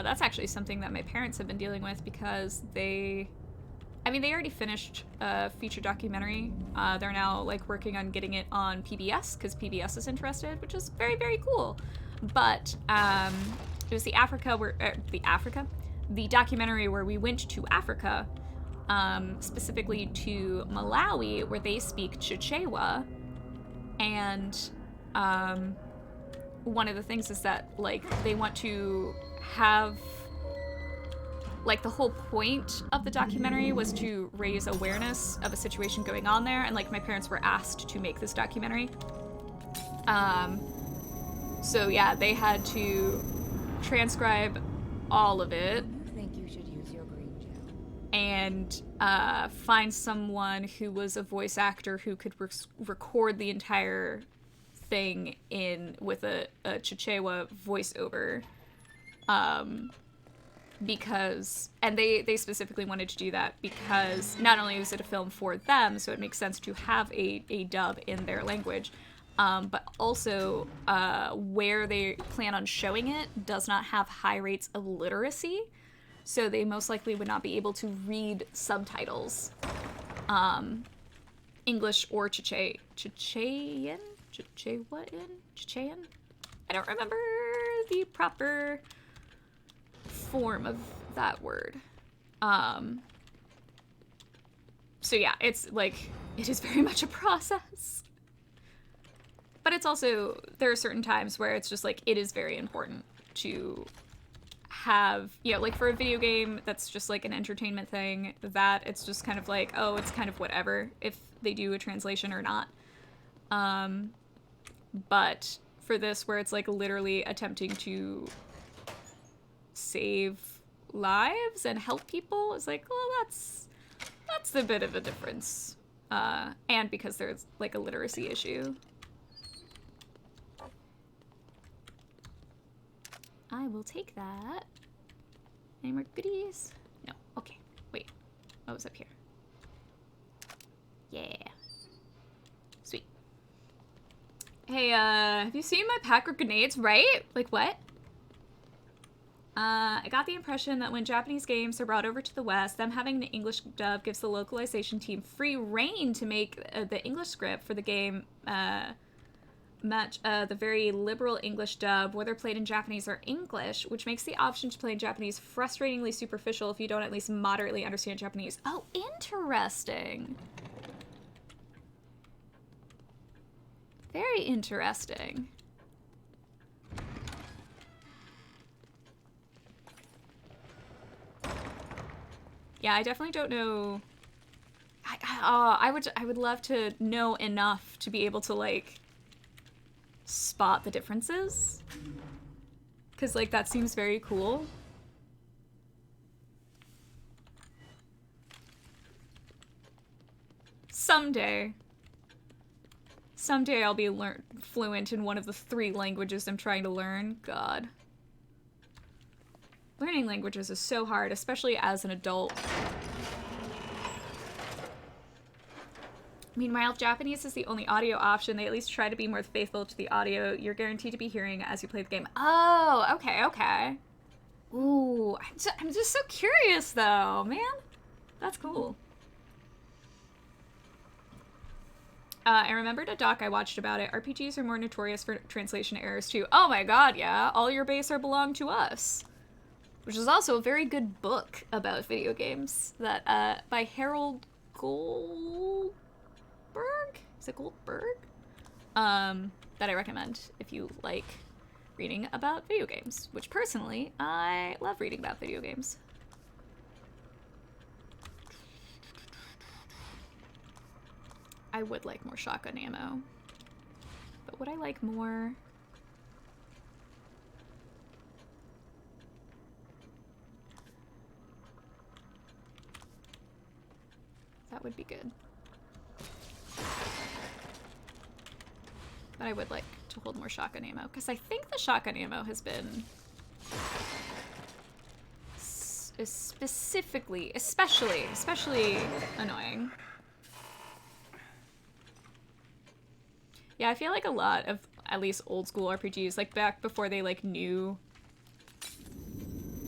That's actually something that my parents have been dealing with because they already finished a feature documentary. They're now like working on getting it on PBS because PBS is interested, which is very, very cool. But it was the documentary where we went to Africa, specifically to Malawi, where they speak Chichewa, and one of the things is that like they want to have, like, the whole point of the documentary was to raise awareness of a situation going on there, and like my parents were asked to make this documentary. So yeah, they had to transcribe all of it. I think you should use your green gel. And find someone who was a voice actor who could record the entire thing with a Chichewa voiceover. Because, and they specifically wanted to do that because not only was it a film for them, so it makes sense to have a dub in their language, but also where they plan on showing it does not have high rates of literacy, so they most likely would not be able to read subtitles, English or Chichean? I don't remember the proper form of that word. So yeah, it's like, it is very much a process. But it's also, there are certain times where it's just like, it is very important to have, like for a video game that's just like an entertainment thing, that it's just kind of like, oh, it's kind of whatever if they do a translation or not. But for this, where it's like literally attempting to save lives and help people, it's like, well, that's a bit of a difference. And because there's like a literacy issue. I will take that. Any more goodies? No. Okay. Wait. What was up here? Yeah. Sweet. Hey, have you seen my pack of grenades, right? Like, what? I got the impression that when Japanese games are brought over to the West, them having the English dub gives the localization team free reign to make the English script for the game match the very liberal English dub, whether played in Japanese or English, which makes the option to play in Japanese frustratingly superficial if you don't at least moderately understand Japanese. Oh, interesting. Very interesting. Yeah, I definitely don't know. I would love to know enough to be able to like spot the differences, because like that seems very cool. Someday I'll be fluent in one of the 3 languages I'm trying to learn. God. Learning languages is so hard, especially as an adult. Meanwhile, Japanese is the only audio option. They at least try to be more faithful to the audio you're guaranteed to be hearing as you play the game. Oh, okay, okay. Ooh, I'm just so curious, though, man. That's cool. I remembered a doc I watched about it. RPGs are more notorious for translation errors, too. Oh my god, yeah. All Your Base Are Belong to Us. Which is also a very good book about video games that, by Harold Goldberg? Is it Goldberg? That I recommend if you like reading about video games, which personally, I love reading about video games. I would like more shotgun ammo, but would I like more? That would be good. But I would like to hold more shotgun ammo, because I think the shotgun ammo has been especially annoying. Yeah, I feel like a lot of at least old school RPGs, like back before they like knew,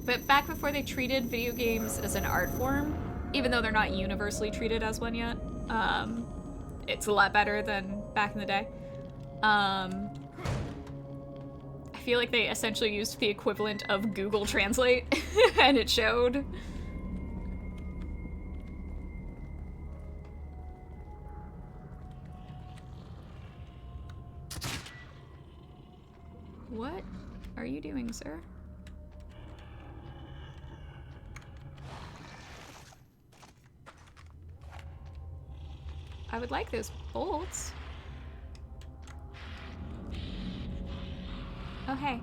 but back before they treated video games as an art form, even though they're not universally treated as one yet, it's a lot better than back in the day. I feel like they essentially used the equivalent of Google Translate, and it showed. What are you doing, sir? I would like those bolts. Oh, hey.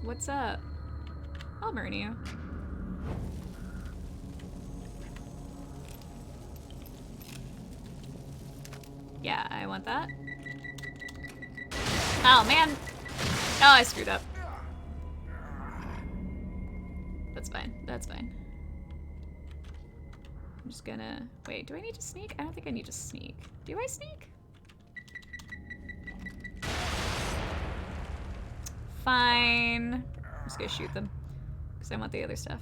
What's up? I'll burn you. Yeah, I want that. Oh, man. Oh, I screwed up. That's fine. That's fine. I'm just gonna... Wait, do I need to sneak? I don't think I need to sneak. Do I sneak? Fine. I'm just gonna shoot them. Because I want the other stuff.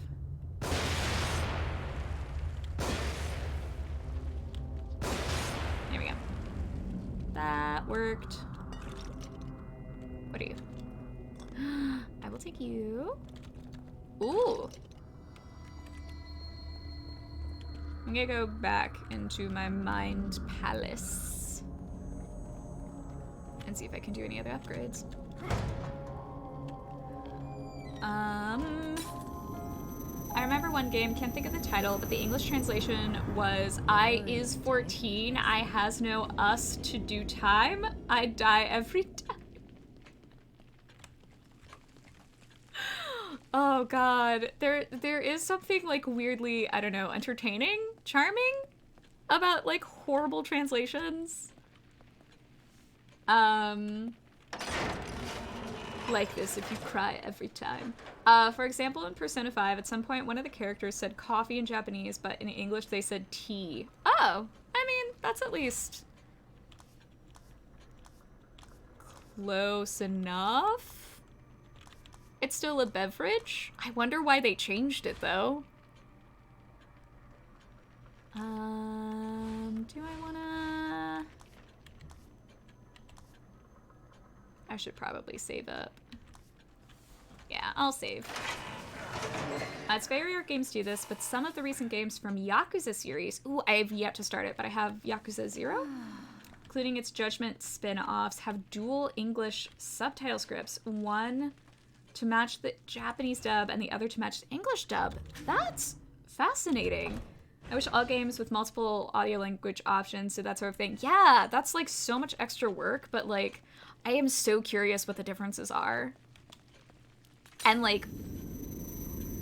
There we go. That worked. What are you? I will take you. Ooh. I'm gonna go back into my mind palace and see if I can do any other upgrades. I remember one game, can't think of the title, but the English translation was I is 14, I has no us to do time, I die every time. Oh god, there is something like weirdly, I don't know, entertaining, charming about like horrible translations. Like this if you cry every time. For example, in Persona 5, at some point one of the characters said coffee in Japanese, but in English they said tea. Oh, I mean, that's at least close enough. It's still a beverage. I wonder why they changed it, though. Do I wanna... I should probably save up. Yeah, I'll save. It's very rare games do this, but some of the recent games from Yakuza series... Ooh, I have yet to start it, but I have Yakuza 0. Including its Judgment spin-offs, have dual English subtitle scripts. One to match the Japanese dub and the other to match the English dub. That's fascinating. I wish all games with multiple audio language options did that sort of thing. Yeah, that's like so much extra work, but like I am so curious what the differences are. And like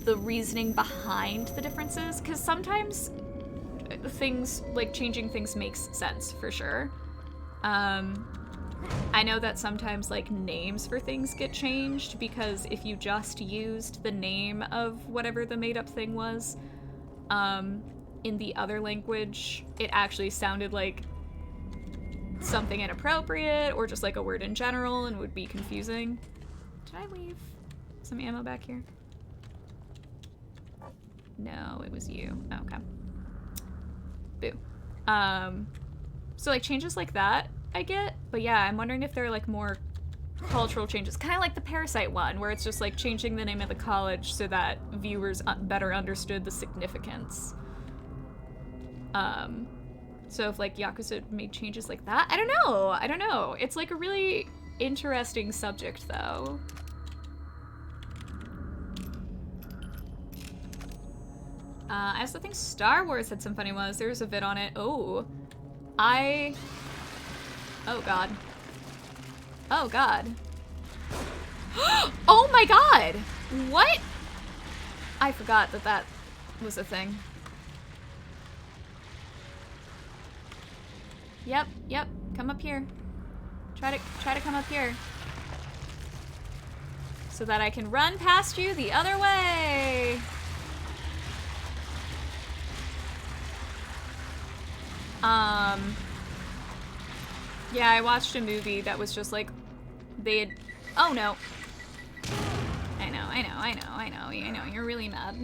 the reasoning behind the differences, because sometimes things like changing things makes sense for sure. I know that sometimes like names for things get changed because if you just used the name of whatever the made up thing was in the other language, it actually sounded like something inappropriate or just like a word in general and would be confusing. Did I leave some ammo back here? No, it was you. Oh, okay. Boo. So like changes like that I get, but yeah, I'm wondering if there are like more cultural changes, kind of like the Parasite one, where it's just like changing the name of the college so that viewers better understood the significance. So if like Yakuza made changes like that, I don't know. It's like a really interesting subject though. I also think Star Wars had some funny ones. There's a vid on it. Oh god. Oh god. Oh my god! What? I forgot that that was a thing. Yep, yep. Come up here. Try to come up here. So that I can run past you the other way. Yeah, I watched a movie that was just like, they had, oh no. I know, you're really mad.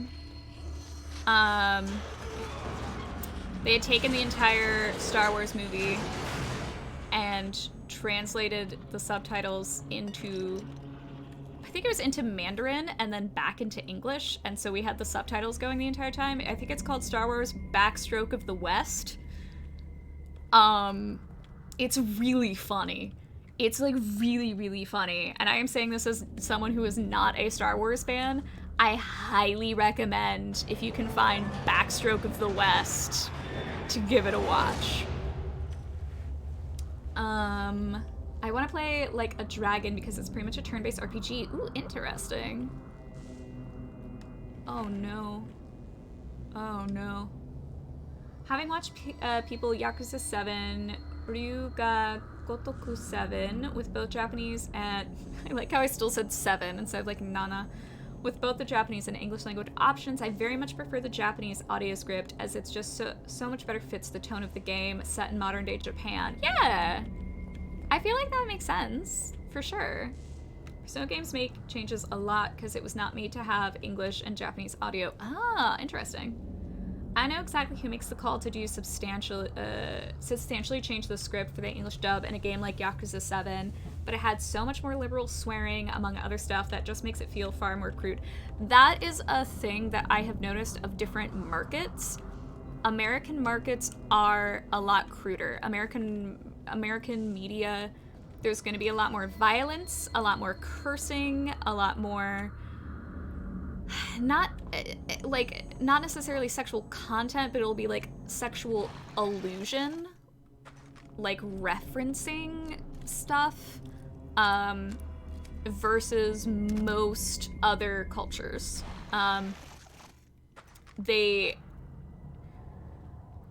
They had taken the entire Star Wars movie and translated the subtitles into, I think it was into Mandarin and then back into English, and so we had the subtitles going the entire time. I think it's called Star Wars Backstroke of the West. It's really funny. It's like really, really funny. And I am saying this as someone who is not a Star Wars fan. I highly recommend, if you can find Backstroke of the West, to give it a watch. I want to play like a dragon because it's pretty much a turn-based RPG. Ooh, interesting. Oh no. Oh no. Having watched people Yakuza 7, Ryuga Gotoku 7 with both Japanese and I like how I still said 7 instead of like Nana. With both the Japanese and English language options, I very much prefer the Japanese audio script as it's just so much better fits the tone of the game set in modern day Japan. Yeah! I feel like that makes sense, for sure. Persona games make changes a lot because it was not made to have English and Japanese audio. Ah, interesting. I know exactly who makes the call to do substantially change the script for the English dub in a game like Yakuza 7, but it had so much more liberal swearing, among other stuff, that just makes it feel far more crude. That is a thing that I have noticed of different markets. American markets are a lot cruder. American media, there's going to be a lot more violence, a lot more cursing, a lot more not necessarily sexual content, but it'll be like sexual allusion, like referencing stuff, versus most other cultures.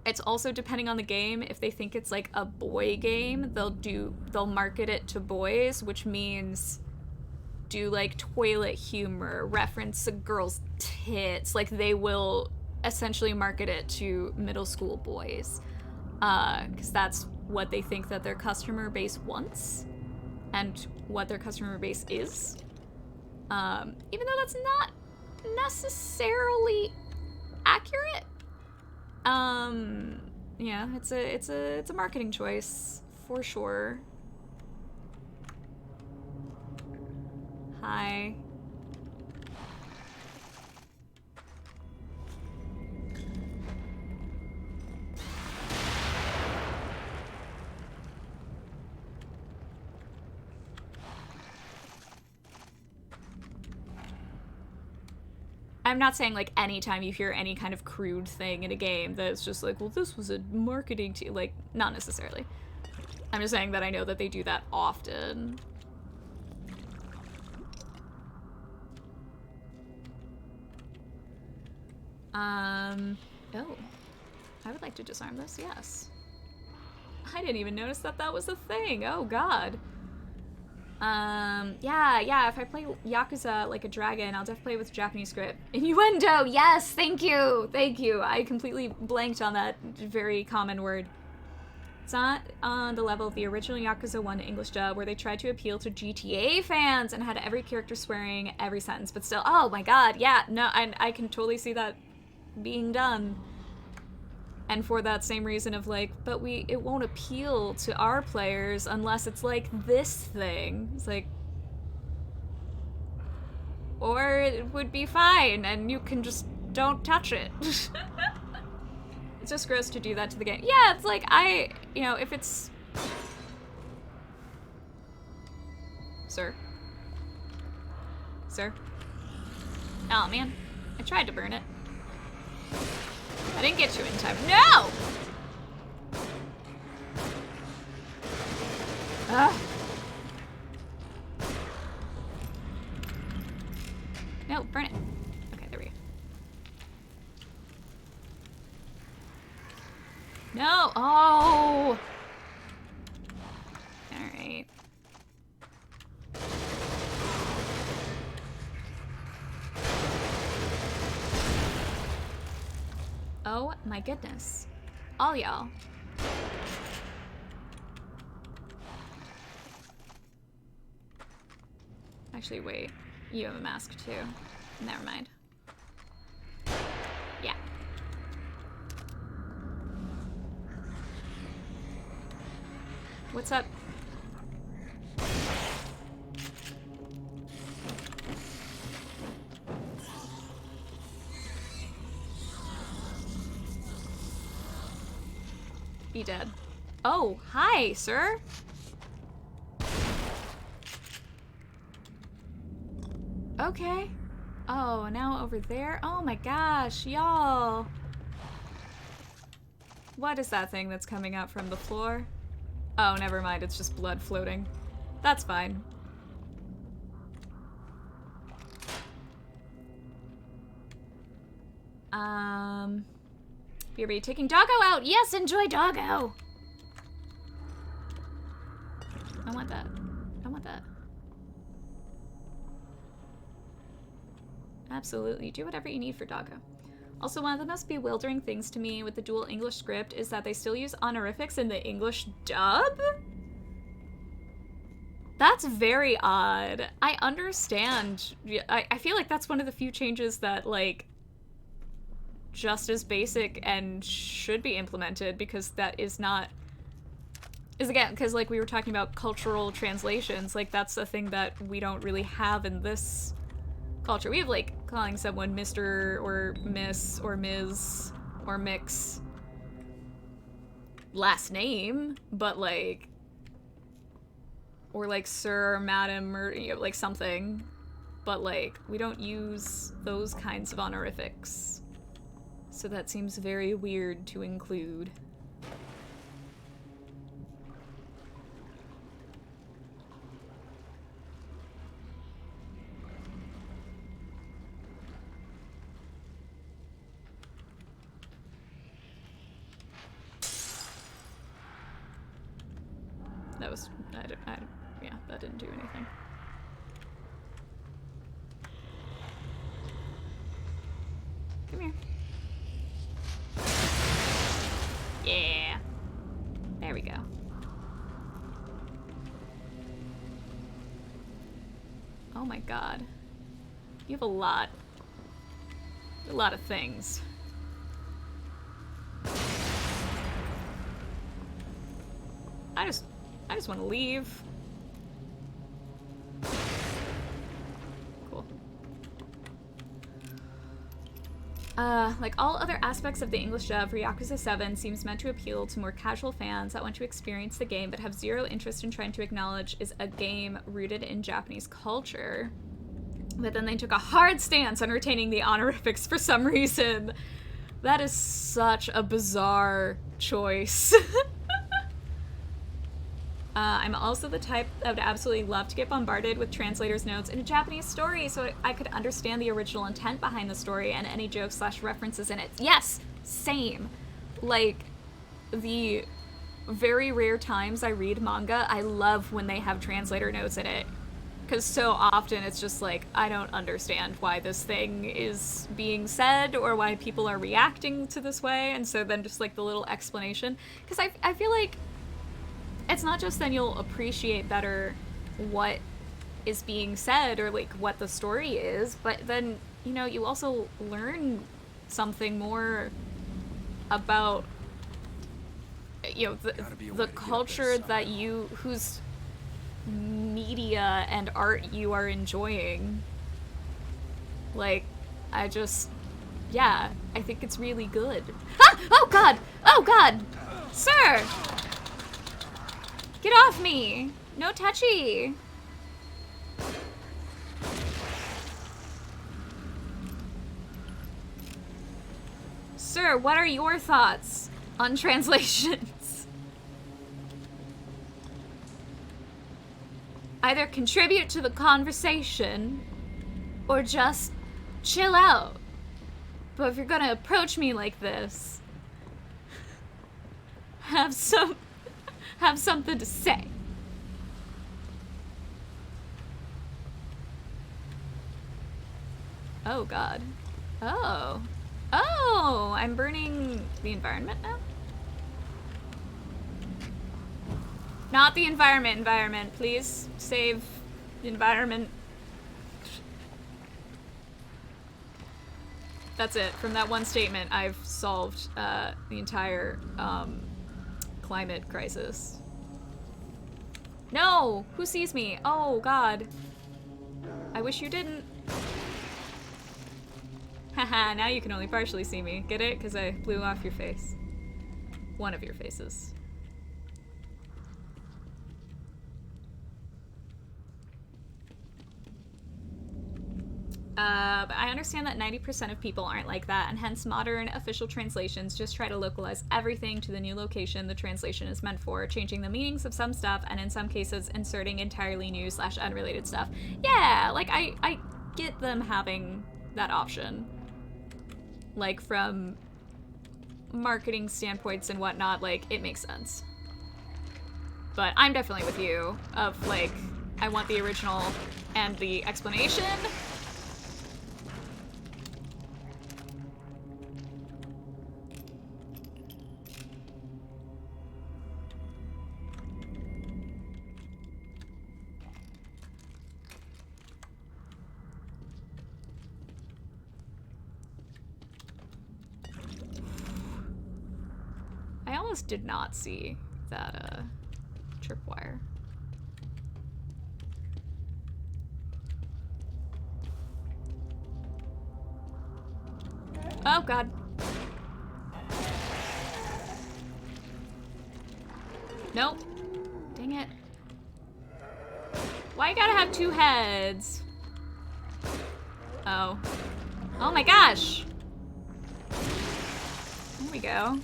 It's also depending on the game. If they think it's like a boy game, they'll market it to boys, which means do like toilet humor, reference a girl's tits. Like they will essentially market it to middle school boys, because that's what they think that their customer base wants and what their customer base is. Even though that's not necessarily accurate. Yeah, it's a marketing choice for sure. Hi. I'm not saying like anytime you hear any kind of crude thing in a game that it's just like, well, this was a marketing team. Like, not necessarily. I'm just saying that I know that they do that often. Oh. I would like to disarm this, yes. I didn't even notice that that was a thing. Oh, God. Yeah, if I play Yakuza like a dragon, I'll definitely play with Japanese script. Innuendo, yes, thank you. I completely blanked on that very common word. It's not on the level of the original Yakuza 1 English dub, where they tried to appeal to GTA fans and had every character swearing every sentence, but still, oh my god, yeah, no, I can totally see that being done. And for that same reason of like, but it won't appeal to our players unless it's like this thing. It's like, or it would be fine and you can just don't touch it. It's just gross to do that to the game. Yeah, it's like, if it's... Sir? Oh man, I tried to burn it. I didn't get to it in time. No! Ugh. Okay, there we go. No! Oh! Alright. Oh my goodness. All y'all. Actually, wait. You have a mask too. Never mind. Yeah. What's up? Be dead. Oh, hi, sir. Okay. Oh, now over there? Oh my gosh, y'all. What is that thing that's coming out from the floor? Oh, never mind, it's just blood floating. That's fine. BRB, taking Doggo out! Yes, enjoy Doggo! I want that. I want that. Absolutely. Do whatever you need for Doggo. Also, one of the most bewildering things to me with the dual English script is that they still use honorifics in the English dub? That's very odd. I understand. I feel like that's one of the few changes that, like, just as basic and should be implemented, because that is not... is again, because, like, we were talking about cultural translations, like, that's a thing that we don't really have in this culture. We have, like, calling someone Mr. or Miss or Ms. or Mix last name, but, like, or, like, Sir or Madam or, you know, like, something, but, like, we don't use those kinds of honorifics. So that seems very weird to include. That was, yeah, that didn't do anything. Come here. Yeah. There we go. Oh my god. You have a lot of things. I just want to leave. Cool. Like all other aspects of the English dub, Yakuza 7 seems meant to appeal to more casual fans that want to experience the game but have zero interest in trying to acknowledge is a game rooted in Japanese culture. But then they took a hard stance on retaining the honorifics for some reason. That is such a bizarre choice. I'm also the type that would absolutely love to get bombarded with translator's notes in a Japanese story so I could understand the original intent behind the story and any jokes / references in it. Yes! Same. Like, the very rare times I read manga, I love when they have translator notes in it. Because so often it's just like, I don't understand why this thing is being said or why people are reacting to this way, and so then just like the little explanation. Because I feel like it's not just then you'll appreciate better what is being said or like what the story is, but then, you know, you also learn something more about, you know, the culture that you, whose media and art you are enjoying. Like, I just, yeah, I think it's really good. Ah! Oh god! Oh god! Sir! Get off me! No touchy! Sir, what are your thoughts on translations? Either contribute to the conversation, or just chill out. But if you're gonna approach me like this, have something to say. Oh god. Oh. Oh, I'm burning the environment now? Not the environment, please. Save the environment. That's it. From that one statement, I've solved the entire climate crisis. No! Who sees me? Oh, God. I wish you didn't. Haha, now you can only partially see me. Get it? Because I blew off your face. One of your faces. But I understand that 90% of people aren't like that, and hence modern official translations just try to localize everything to the new location the translation is meant for, changing the meanings of some stuff, and in some cases inserting entirely new / unrelated stuff. Yeah, like, I get them having that option. Like, from marketing standpoints and whatnot, like, it makes sense. But I'm definitely with you, of, like, I want the original and the explanation. I almost did not see that, tripwire. Oh, God. Nope. Dang it. Why you gotta have two heads? Oh. Oh my gosh! There we go.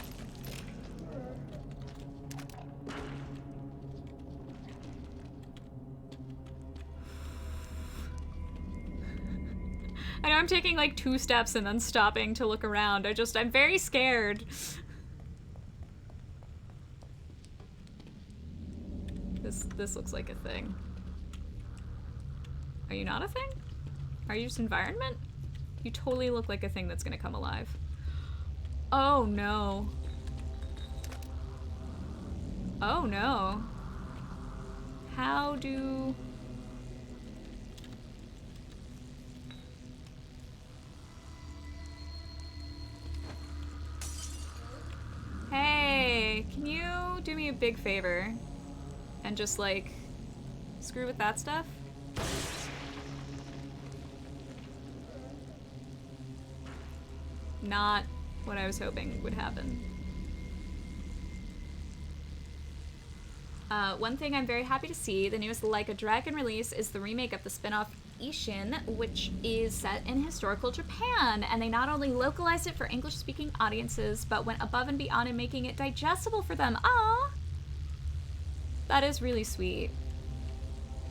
I know I'm taking like 2 steps and then stopping to look around. I'm very scared. This looks like a thing. Are you not a thing? Are you just environment? You totally look like a thing that's gonna come alive. Oh no. Oh no. How do... Hey, can you do me a big favor and just like screw with that stuff? Not what I was hoping would happen. One thing I'm very happy to see, the newest Like a Dragon release is the remake of the spin-off Ishin, which is set in historical Japan, and they not only localized it for English-speaking audiences, but went above and beyond in making it digestible for them. Aww! That is really sweet.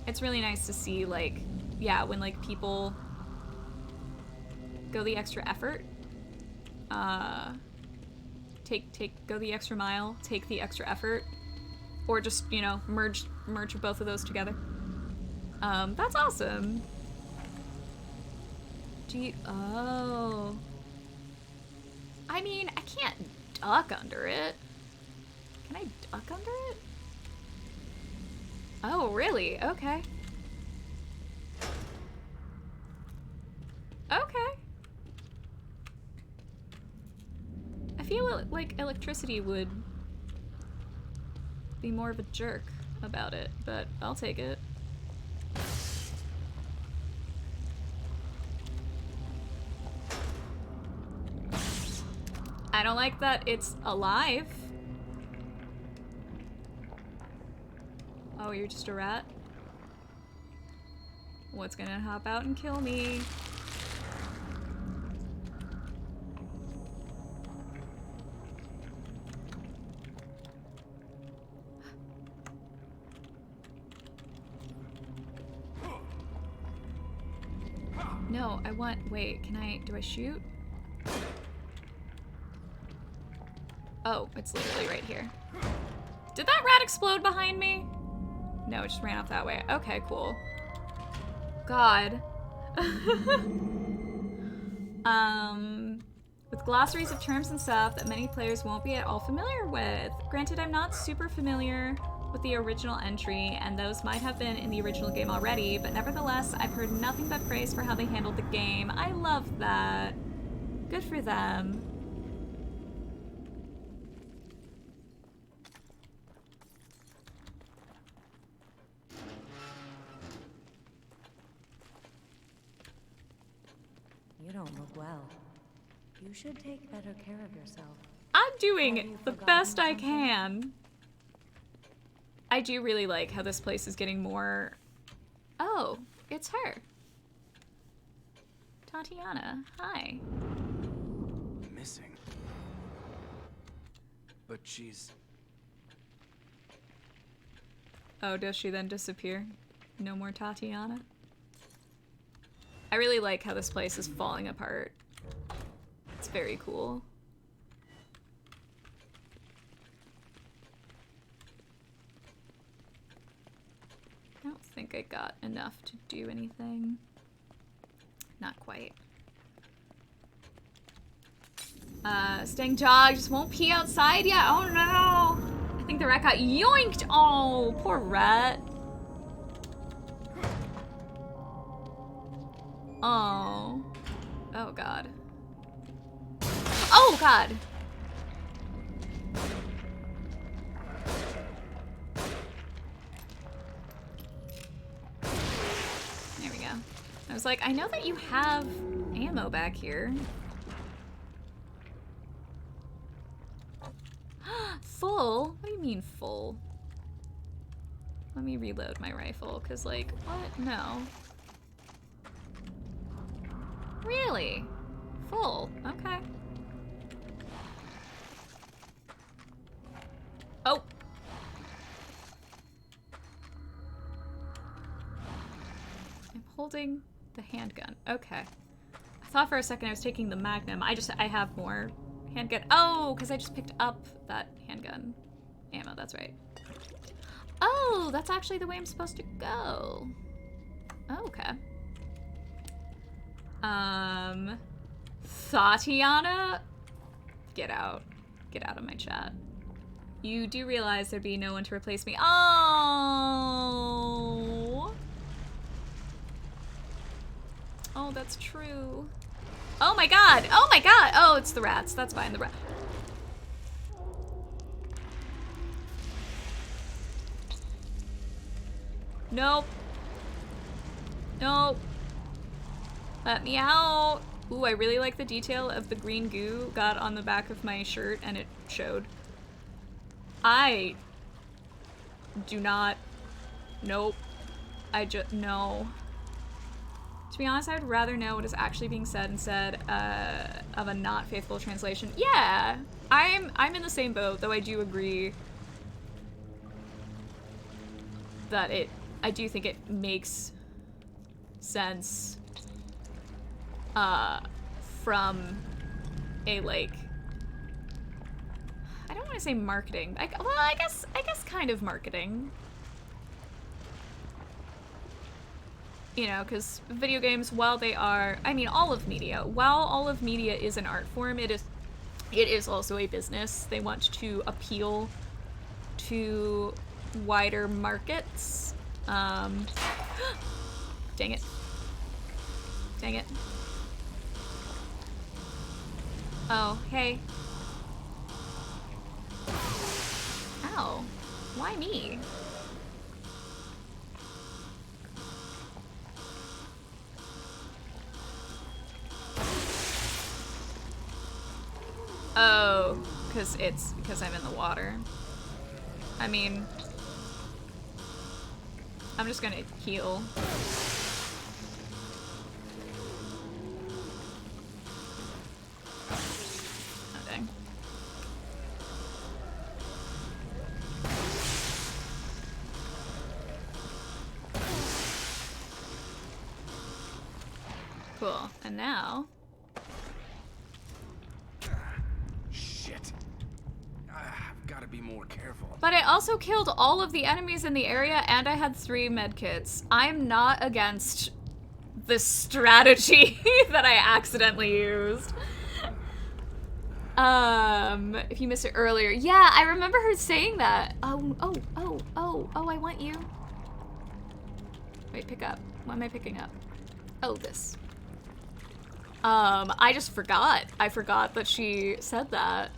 It's really nice to see, like, yeah, when, like, people go the extra effort. Go the extra mile, take the extra effort, or just, you know, merge both of those together. That's awesome. Oh. I mean, I can't duck under it. Can I duck under it? Oh, really? Okay. Okay. I feel like electricity would be more of a jerk about it, but I'll take it. I don't like that it's alive. Oh, you're just a rat? What's gonna hop out and kill me? No, no. I want, wait, do I shoot? Oh, it's literally right here. Did that rat explode behind me? No, it just ran off that way. Okay, cool. God. With glossaries of terms and stuff that many players won't be at all familiar with. Granted, I'm not super familiar with the original entry, and those might have been in the original game already, but nevertheless, I've heard nothing but praise for how they handled the game. I love that. Good for them. You don't look well. You should take better care of yourself. I'm doing the best I can. I do really like how this place is getting more... Oh, it's her. Tatiana, hi. Missing. But she's... Oh, does she then disappear? No more Tatiana? I really like how this place is falling apart. It's very cool. I don't think I got enough to do anything. Not quite. Staying dog just won't pee outside yet. Oh no! I think the rat got yoinked. Oh, poor rat. Oh. Oh god. Oh god! There we go. I was like, I know that you have ammo back here. Full? What do you mean full? Let me reload my rifle, cause like, what? No. Really? Full. Okay. Oh! I'm holding the handgun. Okay. I thought for a second I was taking the Magnum. I have more handgun. Oh, because I just picked up that handgun ammo. That's right. Oh, that's actually the way I'm supposed to go. Oh, okay. Tatiana? Get out. Get out of my chat. You do realize there'd be no one to replace me. Oh! Oh, that's true. Oh my god! Oh my god! Oh, it's the rats. That's fine. The rat. Nope. Nope. Let me out. Ooh, I really like the detail of the green goo got on the back of my shirt and it showed. I do not. Nope. No. To be honest, I would rather know what is actually being said instead of a not faithful translation. Yeah, I'm in the same boat, though I do agree that I do think it makes sense from a, like, I don't want to say marketing. Well, I guess kind of marketing. You know, because video games, while they are, I mean, all of media, while all of media is an art form, it is also a business. They want to appeal to wider markets. Dang it. Dang it. Oh, hey. Ow. Why me? Oh, because I'm in the water. I mean, I'm just gonna heal. Oh, dang. Cool. And now... Shit. I've got to be more careful. But I also killed all of the enemies in the area, and I had 3 medkits. I'm not against this strategy that I accidentally used. If you missed it earlier. Yeah, I remember her saying that. Oh, I want you. Wait, pick up. What am I picking up? Oh, this. I just forgot. I forgot that she said that.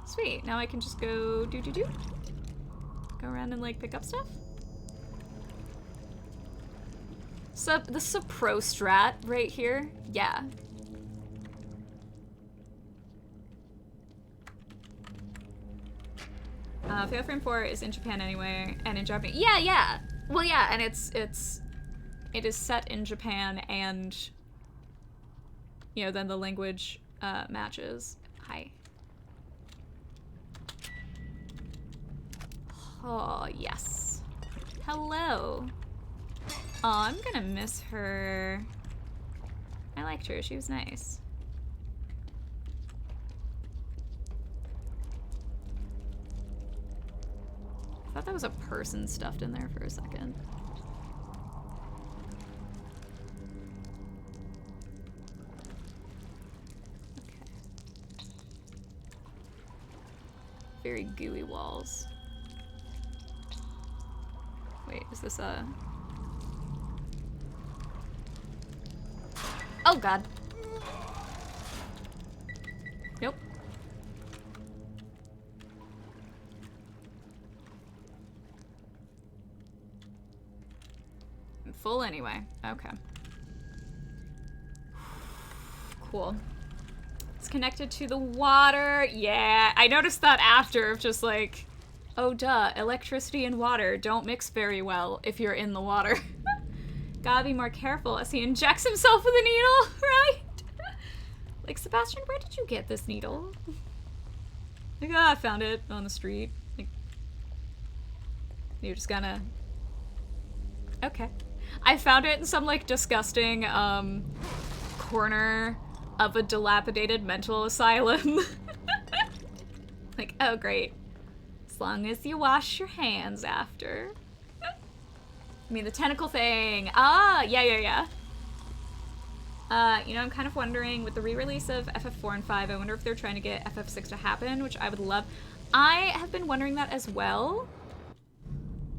Sweet, now I can just go do. Go around and like pick up stuff. This is a pro strat right here. Yeah. Fatal Frame 4 is in Japan anyway, and in Japanese. Yeah. Well, yeah, and it is set in Japan, and you know, then the language matches. Hi. Oh, yes. Hello. Oh, I'm gonna miss her. I liked her. She was nice. I thought that was a person stuffed in there for a second. Okay. Very gooey walls. Wait, is this a... Oh god. Nope. I'm full anyway. Okay. Cool. It's connected to the water. Yeah, I noticed that after, just like, oh duh, electricity and water don't mix very well if you're in the water. Gotta be more careful as he injects himself with a needle, right? Like, Sebastian, where did you get this needle? Like, I found it on the street. Like, you're just gonna... Okay. I found it in some, like, disgusting, corner of a dilapidated mental asylum. Like, oh, great. As long as you wash your hands after. I mean, the tentacle thing. Ah, yeah. You know, I'm kind of wondering, with the re-release of FF4 and 5, I wonder if they're trying to get FF6 to happen, which I would love. I have been wondering that as well.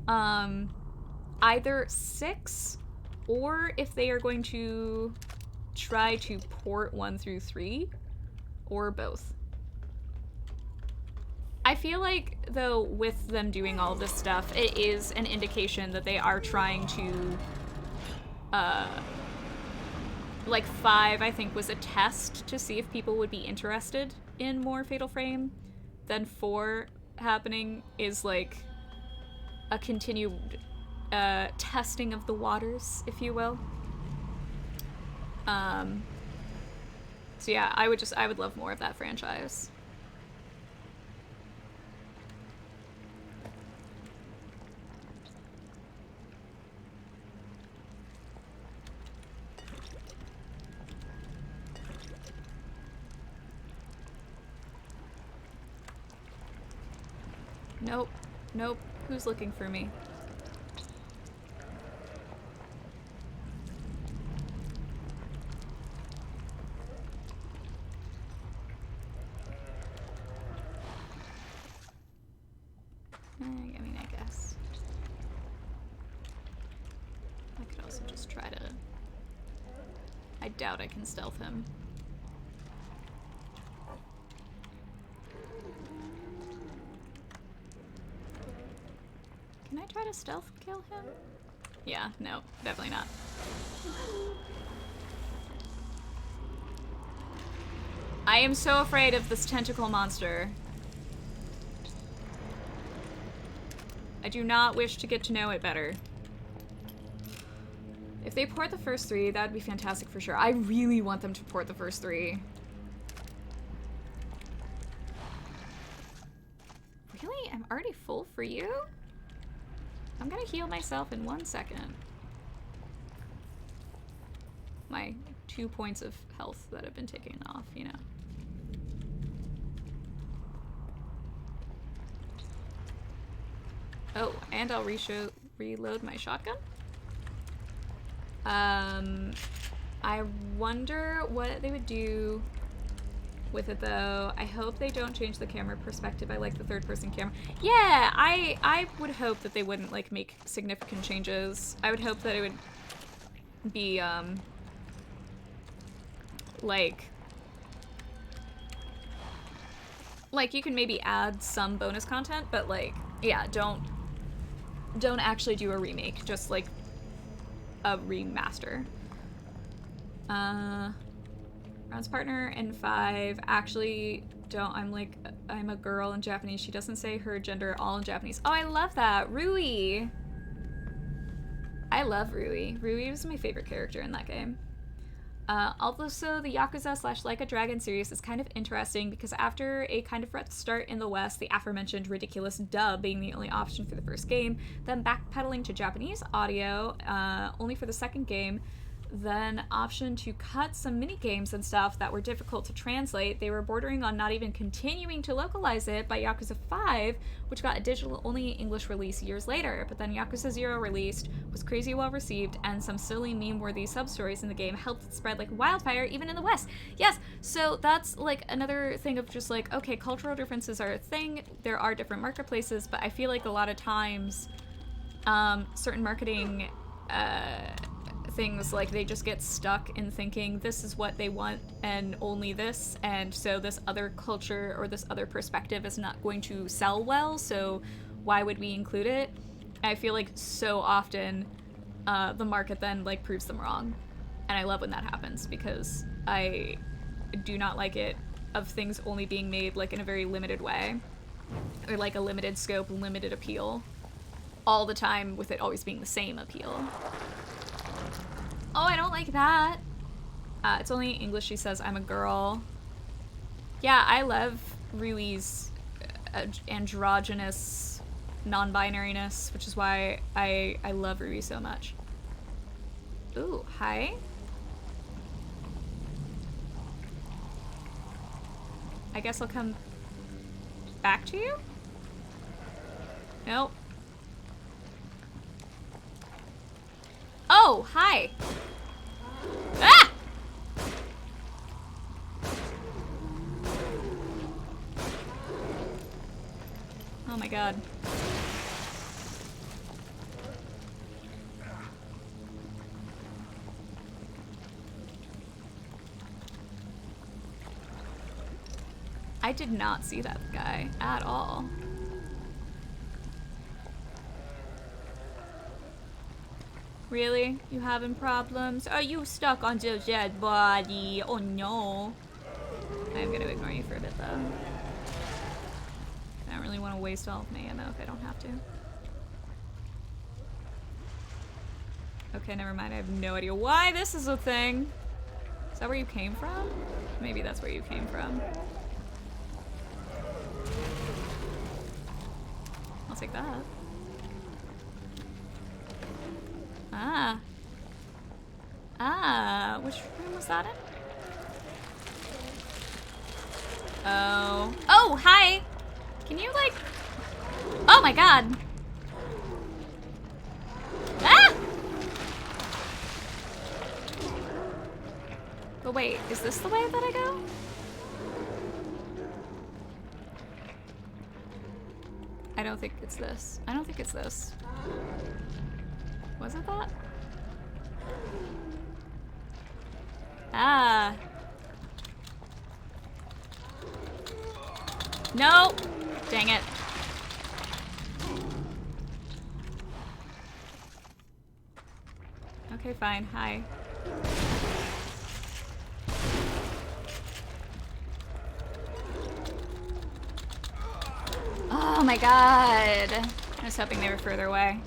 Either 6, or if they are going to try to port 1 through 3, or both. I feel like, though, with them doing all this stuff, it is an indication that they are trying to, like 5, I think, was a test to see if people would be interested in more Fatal Frame. Then 4 happening is, like, a continued, testing of the waters, if you will. So yeah, I would love more of that franchise. Nope. Who's looking for me? I mean, I guess. I could also just try to... I doubt I can stealth him. Can I try to stealth kill him? Yeah, no, definitely not. I am so afraid of this tentacle monster. I do not wish to get to know it better. If they port the first 3, that would be fantastic for sure. I really want them to port the first 3. Really? I'm already full for you? I'm gonna heal myself in 1 second. my 2 points of health that have been taken off, you know. Oh, and I'll reload my shotgun. I wonder what they would do with it though. I hope they don't change the camera perspective. I like the third person camera. Yeah, I would hope that they wouldn't like make significant changes. I would hope that it would be like you can maybe add some bonus content, but like yeah, don't actually do a remake, just like a remaster. Ron's partner in 5 actually don't. I'm a girl in Japanese. She doesn't say her gender at all in Japanese. Oh, I love that. Rui. I love Rui. Rui was my favorite character in that game. Also, the Yakuza / Like a Dragon series is kind of interesting because after a kind of rough start in the West, the aforementioned ridiculous dub being the only option for the first game, then backpedaling to Japanese audio only for the second game, then option to cut some mini games and stuff that were difficult to translate. They were bordering on not even continuing to localize it by Yakuza 5, which got a digital-only English release years later. But then Yakuza 0 released, was crazy well received, and some silly meme-worthy sub-stories in the game helped it spread like wildfire even in the West. Yes, so that's like another thing of just like, okay, cultural differences are a thing. There are different marketplaces, but I feel like a lot of times certain marketing things, like they just get stuck in thinking this is what they want and only this, and so this other culture or this other perspective is not going to sell well, so why would we include it? I feel like so often the market then like proves them wrong, and I love when that happens because I do not like it of things only being made like in a very limited way or like a limited scope, limited appeal all the time, with it always being the same appeal. Oh, I don't like that. It's only English, she says, I'm a girl. Yeah, I love Rui's androgynous non-binariness, which is why I love Rui so much. Ooh, hi. I guess I'll come back to you? Nope. Oh, hi. Ah! Oh my god. I did not see that guy at all. Really? You having problems? Are you stuck on the dead body? Oh no. I'm gonna ignore you for a bit though. I don't really want to waste all of my ammo if I don't have to. Okay, never mind. I have no idea why this is a thing. Is that where you came from? Maybe that's where you came from. I'll take that. Which room was that in? Oh. Oh, hi! Can you, like... Oh my god! Ah! But wait, is this the way that I go? I don't think it's this. I don't think it's this. Was it that? Ah. No! Dang it. Okay, fine. Hi. Oh my god. I was hoping they were further away.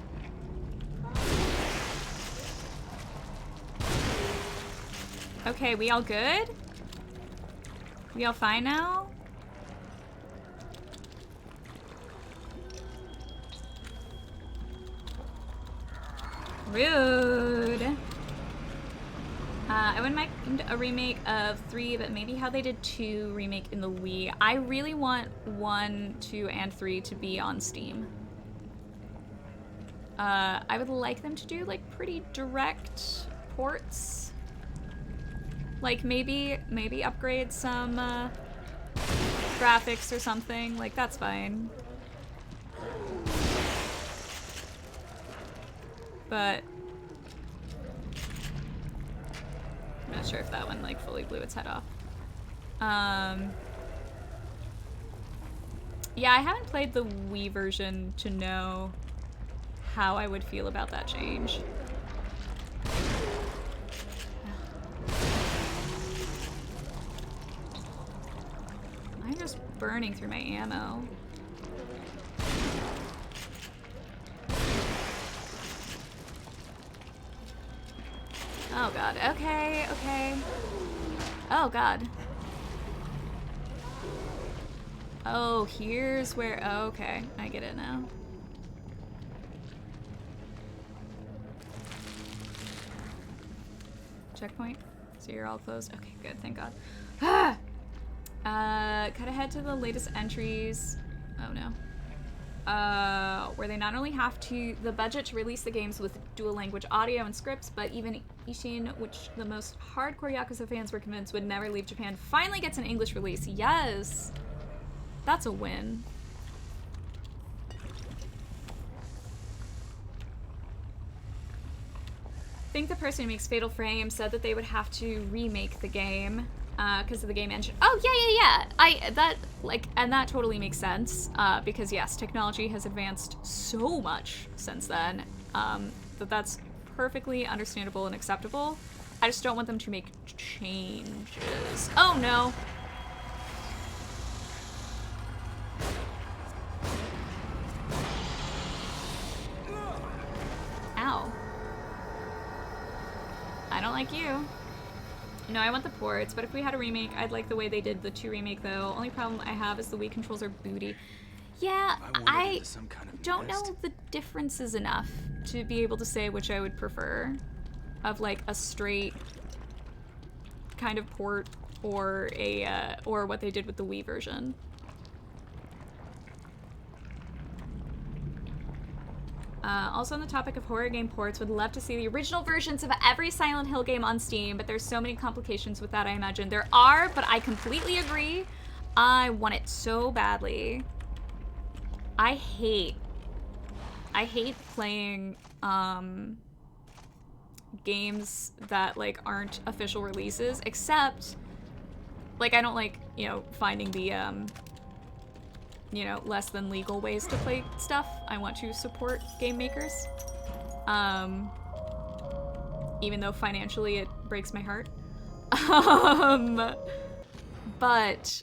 Okay, we all good? We all fine now? Rude. I wouldn't mind a remake of 3, but maybe how they did 2 remake in the Wii. I really want 1, 2, and 3 to be on Steam. I would like them to do like pretty direct ports. Like maybe upgrade some graphics or something. Like that's fine. But I'm not sure if that one like fully blew its head off. Yeah, I haven't played the Wii version to know how I would feel about that change. I'm just burning through my ammo. Oh god, okay, okay. Oh god. Oh, here's where, oh, okay, I get it now. Checkpoint? So you're all closed? Okay, good, thank god. Cut ahead to the latest entries. Oh no. Where they not only have the budget to release the games with dual language audio and scripts, but even Ishin, which the most hardcore Yakuza fans were convinced would never leave Japan, finally gets an English release. Yes! That's a win. I think the person who makes Fatal Frame said that they would have to remake the game because of the game engine. Oh yeah. And that totally makes sense because yes, technology has advanced so much since then that's perfectly understandable and acceptable. I just don't want them to make changes. Oh no. Ow. I don't like you. No, I want the ports, but if we had a remake, I'd like the way they did the 2 remake though. Only problem I have is the Wii controls are booty. Yeah, I don't know the differences enough to be able to say which I would prefer of like a straight kind of port or a or what they did with the Wii version. Also on the topic of horror game ports, would love to see the original versions of every Silent Hill game on Steam, but there's so many complications with that, I imagine. There are, but I completely agree. I want it so badly. I hate playing games that like aren't official releases, except like I don't like, you know, finding the you know, less than legal ways to play stuff. I want to support game makers. Even though financially it breaks my heart. But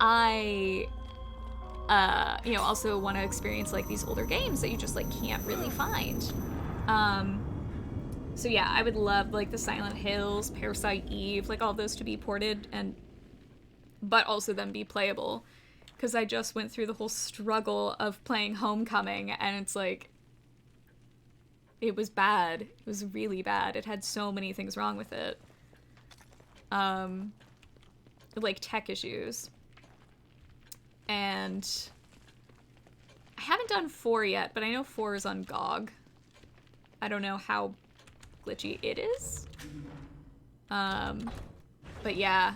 I, you know, also want to experience like these older games that you just like can't really find. So yeah, I would love like the Silent Hills, Parasite Eve, like all those to be ported but also then be playable. Because I just went through the whole struggle of playing Homecoming, and it's like, it was bad. It was really bad. It had so many things wrong with it. Like tech issues. And I haven't done 4 yet, but I know 4 is on GOG. I don't know how glitchy it is. But yeah.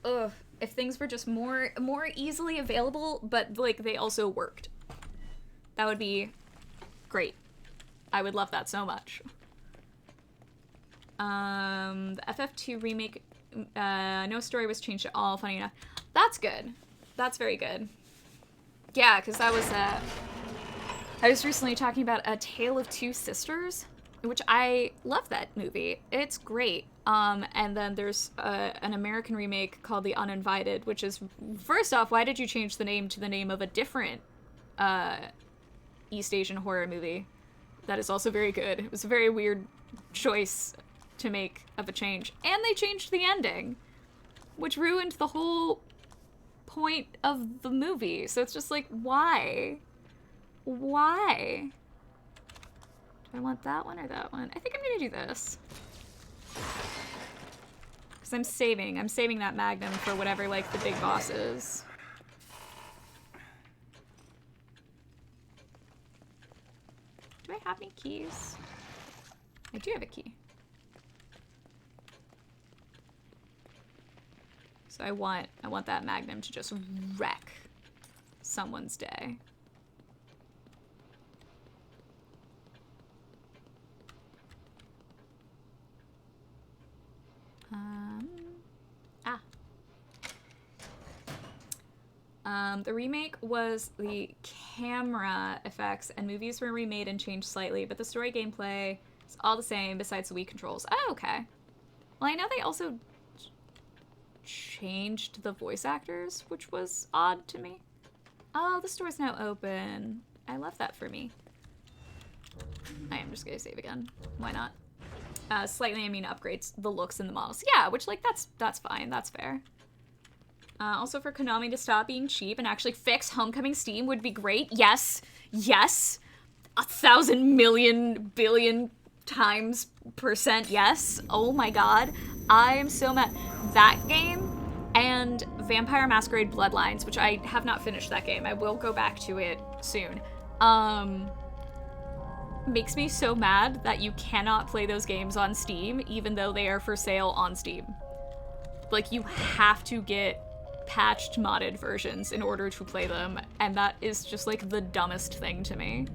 Ugh. If things were just more easily available, but like they also worked, that would be great. I would love that so much. The FF2 remake, no story was changed at all, funny enough. That's good. That's very good. Yeah, because that was, I was recently talking about A Tale of Two Sisters, which I love that movie. It's great. And then there's an American remake called The Uninvited, which is, first off, why did you change the name to the name of a different East Asian horror movie? That is also very good. It was a very weird choice to make of a change. And they changed the ending, which ruined the whole point of the movie. So it's just like, why? Why? Do I want that one or that one? I think I'm gonna do this. I'm saving. I'm saving that Magnum for whatever, like, the big boss is. Do I have any keys? I do have a key. So I want that Magnum to just wreck someone's day. The remake was the camera effects, and movies were remade and changed slightly, but the story gameplay is all the same besides the Wii controls. Oh, okay. Well, I know they also changed the voice actors, which was odd to me. Oh, the store's now open. I love that for me. I am just gonna save again. Why not? Slightly, I mean, upgrades the looks and the models. Yeah, which, like, that's fine. That's fair. Also, for Konami to stop being cheap and actually fix Homecoming Steam would be great. Yes. Yes. 1,000 million billion times % yes. Oh my god. I am so mad. That game and Vampire Masquerade Bloodlines, which I have not finished that game. I will go back to it soon. Makes me so mad that you cannot play those games on Steam, even though they are for sale on Steam. Like, you have to get patched, modded versions in order to play them, and that is just, like, the dumbest thing to me.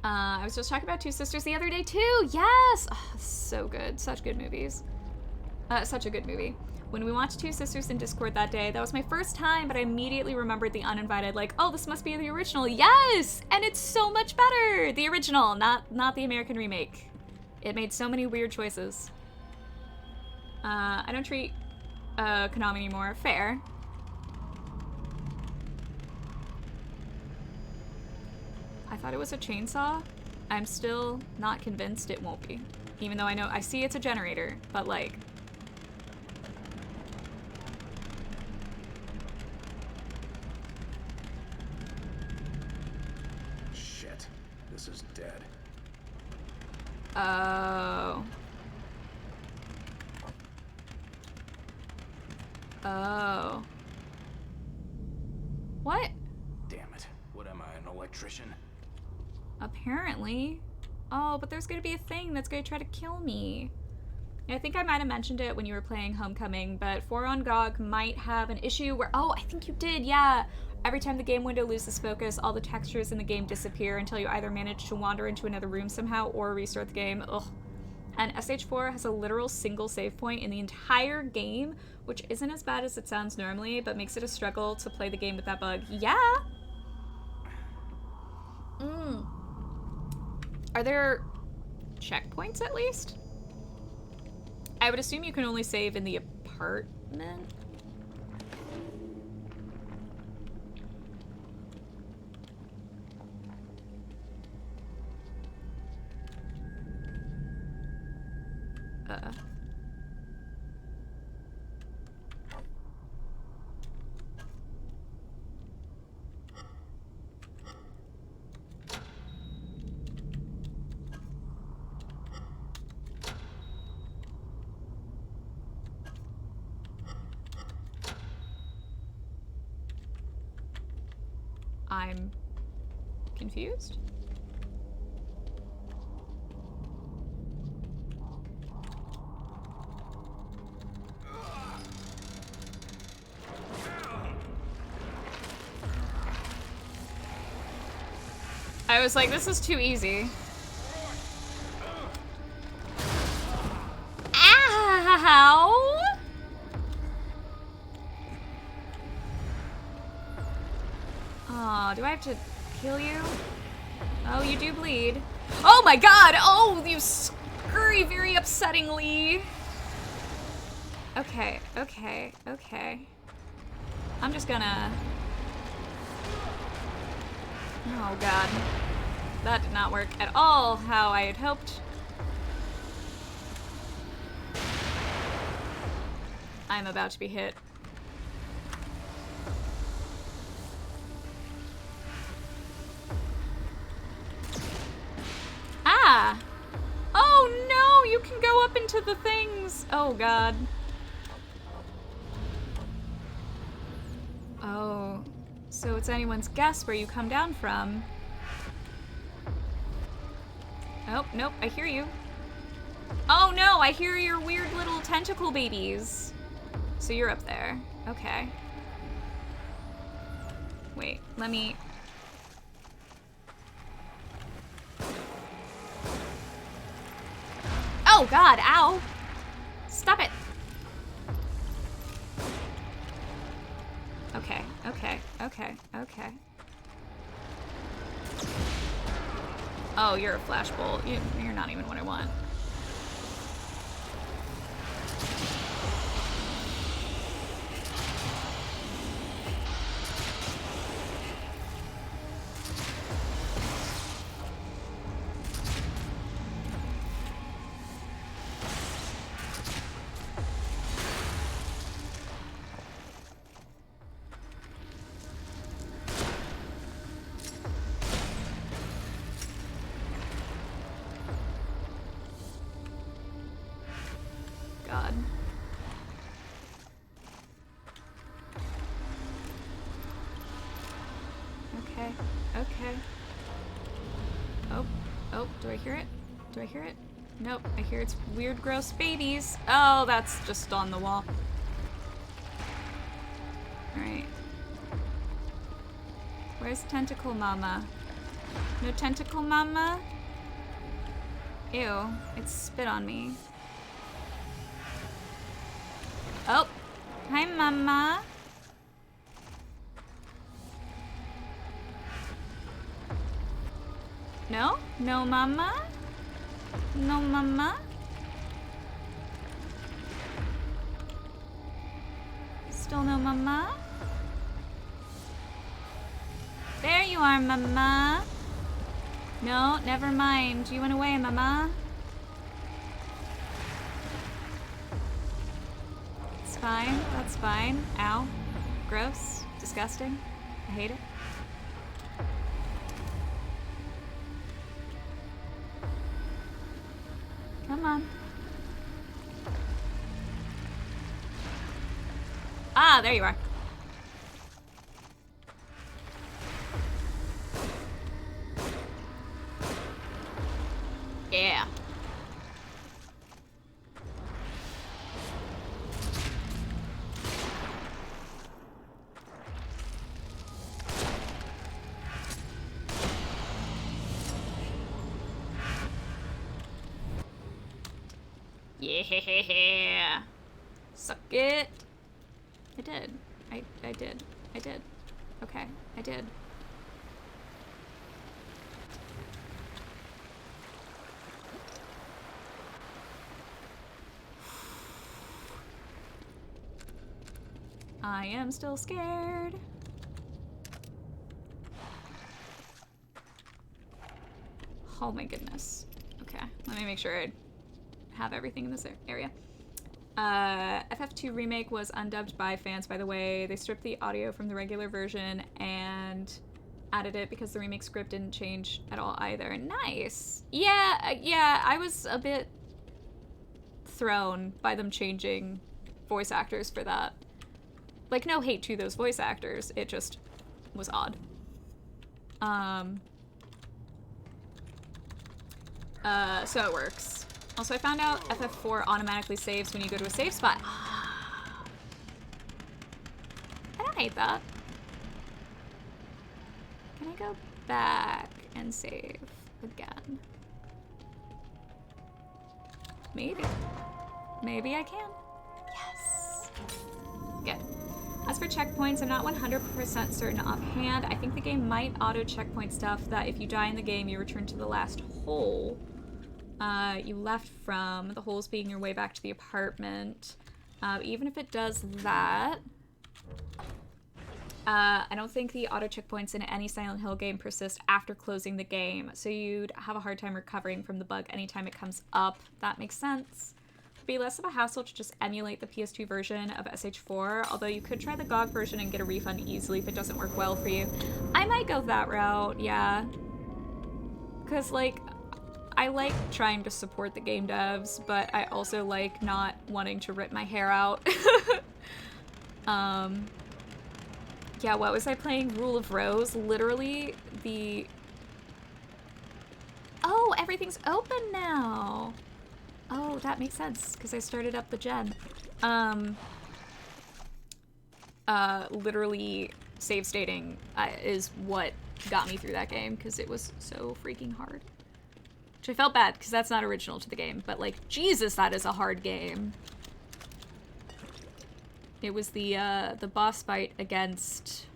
I was just talking about Two Sisters the other day, too! Yes! Oh, so good. Such good movies. Such a good movie. When we watched Two Sisters in Discord that day, that was my first time, but I immediately remembered the uninvited, like, oh, this must be the original. Yes! And it's so much better! The original, not the American remake. It made so many weird choices. I don't treat Konami anymore. Fair. I thought it was a chainsaw. I'm still not convinced it won't be. Even though I see it's a generator, but, like, This is dead. Oh. Oh. What? Damn it. What am I, an electrician? Apparently. Oh, but there's gonna be a thing that's gonna try to kill me. I think I might have mentioned it when you were playing Homecoming, but 4 on GOG might have an issue where, oh, I think you did, yeah. Every time the game window loses focus, all the textures in the game disappear until you either manage to wander into another room somehow or restart the game. Ugh. And SH4 has a literal single save point in the entire game, which isn't as bad as it sounds normally, but makes it a struggle to play the game with that bug. Yeah! Are there checkpoints at least? I would assume you can only save in the apartment. I'm confused. I was like, this is too easy. Ow! Aw, do I have to kill you? Oh, you do bleed. Oh my god! Oh, you scurry very upsettingly. Okay, okay, okay. I'm just gonna... Oh god. That did not work at all how I had hoped. I'm about to be hit. happened to the things? Oh, God. Oh, so it's anyone's guess where you come down from. Oh, nope, I hear you. Oh no, I hear your weird little tentacle babies. So you're up there. Okay. Wait, let me... Oh God, ow! Stop it! Okay, okay, okay, okay. Oh, you're a flashbolt. You're not even what I want. God. Okay, okay. Oh, oh, do I hear it? Do I hear it? Nope, I hear it's weird, gross babies. Oh, that's just on the wall. Alright. Where's Tentacle Mama? No Tentacle Mama? Ew, it spit on me. Oh, hi, Mama. No? No, Mama? No, Mama? Still no Mama? There you are, Mama. No, never mind. You went away, Mama. It's fine. That's fine. Ow. Gross. Disgusting. I hate it. Come on. Ah, there you are. Yeah. Yeah. Suck it. I did. I did. I did. Okay, I did. I am still scared. Oh my goodness. Okay, let me make sure I have everything in this area. FF2 Remake was undubbed by fans, by the way. They stripped the audio from the regular version and added it because the remake script didn't change at all either. Nice. Yeah, yeah, I was a bit thrown by them changing voice actors for that. Like, no hate to those voice actors, it just was odd. So it works. Also, I found out FF4 automatically saves when you go to a save spot. I don't hate that. Can I go back and save again? Maybe. Maybe I can. Yes. Good. As for checkpoints, I'm not 100% certain offhand. I think the game might auto-checkpoint stuff that if you die in the game, you return to the last hole you left from, the holes being your way back to the apartment. Even if it does that, I don't think the auto checkpoints in any Silent Hill game persist after closing the game, so you'd have a hard time recovering from the bug anytime it comes up. That makes sense. It'd be less of a hassle to just emulate the PS2 version of SH4, although you could try the GOG version and get a refund easily if it doesn't work well for you. I might go that route, yeah. Because, like, I like trying to support the game devs, but I also like not wanting to rip my hair out. Yeah, what was I playing? Rule of Rose. Literally, Oh, everything's open now! Oh, that makes sense, because I started up the gen. Literally, save stating is what got me through that game, because it was so freaking hard. Which I felt bad, because that's not original to the game, but like, Jesus, that is a hard game. It was the boss fight against...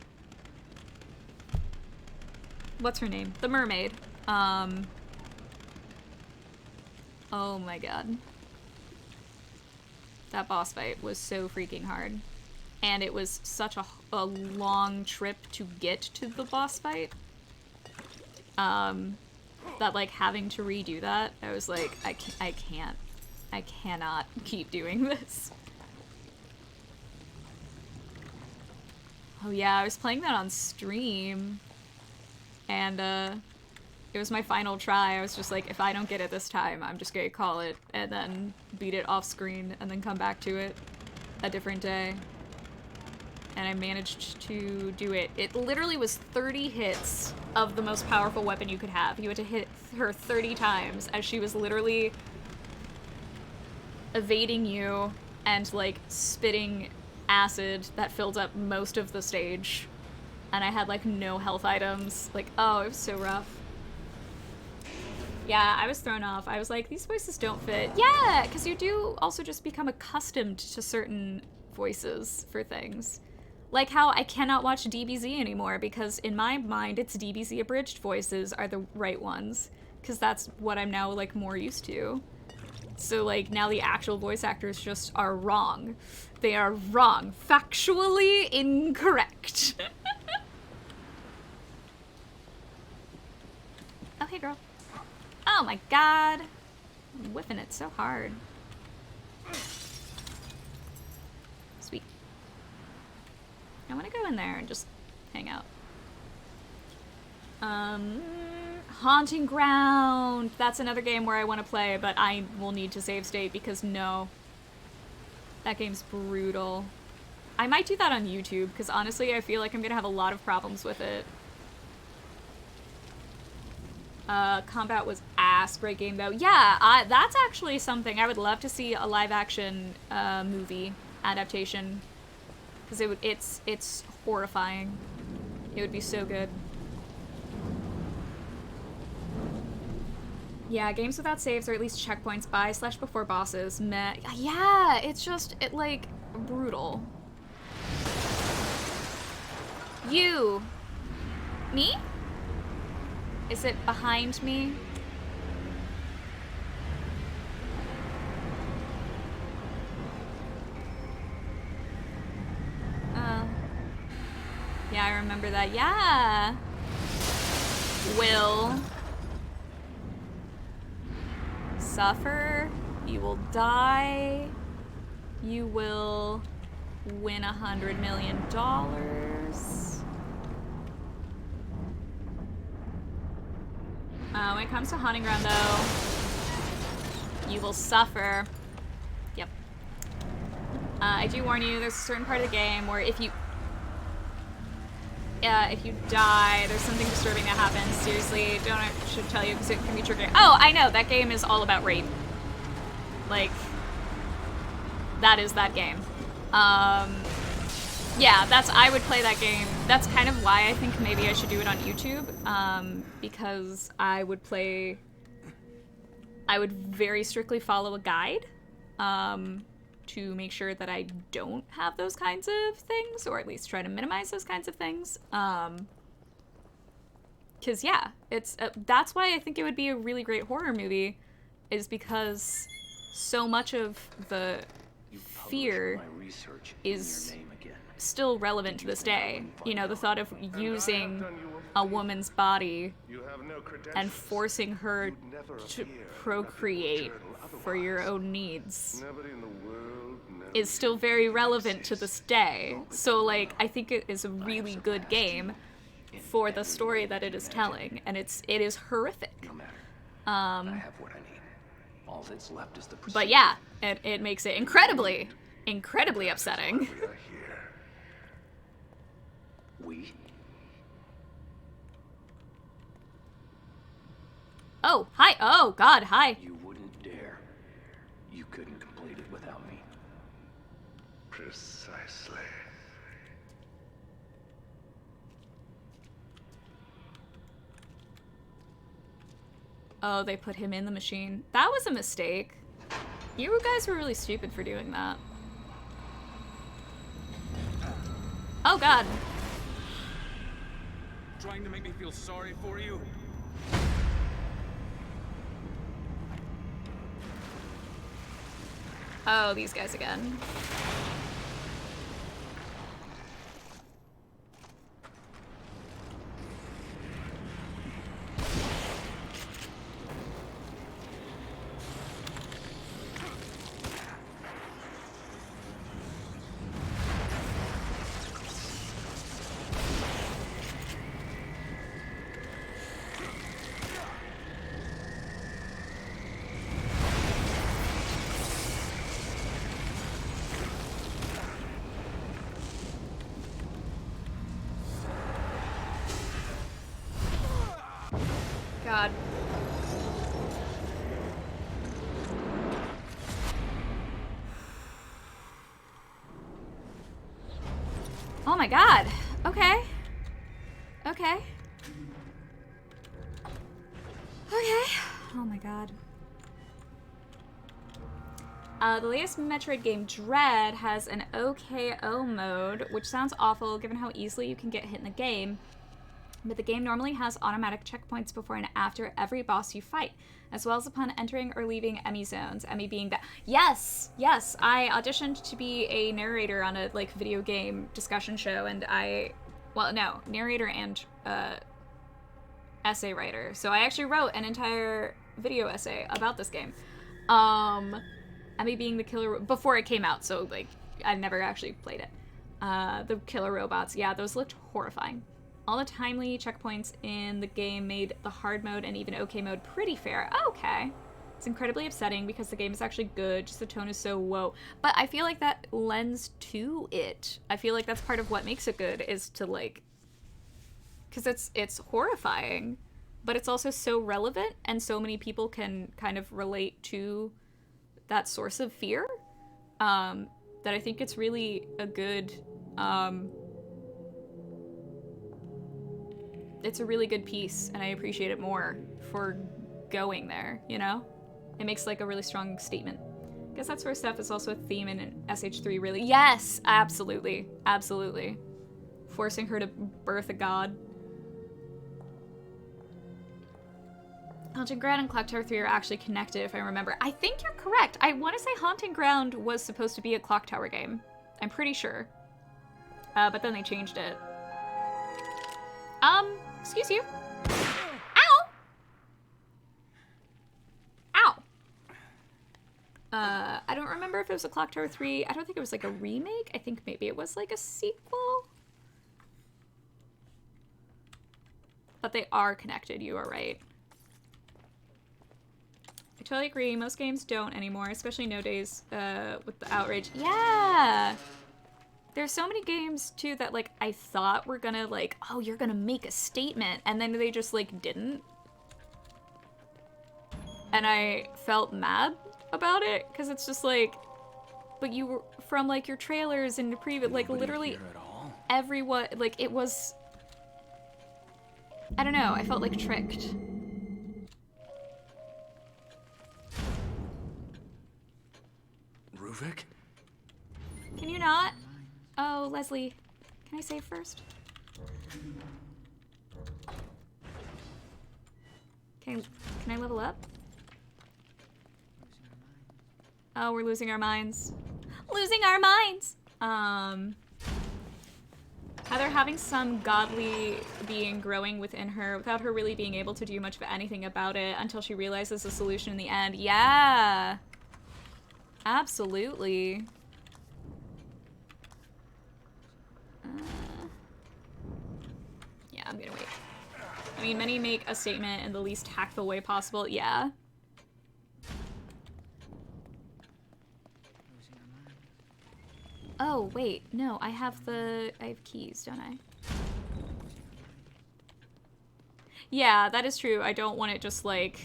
What's her name? The mermaid. Oh my god. That boss fight was so freaking hard. And it was such a long trip to get to the boss fight. That like having to redo that, I was like, I cannot keep doing this. Oh yeah, I was playing that on stream, and it was my final try. I was just like, if I don't get it this time, I'm just gonna call it, and then beat it off screen, and then come back to it a different day. And I managed to do it. It literally was 30 hits of the most powerful weapon you could have. You had to hit her 30 times as she was literally evading you and like spitting acid that filled up most of the stage. And I had like no health items. Like, oh, it was so rough. Yeah, I was thrown off. I was like, these voices don't fit. Yeah, because you do also just become accustomed to certain voices for things. Like how I cannot watch DBZ anymore because in my mind, it's DBZ abridged voices are the right ones. Because that's what I'm now like more used to. So like now the actual voice actors just are wrong. They are wrong. Factually incorrect. Oh, hey girl. Oh my god. I'm whipping it so hard. Sweet. I want to go in there and just hang out. Haunting Ground. That's another game where I want to play, but I will need to save state because no. That game's brutal. I might do that on YouTube because honestly I feel like I'm gonna have a lot of problems with it. Combat was ass. Great game though. Yeah, that's actually something I would love to see a live action movie adaptation. Because it's horrifying. It would be so good. Yeah, games without saves or at least checkpoints by/before bosses. Meh. Yeah, it's just like brutal. You. Me? Is it behind me? Yeah, I remember that. Yeah. Will suffer. You will die. You will win $100 million. When it comes to Haunting Ground, though, you will suffer. Yep. I do warn you, there's a certain part of the game where if you die, there's something disturbing that happens. Seriously, I should tell you because it can be triggering. Oh, I know, that game is all about rape. Like, that is that game. Yeah, I would play that game. That's kind of why I think maybe I should do it on YouTube, because I would very strictly follow a guide, to make sure that I don't have those kinds of things, or at least try to minimize those kinds of things. Because yeah, that's why I think it would be a really great horror movie, is because so much of the fear is still relevant to this day. You know, the thought of using a woman's body and forcing her to procreate for your own needs is still very relevant to this day. So, like, I think it is a really good game for the story that it is telling, and it is horrific. I have what I need. All that's left is the pursuit. But yeah, it makes it incredibly upsetting. We are here. We? Oh, hi. Oh, God, hi. You wouldn't dare. You couldn't complete it without me. Precisely. Oh, they put him in the machine. That was a mistake. You guys were really stupid for doing that. Oh, God. Trying to make me feel sorry for you? Oh, these guys again. God. Oh my God. Okay. Okay. Okay. Oh my God. The latest Metroid game, Dread, has an OKO mode, which sounds awful given how easily you can get hit in the game. But the game normally has automatic checkpoints before and after every boss you fight, as well as upon entering or leaving Emmy zones. Emmy being that. Yes, yes, I auditioned to be a narrator on a video game discussion show, and narrator and essay writer. So I actually wrote an entire video essay about this game. Emmy being the killer before it came out, so I never actually played it. The killer robots, yeah, those looked horrifying. All the timely checkpoints in the game made the hard mode and even OK mode pretty fair. Okay. It's incredibly upsetting because the game is actually good, just the tone is so whoa. But I feel like that lends to it. I feel like that's part of what makes it good, is to because it's horrifying, but it's also so relevant and so many people can kind of relate to that source of fear, that I think it's really a good, it's a really good piece, and I appreciate it more for going there, you know? It makes a really strong statement. I guess that sort of stuff is also a theme in SH3, really. Yes, absolutely, absolutely. Forcing her to birth a god. Haunting Ground and Clock Tower 3 are actually connected, if I remember. I think you're correct. I want to say Haunting Ground was supposed to be a Clock Tower game. I'm pretty sure. But then they changed it. Excuse you. Ow! Ow! I don't remember if it was a Clock Tower 3. I don't think it was a remake. I think maybe it was a sequel. But they are connected, you are right. I totally agree. Most games don't anymore, especially nowadays with the outrage. Yeah! There's so many games, too, that, I thought were gonna, oh, you're gonna make a statement, and then they just, didn't. And I felt mad about it, because it's just, but you were, from, your trailers and your preview, literally everyone, it was, I don't know, I felt, tricked. Ruvik? Can you not? Oh, Leslie. Can I save first? Can I level up? Oh, we're losing our minds. Losing our minds! Heather having some godly being growing within her without her really being able to do much of anything about it until she realizes the solution in the end. Yeah! Absolutely. Yeah, I'm gonna wait. I mean, many make a statement in the least tactful way possible. Yeah. Oh, wait. No, I have keys, don't I? Yeah, that is true. I don't want it just like,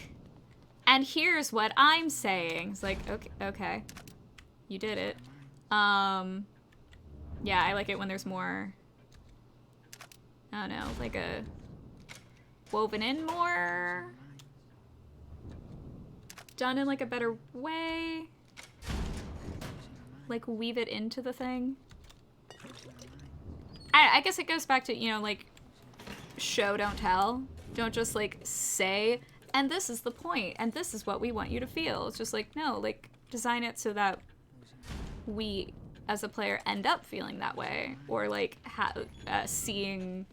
and here's what I'm saying. It's like, okay. You did it. Yeah, I like it when there's more, I don't know, like a woven in more, done in like a better way, like weave it into the thing. I guess it goes back to, you know, like, show, don't tell. Don't just like say, and this is the point, and this is what we want you to feel. It's just like, no, like, design it so that we as a player end up feeling that way, or like seeing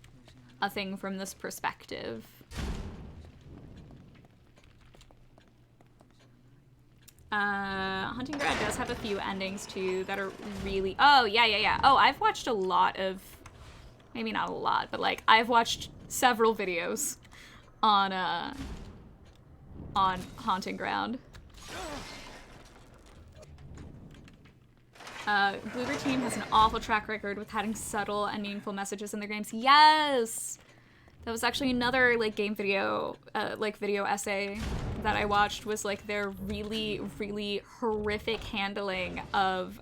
a thing from this perspective. Hunting Grad does have a few endings too that are really, oh yeah. Oh, I've watched a lot of, maybe not a lot, but like I've watched several videos on Haunting Ground. Bloober Team has an awful track record with having subtle and meaningful messages in their games. Yes! That was actually another like game video, like video essay that I watched, was like their really, really horrific handling of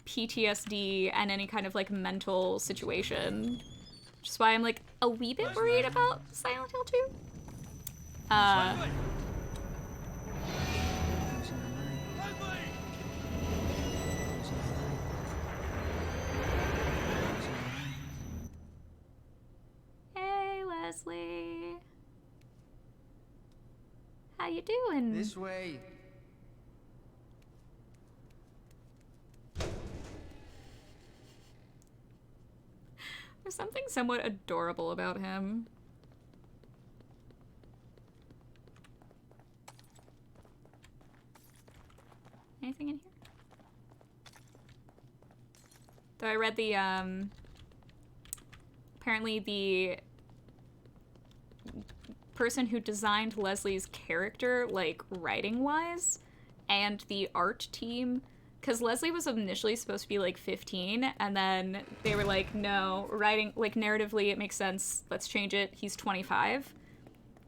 PTSD and any kind of like mental situation. Which is why I'm like a wee bit worried about Silent Hill 2. Hey, Leslie. How you doing? This way. There's something somewhat adorable about him. Anything in here? Though I read the, apparently the person who designed Leslie's character, like, writing-wise, and the art team, because Leslie was initially supposed to be, like, 15, and then they were like, no, writing, like, narratively, it makes sense, let's change it, he's 25.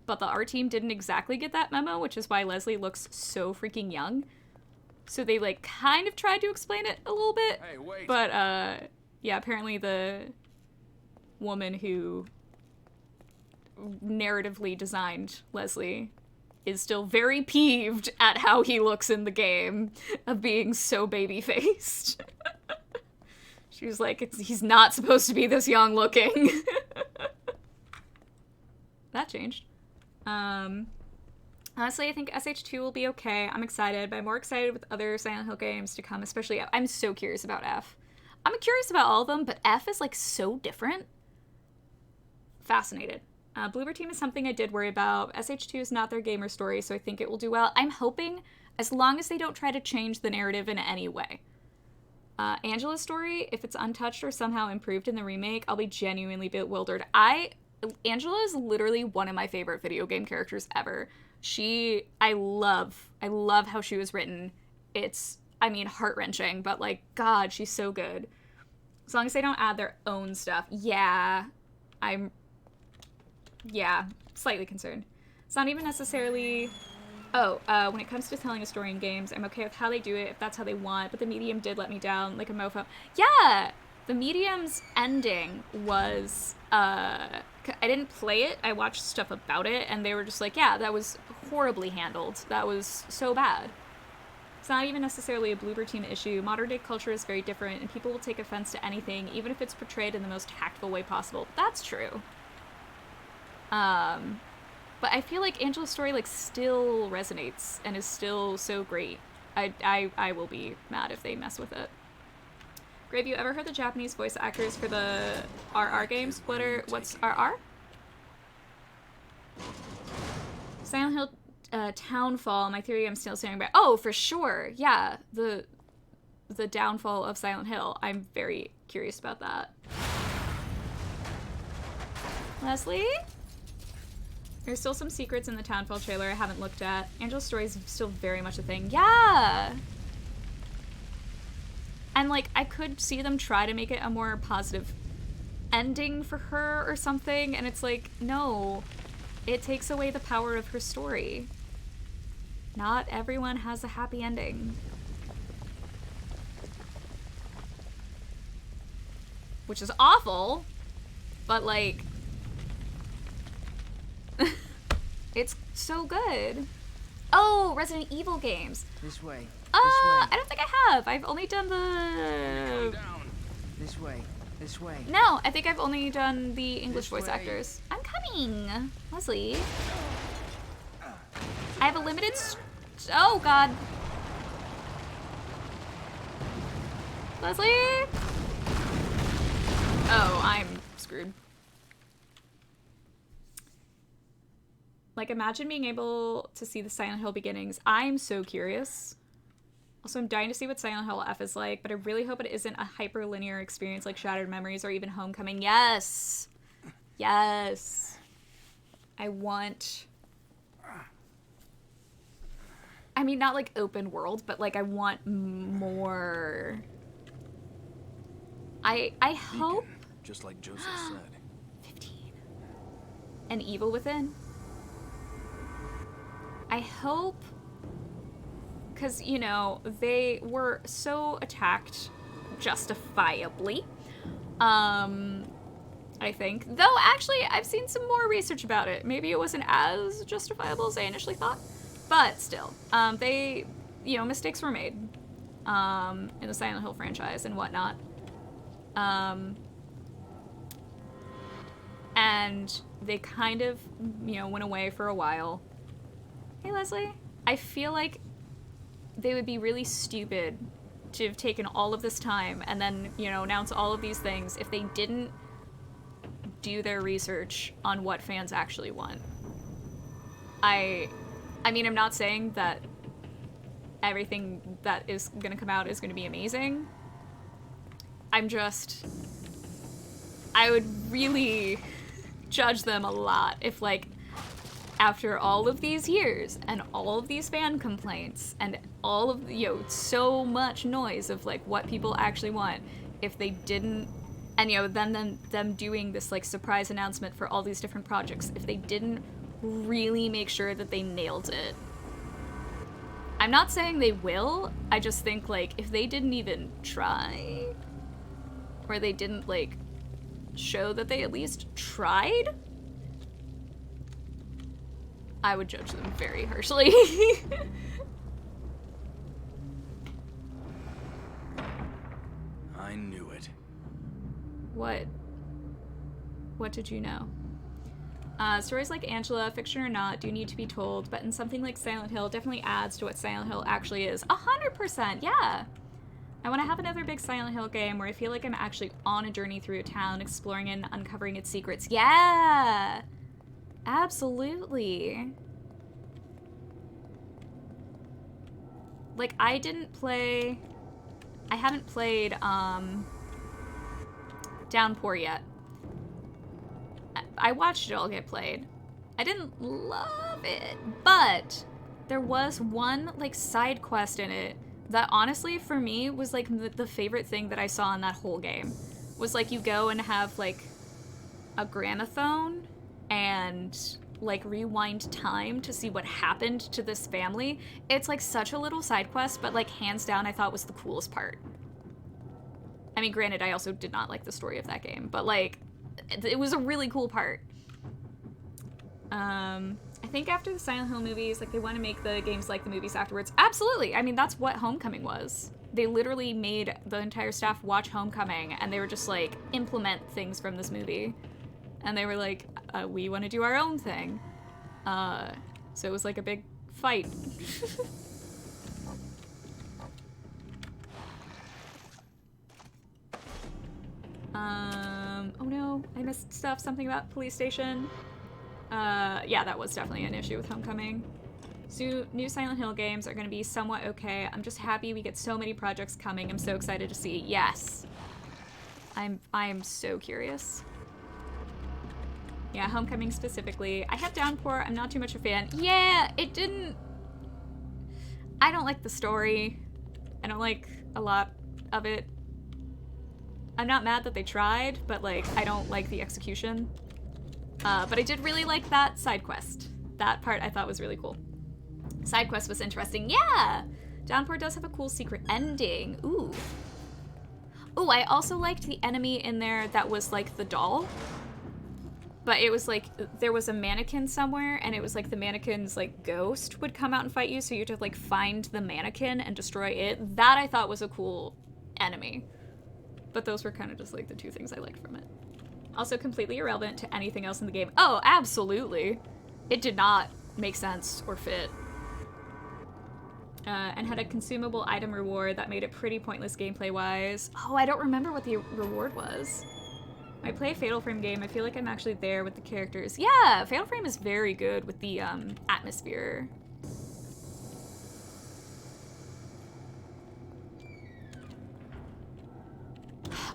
But the art team didn't exactly get that memo, which is why Leslie looks so freaking young. So they, like, kind of tried to explain it a little bit. Hey, wait. But, yeah, apparently the woman who narratively designed Leslie is still very peeved at how he looks in the game, of being so baby-faced. She was like, he's not supposed to be this young looking. That changed. Honestly, I think SH2 will be okay. I'm excited, but I'm more excited with other Silent Hill games to come, especially F. I'm so curious about F. I'm curious about all of them, but F is, like, so different. Fascinated. Bloober Team is something I did worry about. SH2 is not their gamer story, so I think it will do well. I'm hoping, as long as they don't try to change the narrative in any way. Angela's story, if it's untouched or somehow improved in the remake, I'll be genuinely bewildered. Angela is literally one of my favorite video game characters ever. I love how she was written. It's, I mean, heart-wrenching, but, like, God, she's so good. As long as they don't add their own stuff. Yeah, I'm slightly concerned. It's not even necessarily, when it comes to telling a story in games, I'm okay with how they do it, if that's how they want, but the Medium did let me down, like a mofo. Yeah! The Medium's ending was, I didn't play it, I watched stuff about it, and they were just like, yeah, that was horribly handled. That was so bad. It's not even necessarily a Bloober Team issue. Modern day culture is very different, and people will take offense to anything, even if it's portrayed in the most tactful way possible. That's true. But I feel like Angela's story, like, still resonates, and is still so great. I will be mad if they mess with it. Grave, you ever heard the Japanese voice actors for the RR games? What's RR? Silent Hill Townfall, my theory I'm still standing by. Oh, for sure. Yeah, the downfall of Silent Hill. I'm very curious about that. Leslie? There's still some secrets in the Townfall trailer I haven't looked at. Angela's story is still very much a thing. Yeah! And, like, I could see them try to make it a more positive ending for her or something, and it's like, no. It takes away the power of her story. Not everyone has a happy ending. Which is awful, but, like... it's so good. Oh, Resident Evil games. This way. I don't think I have. I've only done the... This way. This way. No, I think I've only done the English This voice way. actors. I'm coming, Leslie. I have a limited... oh, God. Leslie? Oh, I'm screwed. Like, imagine being able to see the Silent Hill beginnings. I'm so curious. Also, I'm dying to see what Silent Hill F is like, but I really hope it isn't a hyper-linear experience like Shattered Memories or even Homecoming. Yes! Yes! I want... I mean, not like open world, but like I want more... I hope... Just like Joseph said. 15. An Evil Within. I hope... because, you know, they were so attacked justifiably, I think. Though, actually, I've seen some more research about it. Maybe it wasn't as justifiable as I initially thought. But still, they, you know, mistakes were made in the Silent Hill franchise and whatnot. And they kind of, you know, went away for a while. Hey, Leslie. I feel like they would be really stupid to have taken all of this time and then, you know, announce all of these things if they didn't do their research on what fans actually want. I mean, I'm not saying that everything that is going to come out is going to be amazing. I'm just... I would really judge them a lot if, like, after all of these years and all of these fan complaints and all of, you know, so much noise of, like, what people actually want, if they didn't, and, you know, then them doing this, like, surprise announcement for all these different projects, if they didn't really make sure that they nailed it. I'm not saying they will, I just think, like, if they didn't even try, or they didn't, like, show that they at least tried, I would judge them very harshly. I knew it. What? What did you know? Stories like Angela, fiction or not, do need to be told, but in something like Silent Hill, definitely adds to what Silent Hill actually is. 100%, yeah! I want to have another big Silent Hill game where I feel like I'm actually on a journey through a town, exploring and uncovering its secrets. Yeah! Absolutely. Like, I haven't played, Downpour yet. I watched it all get played. I didn't love it, but there was one, like, side quest in it that honestly, for me, was, like, the favorite thing that I saw in that whole game. Was, like, you go and have, like, a gramophone and, like, rewind time to see what happened to this family. It's, like, such a little side quest, but, like, hands down, I thought was the coolest part. I mean, granted, I also did not like the story of that game, but, like, it was a really cool part. I think after the Silent Hill movies, like, they want to make the games like the movies afterwards. Absolutely! I mean, that's what Homecoming was. They literally made the entire staff watch Homecoming, and they were just like, implement things from this movie. And they were like, we want to do our own thing. So it was like a big fight. Oh no, I missed stuff, something about police station. Yeah, that was definitely an issue with Homecoming. So, new Silent Hill games are going to be somewhat okay. I'm just happy we get so many projects coming. I'm so excited to see. Yes. I'm so curious. Yeah, Homecoming specifically. I have Downpour. I'm not too much a fan. Yeah, it didn't... I don't like the story. I don't like a lot of it. I'm not mad that they tried, but like, I don't like the execution. But I did really like that side quest. That part I thought was really cool. Side quest was interesting. Yeah! Downpour does have a cool secret ending. Ooh. Ooh, I also liked the enemy in there that was like the doll. But it was like, there was a mannequin somewhere, and it was like the mannequin's like ghost would come out and fight you, so you had to like find the mannequin and destroy it. That I thought was a cool enemy. But those were kind of just like the two things I liked from it. Also completely irrelevant to anything else in the game. Oh, absolutely. It did not make sense or fit. And had a consumable item reward that made it pretty pointless gameplay-wise. Oh, I don't remember what the reward was. When I play a Fatal Frame game, I feel like I'm actually there with the characters. Yeah, Fatal Frame is very good with the atmosphere.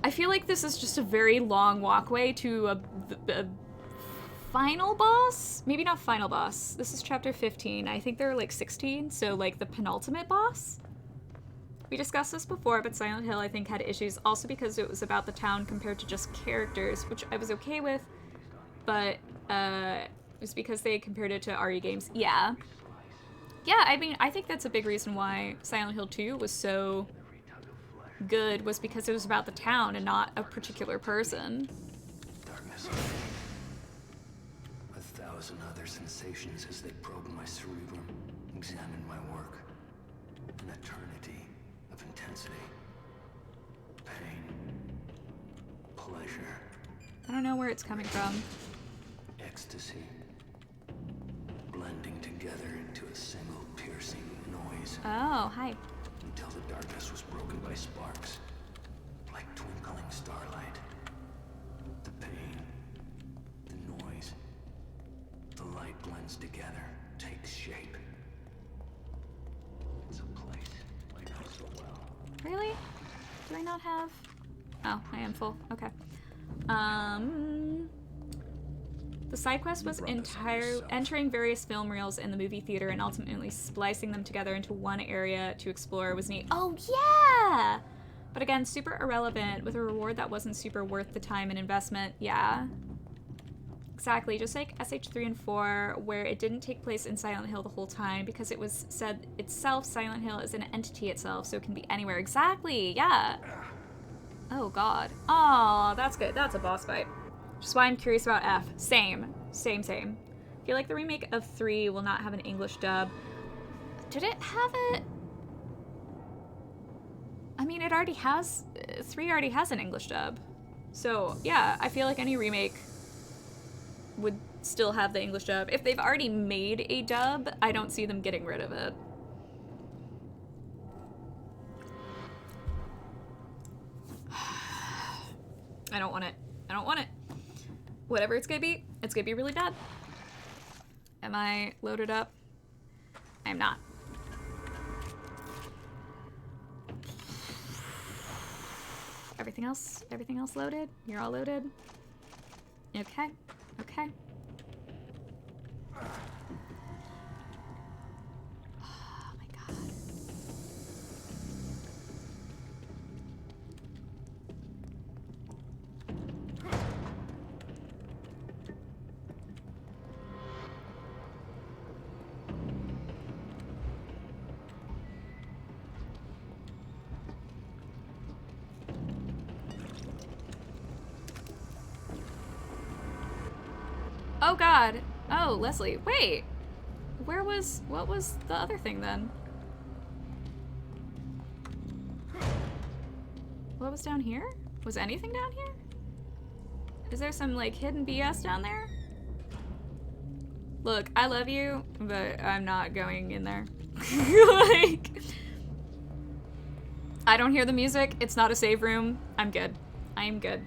I feel like this is just a very long walkway to a final boss? Maybe not final boss. This is chapter 15. I think there are like 16, so like the penultimate boss? We discussed this before, but Silent Hill I think had issues also because it was about the town compared to just characters, which I was okay with, but it was because they compared it to RE games. Yeah. Yeah, I mean, I think that's a big reason why Silent Hill 2 was so good, was because it was about the town and not a particular person. Darkness. 1,000 other sensations as they probe my cerebrum, examine my work. An eternity of intensity, pain, pleasure. I don't know where it's coming from. Ecstasy, blending together into a single piercing noise. Oh, hi. Until the darkness was broken by sparks, like twinkling starlight. The pain, the noise, the light blends together, takes shape. It's a place I know so well. Really? Do I not have? Oh, I am full. Okay. The side quest was entering various film reels in the movie theater and ultimately splicing them together into one area to explore was neat. Oh yeah! But again, super irrelevant with a reward that wasn't super worth the time and investment. Yeah. Exactly, just like SH3 and 4, where it didn't take place in Silent Hill the whole time because it was said itself, Silent Hill is an entity itself, so it can be anywhere. Exactly, yeah. Oh god. Oh, that's good. That's a boss fight. Just why I'm curious about F. Same. Same. I feel like the remake of 3 will not have an English dub. Did it have it? I mean, it already has... 3 already has an English dub. So, yeah, I feel like any remake would still have the English dub. If they've already made a dub, I don't see them getting rid of it. I don't want it. I don't want it. Whatever it's gonna be really bad. Am I loaded up? I'm not. Everything else loaded? You're all loaded? Okay, okay. Oh my god. Oh god. Oh, Leslie. Wait. What was the other thing then? What was down here? Was anything down here? Is there some like hidden BS down there? Look, I love you, but I'm not going in there. Like, I don't hear the music. It's not a save room. I'm good. I'm good.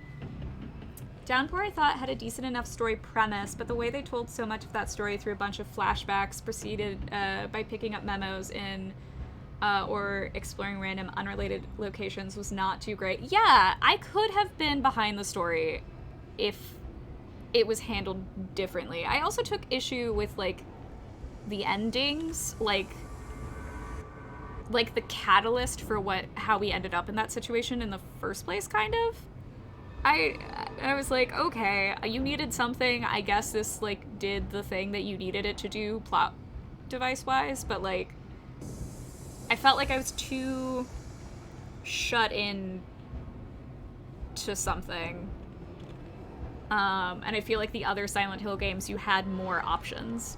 Downpour, I thought, had a decent enough story premise, but the way they told so much of that story through a bunch of flashbacks preceded by picking up memos in or exploring random unrelated locations was not too great. Yeah, I could have been behind the story if it was handled differently. I also took issue with, like, the endings, like the catalyst for how we ended up in that situation in the first place, kind of. I was like, okay, you needed something. I guess this, like, did the thing that you needed it to do plot device-wise, but, like, I felt like I was too shut in to something. And I feel like the other Silent Hill games, you had more options.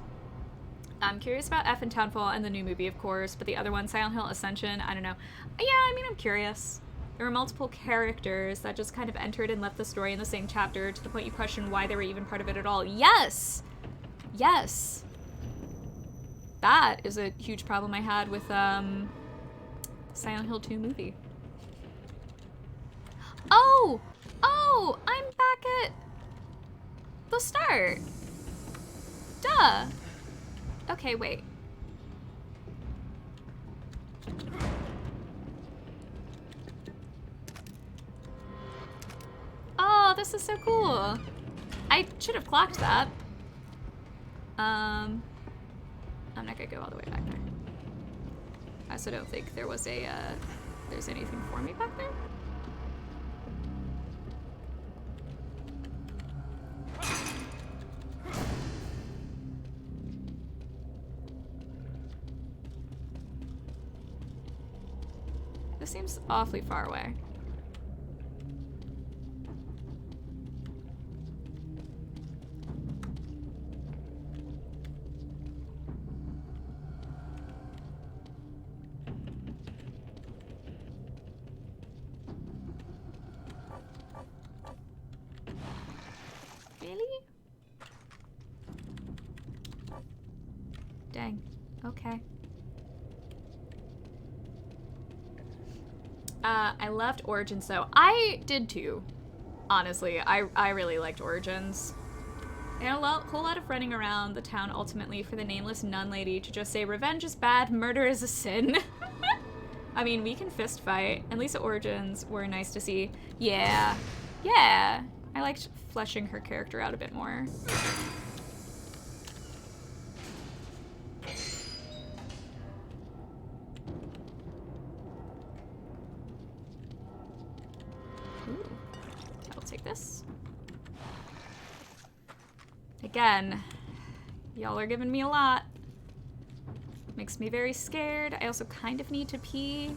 I'm curious about F in Townfall and the new movie, of course, but the other one, Silent Hill Ascension, I don't know. Yeah, I mean, I'm curious. There were multiple characters that just kind of entered and left the story in the same chapter to the point you question why they were even part of it at all. Yes! Yes! That is a huge problem I had with, Silent Hill 2 movie. Oh! Oh! I'm back at the start. Duh. Okay, wait. Oh, this is so cool. I should have clocked that. I'm not gonna go all the way back there. I also don't think there was there's anything for me back there. This seems awfully far away. Really? Dang. Okay. I loved Origins though. I did too. Honestly, I really liked Origins. And a whole lot of running around the town ultimately for the nameless nun lady to just say revenge is bad, murder is a sin. I mean, we can fist fight. And Lisa Origins were nice to see. Yeah. Yeah. I liked fleshing her character out a bit more. Ooh. I'll take this. Again, y'all are giving me a lot. Makes me very scared. I also kind of need to pee.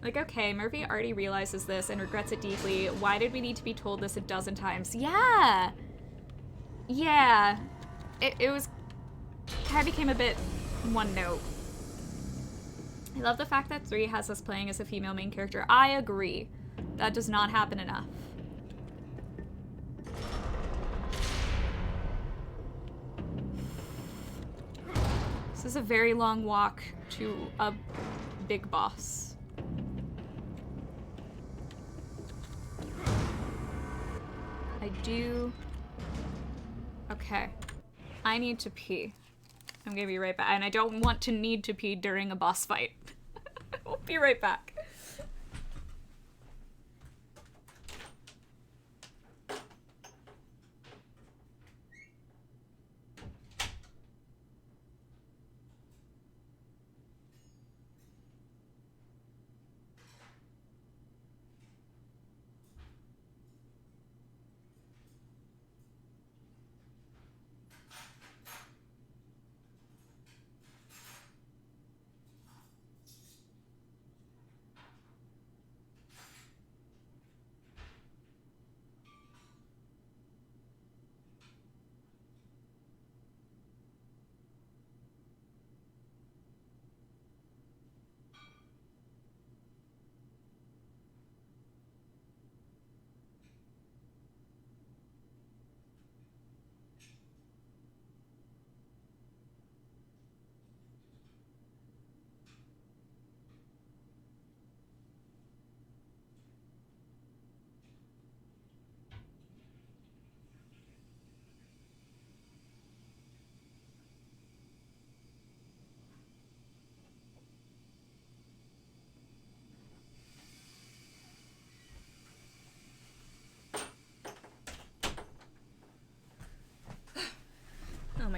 Like, okay, Murphy already realizes this and regrets it deeply. Why did we need to be told this a dozen times? Yeah! Yeah. It was... kind of became a bit one note. I love the fact that 3 has us playing as a female main character. I agree. That does not happen enough. This is a very long walk to a big boss. I do... Okay. I need to pee. I'm gonna be right back. And I don't want to need to pee during a boss fight. I'll be right back.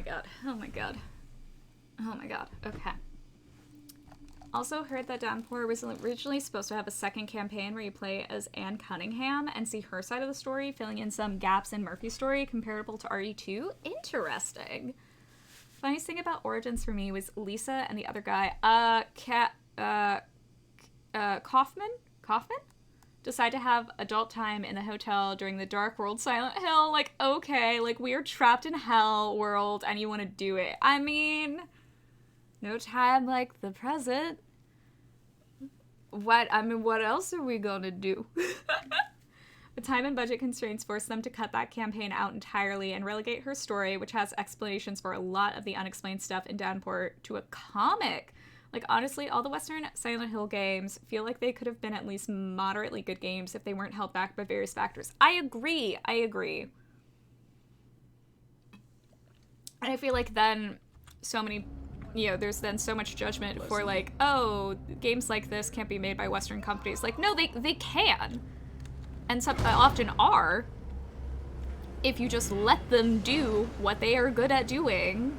god. Oh my god. Oh my god. Okay. Also heard that Downpour was originally supposed to have a second campaign where you play as Anne Cunningham and see her side of the story, filling in some gaps in Murphy's story comparable to RE2. Interesting. Funniest thing about Origins for me was Lisa and the other guy, Kaufman? Decide to have adult time in the hotel during the Dark World Silent Hill. Like, okay, like, we are trapped in hell world and you want to do it. I mean, no time like the present. What else are we gonna do? The time and budget constraints forced them to cut that campaign out entirely and relegate her story, which has explanations for a lot of the unexplained stuff in Downpour, to a comic. Like, honestly, all the Western Silent Hill games feel like they could have been at least moderately good games if they weren't held back by various factors. I agree. And I feel like then so many, there's then so much judgment for like, oh, games like this can't be made by Western companies. Like, no, they can. And some often are, if you just let them do what they are good at doing.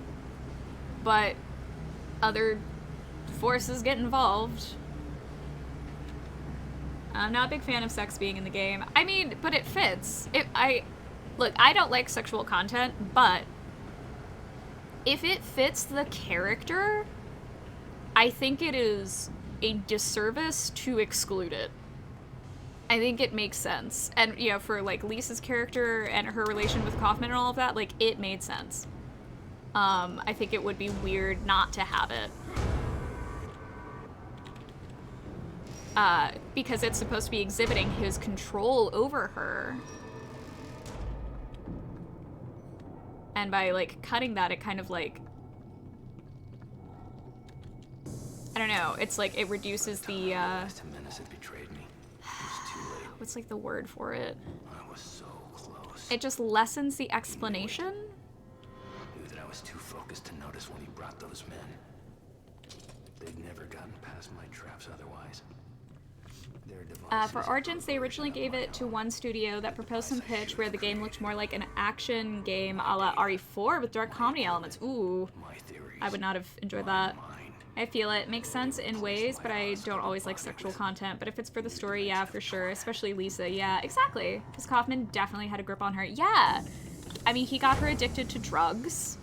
But other forces get involved. I'm not a big fan of sex being in the game. I mean, but it fits. Look, I don't like sexual content, but if it fits the character, I think it is a disservice to exclude it. I think it makes sense. And, for, like, Lisa's character and her relation with Kaufman and all of that, like, it made sense. I think it would be weird not to have it. Because it's supposed to be exhibiting his control over her. And by, like, cutting that, it kind of, like... I don't know, it's like it reduces the, what's, like, the word for it? I was so close. It just lessens the explanation? Knew that I was too focused to notice when he brought those men. They'd never gotten past my traps otherwise. For Origins, they originally gave it to one studio that proposed some pitch where the game looked more like an action game a la RE4 with dark comedy elements. Ooh, I would not have enjoyed that. I feel it makes sense in ways, but I don't always like sexual content. But if it's for the story, yeah, for sure. Especially Lisa, yeah, exactly. Because Kaufman definitely had a grip on her. Yeah, I mean, he got her addicted to drugs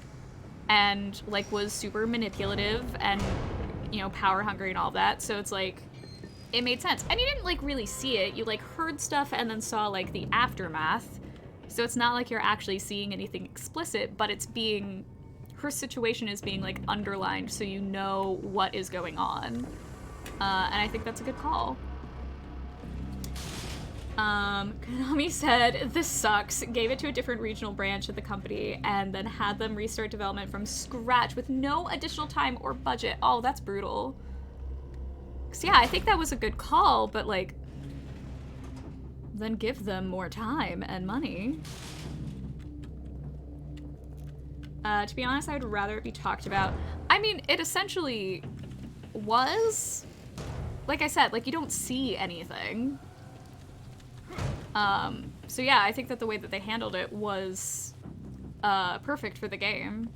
and, like, was super manipulative and, power hungry and all that. So it's like, it made sense. And you didn't, like, really see it. You, like, heard stuff and then saw, like, the aftermath. So it's not like you're actually seeing anything explicit, but it's being... her situation is being, like, underlined so you know what is going on. And I think that's a good call. Konami said, this sucks, gave it to a different regional branch of the company, and then had them restart development from scratch with no additional time or budget. Oh, that's brutal. 'Cause yeah, I think that was a good call, but, like, then give them more time and money. To be honest, I would rather it be talked about. I mean, it essentially was. Like I said, like, you don't see anything. So yeah, I think that the way that they handled it was perfect for the game.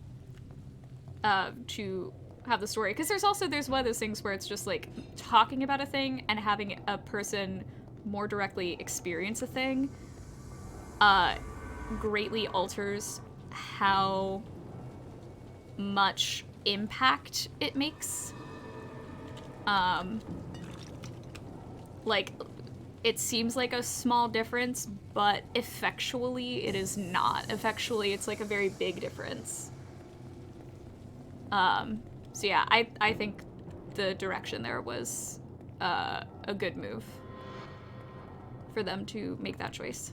To have the story. Because there's one of those things where it's just, like, talking about a thing and having a person more directly experience a thing greatly alters how much impact it makes. Like, it seems like a small difference, but effectually it is not. Effectually, it's like a very big difference. So yeah, I think the direction there was a good move for them to make that choice.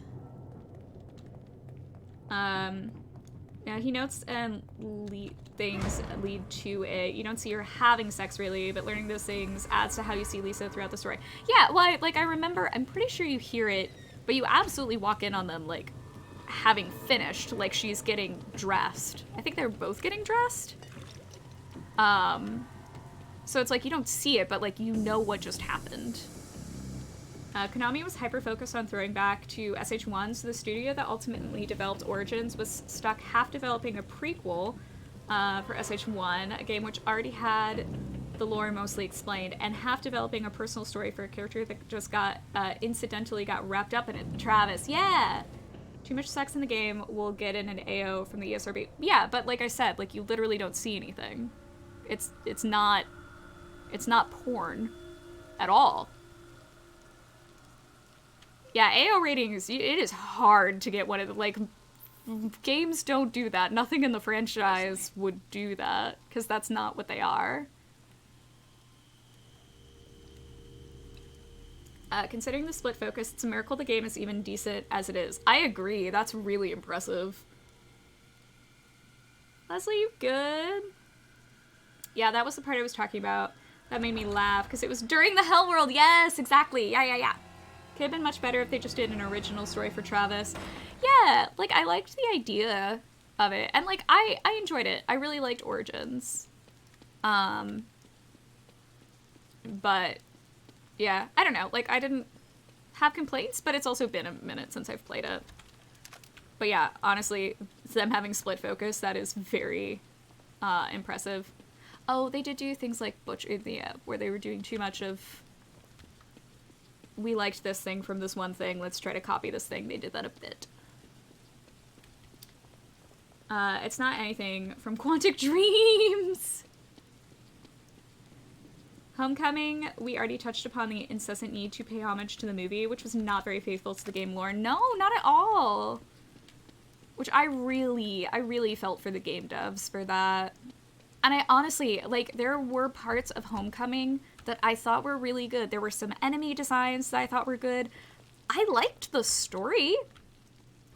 Yeah, he notes and things lead to it. You don't see her having sex, really, but learning those things adds to how you see Lisa throughout the story. Yeah, well, I remember, I'm pretty sure you hear it, but you absolutely walk in on them, like, having finished. Like, she's getting dressed. I think they're both getting dressed. So it's like, you don't see it, but, like, you know what just happened. Konami was hyper-focused on throwing back to SH1, so the studio that ultimately developed Origins was stuck half developing a prequel for SH1, a game which already had the lore mostly explained, and half developing a personal story for a character that just got incidentally got wrapped up in it. Travis, yeah! Too much sex in the game will get in an AO from the ESRB. Yeah, but like I said, like you literally don't see anything. It's not porn at all. Yeah, AO ratings, it is hard to get one of the, like, games don't do that. Nothing in the franchise would do that, because that's not what they are. Considering the split focus, it's a miracle the game is even decent as it is. I agree, that's really impressive. Leslie, you good? Yeah, that was the part I was talking about. That made me laugh, because it was during the Hell World. Yes, exactly. Yeah. Could have been much better if they just did an original story for Travis. Yeah, like, I liked the idea of it. And, like, I enjoyed it. I really liked Origins. But, yeah, I don't know. Like, I didn't have complaints, but it's also been a minute since I've played it. But yeah, honestly, them having split focus, that is very impressive. Oh, they did do things like Butcher, where they were doing too much of, we liked this thing from this one thing, let's try to copy this thing. They did that a bit. It's not anything from Quantic Dreams! Homecoming, we already touched upon the incessant need to pay homage to the movie, which was not very faithful to the game lore. No, not at all! Which I really felt for the game devs for that. And I honestly, like, there were parts of Homecoming that I thought were really good. There were some enemy designs that I thought were good. I liked the story.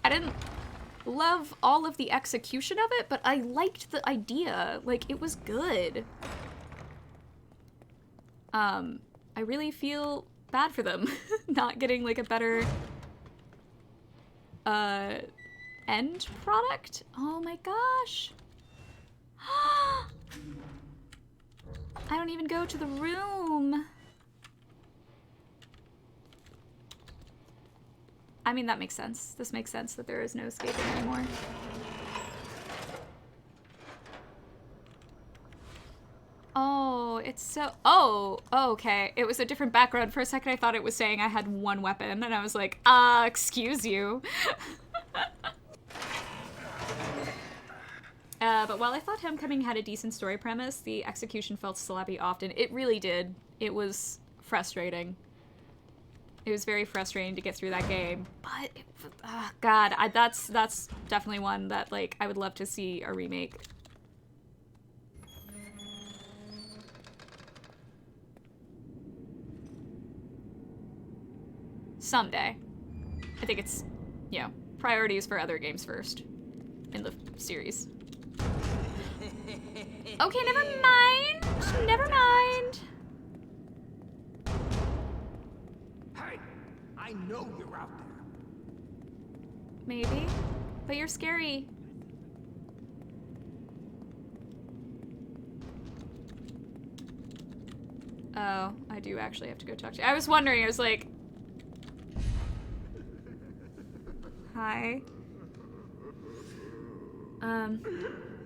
I didn't love all of the execution of it, but I liked the idea. Like, it was good. I really feel bad for them not getting, like, a better, end product? Oh my gosh. I don't even go to the room. I mean, that makes sense. This makes sense that there is no escaping anymore. Oh, it's so... Oh, okay. It was a different background. For a second, I thought it was saying I had one weapon, and I was like, excuse you. But while I thought Homecoming had a decent story premise, the execution felt sloppy often. It really did. It was frustrating. It was very frustrating to get through that game. But, God, that's definitely one that, like, I would love to see a remake. Someday. I think it's, you know, priorities for other games first in the series. Okay, never mind. Never mind. Hey, I know you're out there. Maybe, but you're scary. Oh, I do actually have to go talk to you. I was wondering, I was like... Hi.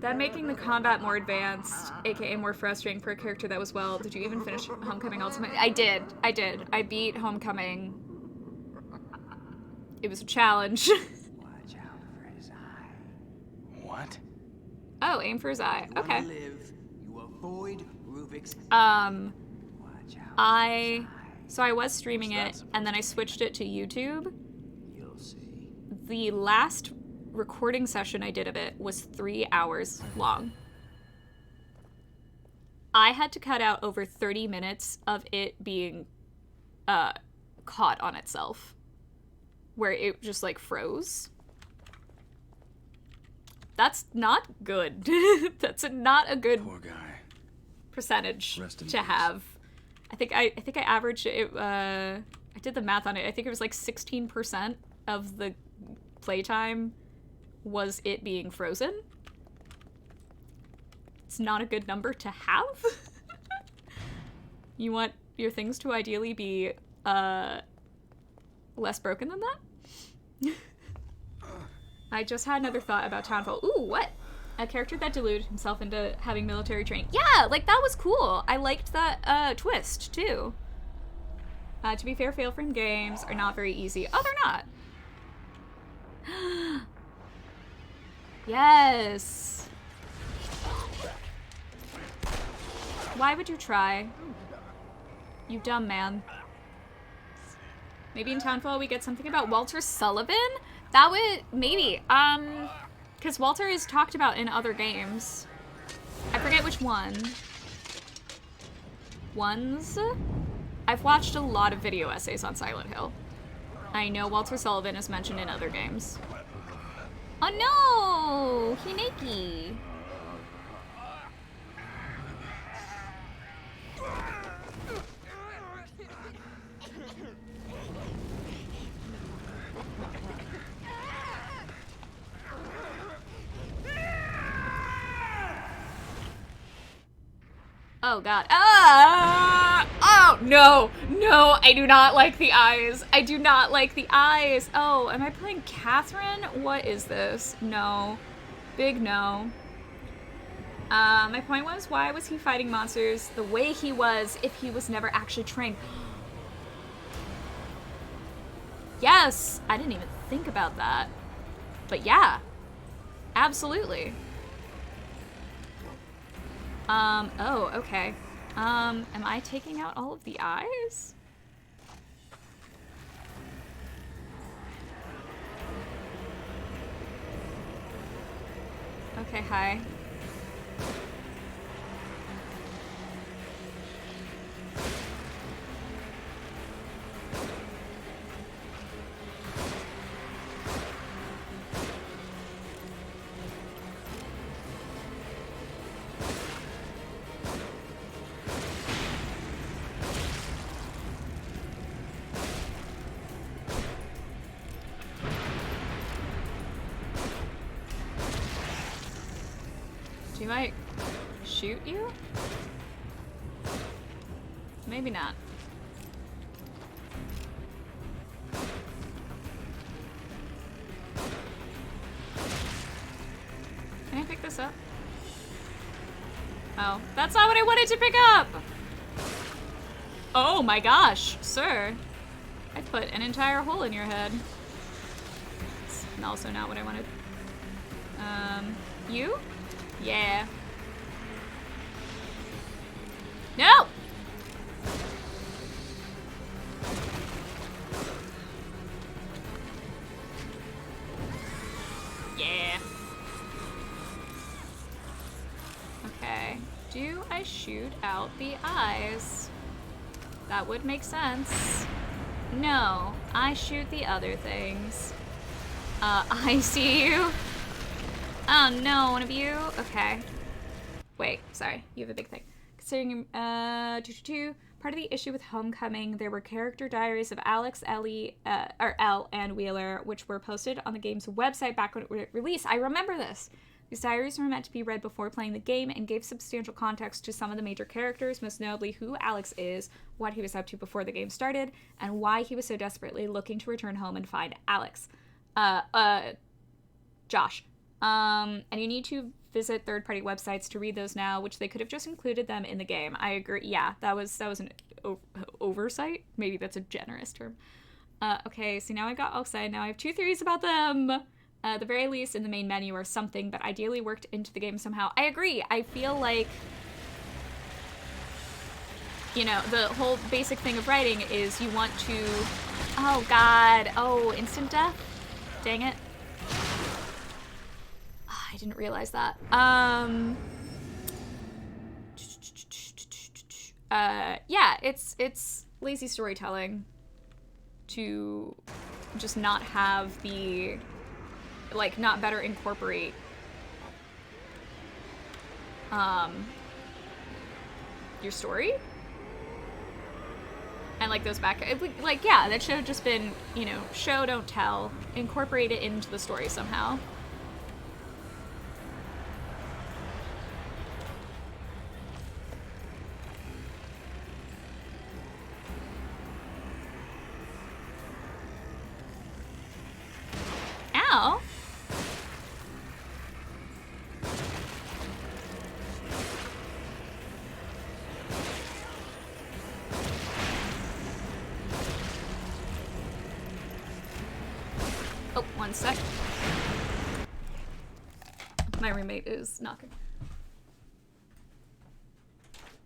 That making the combat more advanced, aka more frustrating for a character that was well. Did you even finish Homecoming Ultimate? I did. I beat Homecoming. It was a challenge. Watch out for his eye. What? Oh, aim for his eye. Okay. You live, you avoid Rubik's. Watch out. So I was streaming it, and then I switched it to YouTube. You'll see. The last recording session I did of it was 3 hours long. I had to cut out over 30 minutes of it being caught on itself, where it just like froze. That's not good. That's not a good Poor guy. percentage Rest in to peace. have. I think I averaged it. I did the math on it. I think it was like 16% of the playtime was it being frozen. It's not a good number to have. You want your things to ideally be less broken than that? I just had another thought about Townfall. Ooh, what? A character that deluded himself into having military training. Yeah, like that was cool. I liked that twist too. To be fair, fail frame games are not very easy. Oh, they're not. Yes. Why would you try? You dumb man. Maybe in Townfall we get something about Walter Sullivan? That would, maybe. Because Walter is talked about in other games. I forget which one. I've watched a lot of video essays on Silent Hill. I know Walter Sullivan is mentioned in other games. Oh no! Hineki! Oh god. Oh no! No, I do not like the eyes. I do not like the eyes. Oh, am I playing Catherine? What is this? No. Big no. My point was, why was he fighting monsters the way he was if he was never actually trained? Yes! I didn't even think about that. But yeah. Absolutely. Oh, okay. Am I taking out all of the eyes? Okay, hi. She might shoot you? Maybe not. Can I pick this up? Oh, that's not what I wanted to pick up! Oh my gosh, sir. I put an entire hole in your head. It's also not what I wanted. You? Yeah. No! Yeah. Okay. Do I shoot out the eyes? That would make sense. No, I shoot the other things. I see you. Oh no, one of you? Okay. Wait, sorry, you have a big thing. Considering, part of the issue with Homecoming, there were character diaries of Alex, Ellie, Elle, and Wheeler, which were posted on the game's website back when it released. I remember this. These diaries were meant to be read before playing the game and gave substantial context to some of the major characters, most notably who Alex is, what he was up to before the game started, and why he was so desperately looking to return home and find Alex. Josh. And you need to visit third-party websites to read those now, which they could have just included them in the game. I agree. Yeah, that was an oversight. Maybe that's a generous term. Okay, so now I got all excited. Now I have 2 theories about them. At the very least, in the main menu or something, but ideally worked into the game somehow. I agree. I feel like, you know, the whole basic thing of writing is you want to... Oh, God. Oh, instant death? Dang it. I didn't realize that. Yeah, it's lazy storytelling to just not have the, like, not better incorporate your story and like those back, like, yeah, that should have just been, you know, show don't tell, incorporate it into the story somehow. Ow. 1 sec. My roommate is knocking.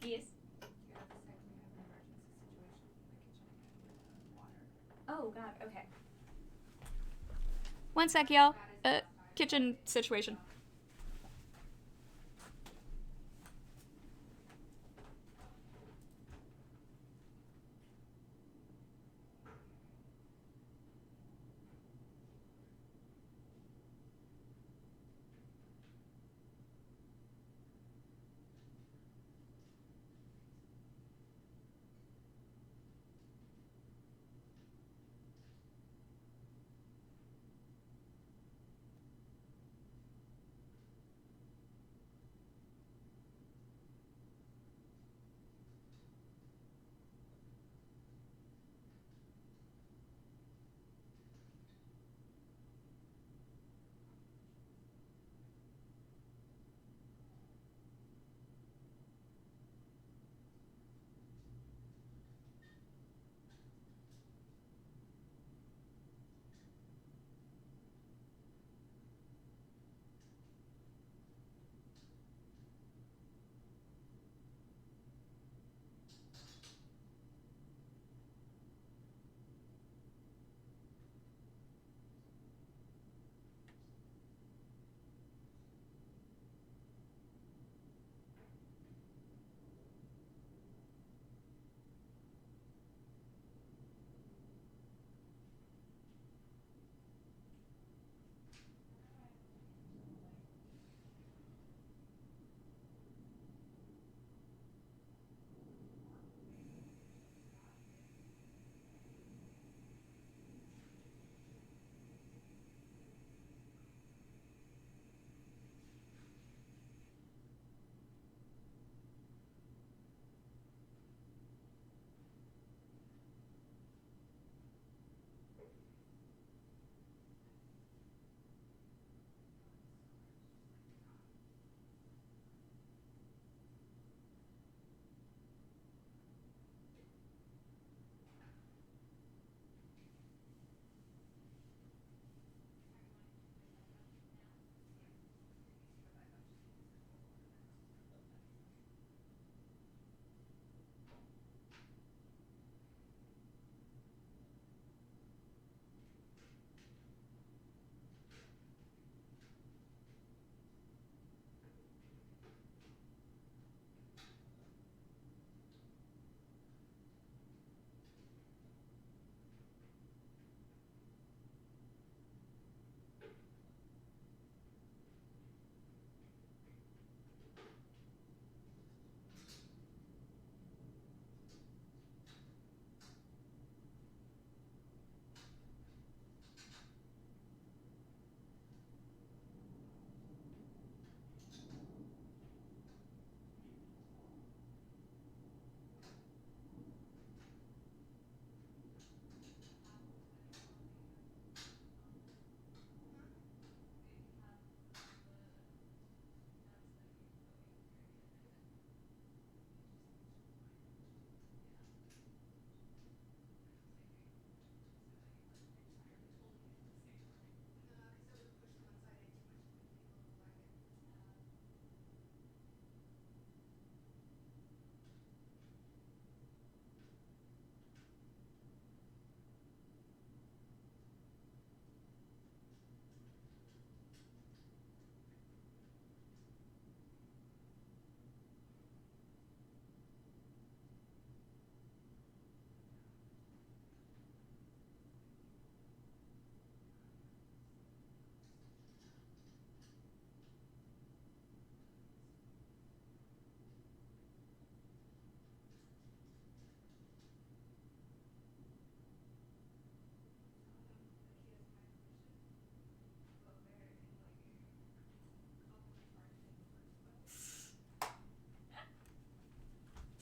Yes. Oh god, okay. 1 sec, y'all. Kitchen situation.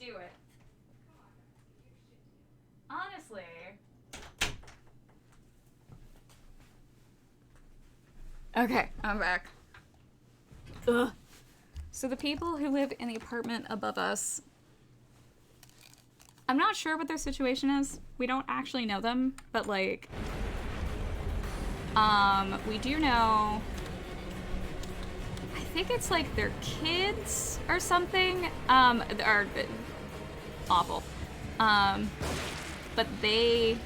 Do it. Honestly. Okay, I'm back. Ugh. So the people who live in the apartment above us, I'm not sure what their situation is. We don't actually know them, but like, We do know, I think it's like their kids or something, are awful. But they,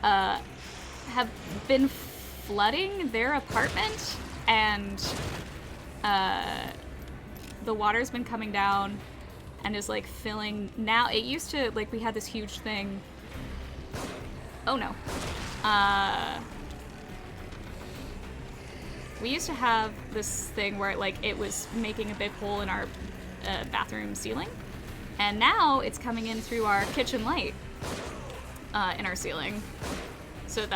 have been flooding their apartment, and, the water's been coming down and is like filling. Now, it used to, like, we had this huge thing. Oh no. We used to have this thing where it was making a big hole in our bathroom ceiling, and now it's coming in through our kitchen light in our ceiling. So it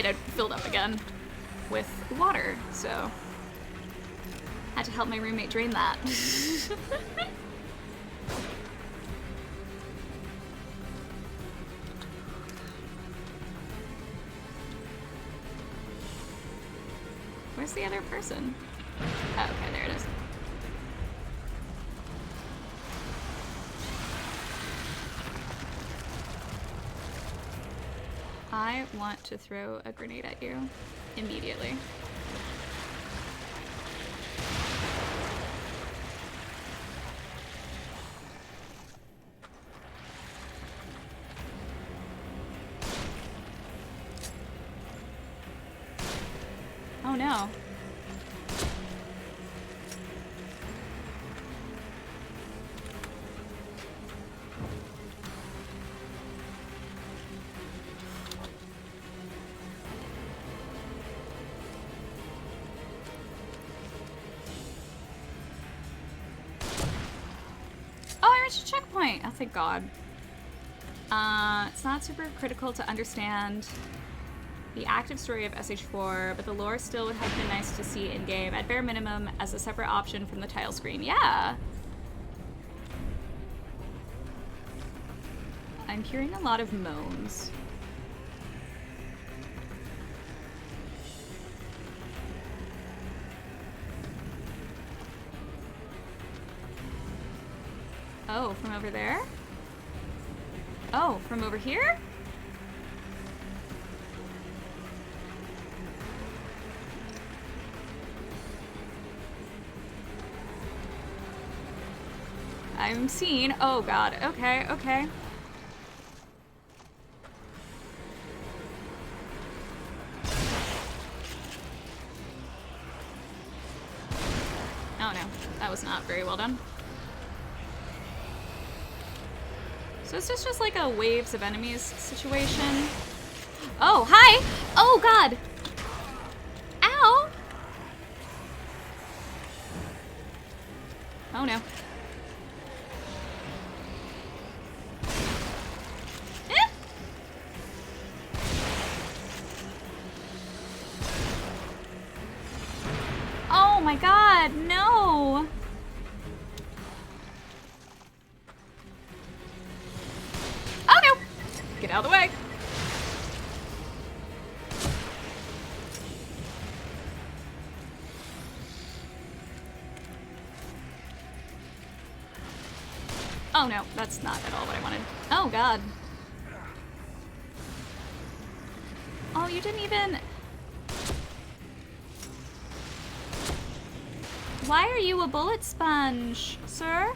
had filled up again with water, so had to help my roommate drain that. Where's the other person? Oh, okay, there it is. I want to throw a grenade at you immediately. Oh no. Oh, I reached a checkpoint. Oh, thank God. It's not super critical to understand the active story of SH4, but the lore still would have been nice to see in-game, at bare minimum, as a separate option from the title screen. Yeah! I'm hearing a lot of moans. Oh, from over there? Oh, from over here? I'm seeing. Oh God. Okay, okay. Oh no, that was not very well done. So is this just like a waves of enemies situation? Oh, hi! Oh God! Ow! Oh no. Oh my God, no! Oh no! Get out of the way! Oh no, that's not at all what I wanted. Oh God. Oh, you didn't even... Why are you a bullet sponge, sir?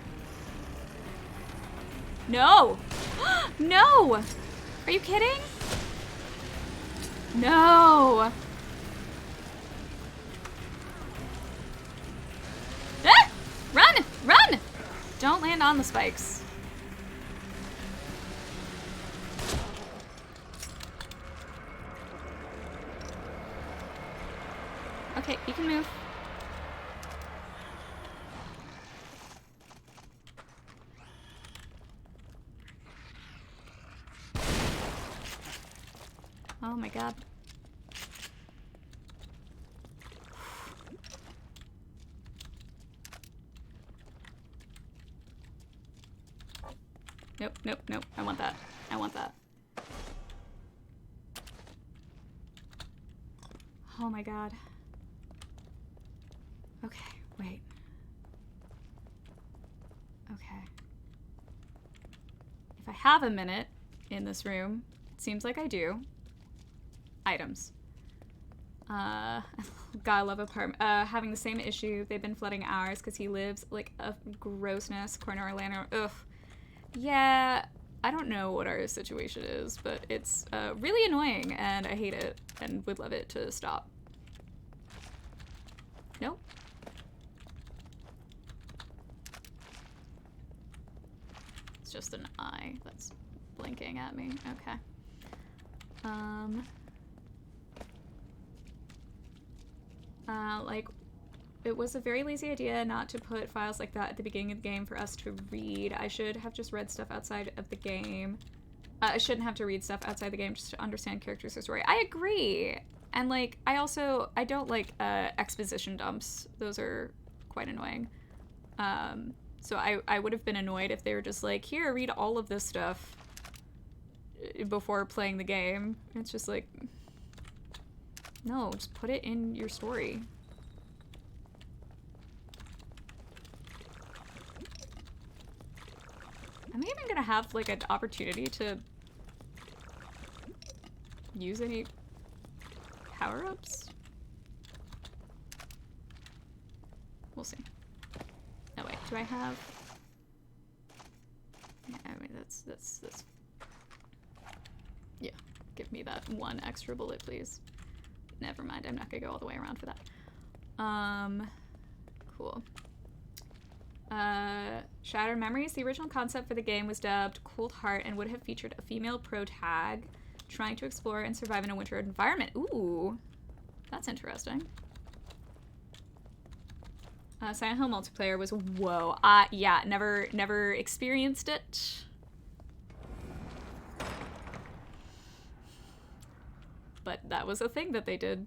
No! No! Are you kidding? No! Ah! Run! Run! Don't land on the spikes. Okay, you can move. Oh my God. Nope, nope, nope. I want that. I want that. Oh my God. Okay, wait. Okay. If I have a minute in this room, it seems like I do. items. Gotta love apartment. Having the same issue. They've been flooding ours because he lives like a grossness corner Orlando. Ugh. Yeah, I don't know what our situation is, but it's really annoying and I hate it and would love it to stop. Nope. It's just an eye that's blinking at me. Okay. Like, it was a very lazy idea not to put files like that at the beginning of the game for us to read. I should have just read stuff outside of the game. I shouldn't have to read stuff outside the game just to understand characters or story. I agree! And, like, I don't like exposition dumps. Those are quite annoying. So I would have been annoyed if they were just like, here, read all of this stuff before playing the game. It's just like, no, just put it in your story. Am I even gonna have like an opportunity to use any power-ups? We'll see. Oh wait, do I have? Yeah, I mean that's yeah. Give me that one extra bullet, please. Never mind, I'm not gonna go all the way around for that. Cool. Shattered Memories. The original concept for the game was dubbed Cold Heart and would have featured a female protag trying to explore and survive in a winter environment. Ooh, that's interesting. Silent Hill multiplayer was whoa. Yeah, never experienced it. But that was a thing that they did.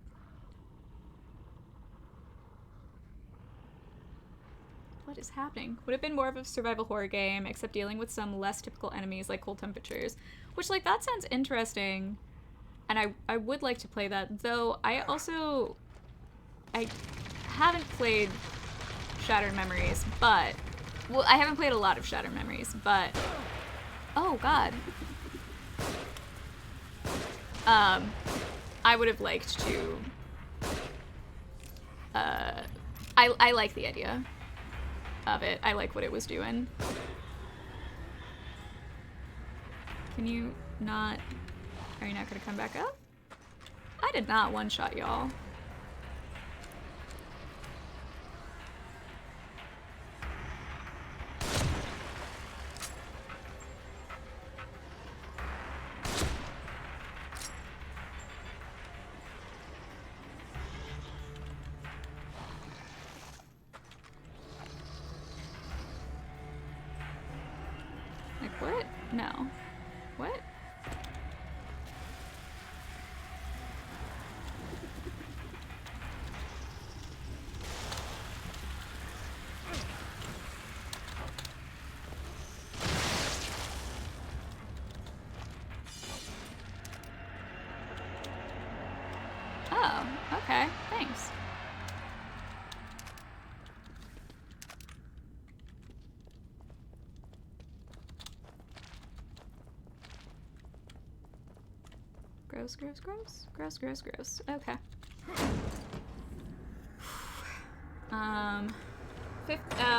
What is happening? Would have been more of a survival horror game, except dealing with some less typical enemies like cold temperatures. Which, like, that sounds interesting. And I would like to play that, though I haven't played Shattered Memories, but... Well, I haven't played a lot of Shattered Memories, but... Oh, God. I would have liked to... I like the idea of it. I like what it was doing. Can you not... Are you not gonna come back up? I did not one-shot y'all. Like, what? No. What? Oh, okay. Thanks. Gross, gross, gross. Gross, gross, gross. Okay.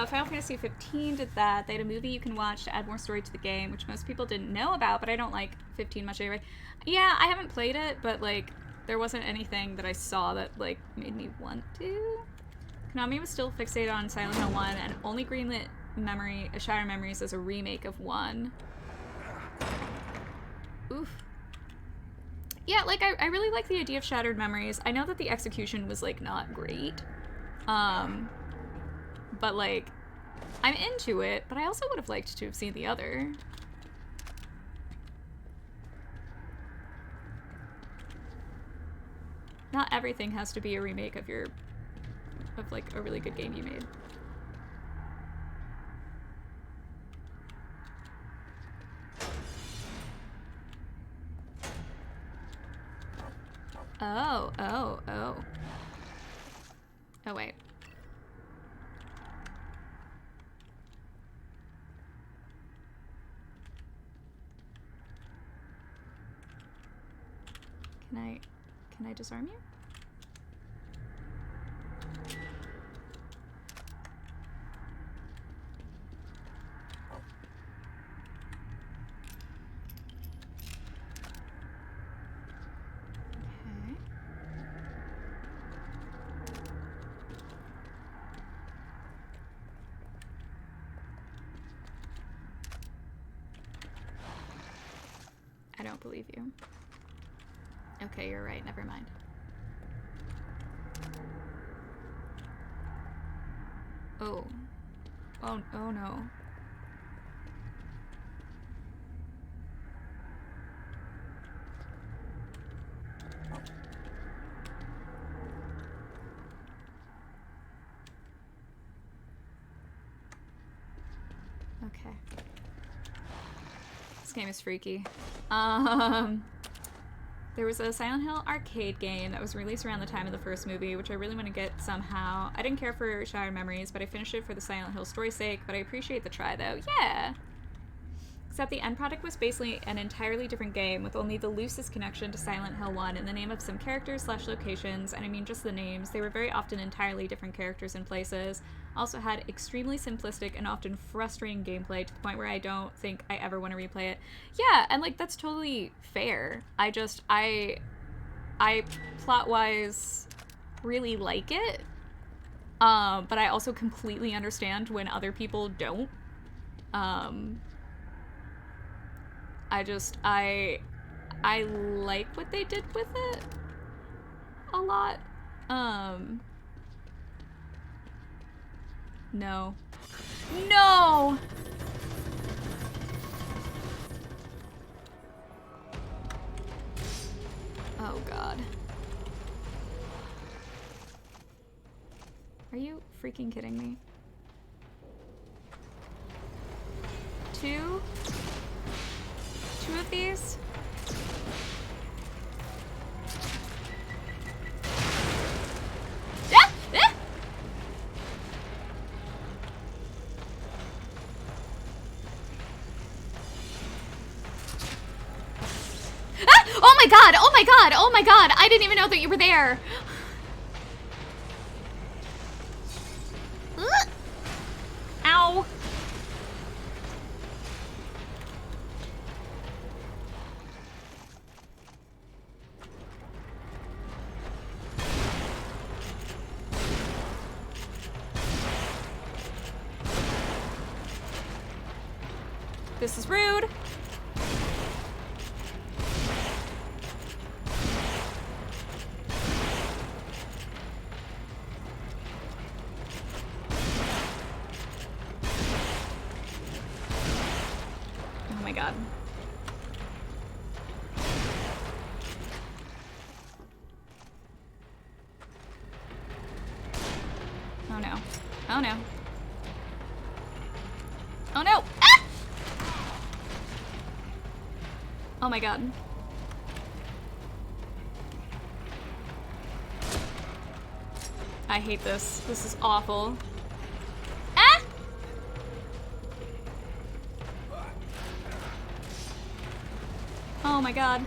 Final Fantasy 15 did that. They had a movie you can watch to add more story to the game, which most people didn't know about, but I don't like 15 much anyway. Yeah, I haven't played it, but, like, there wasn't anything that I saw that, like, made me want to. Konami was still fixated on Silent Hill 1 and only greenlit Shattered Memories as a remake of 1. Oof. Yeah, like, I really like the idea of Shattered Memories. I know that the execution was, like, not great. But, like, I'm into it, but I also would have liked to have seen the other. Not everything has to be a remake of like, a really good game you made. Oh. Oh, wait. Can I... Can I disarm you? I don't believe you. Okay, you're right. Never mind. Oh. Oh no. Okay. This game is freaky. There was a Silent Hill arcade game that was released around the time of the first movie, which I really want to get somehow. I didn't care for Shattered Memories, but I finished it for the Silent Hill story's sake, but I appreciate the try though. Yeah! Except the end product was basically an entirely different game with only the loosest connection to Silent Hill 1 and the name of some characters / locations, and I mean just the names. They were very often entirely different characters and places. Also had extremely simplistic and often frustrating gameplay to the point where I don't think I ever want to replay it. Yeah, and like that's totally fair. I plot-wise really like it, but I also completely understand when other people don't. I like what they did with it a lot. No. No! Oh god. Are you freaking kidding me? Two of these? Ah! Ah! Ah! Oh my god! Oh my god! Oh my god! I didn't even know that you were there! Ow! This is rude. Oh my god. Oh no. Oh no. Oh no! Ah! Oh my god. I hate this. This is awful. Ah! Oh my god.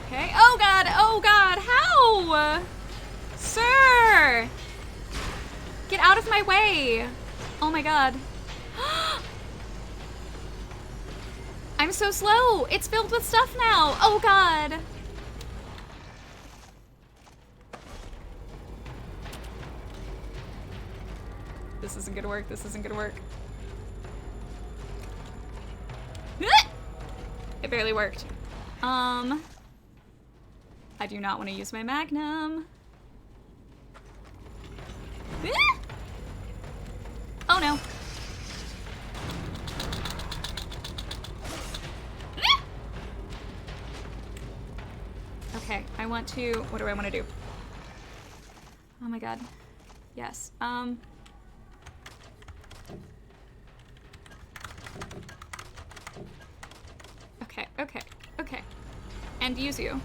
Okay. Oh god! Oh god! How? Sir! Get out of my way! Oh my god. I'm so slow! It's filled with stuff now! Oh god! This isn't gonna work. This isn't gonna work. It barely worked. I do not want to use my magnum. Oh no. Okay, I want to, what do I want to do? Oh my god. Yes. Okay. And use you.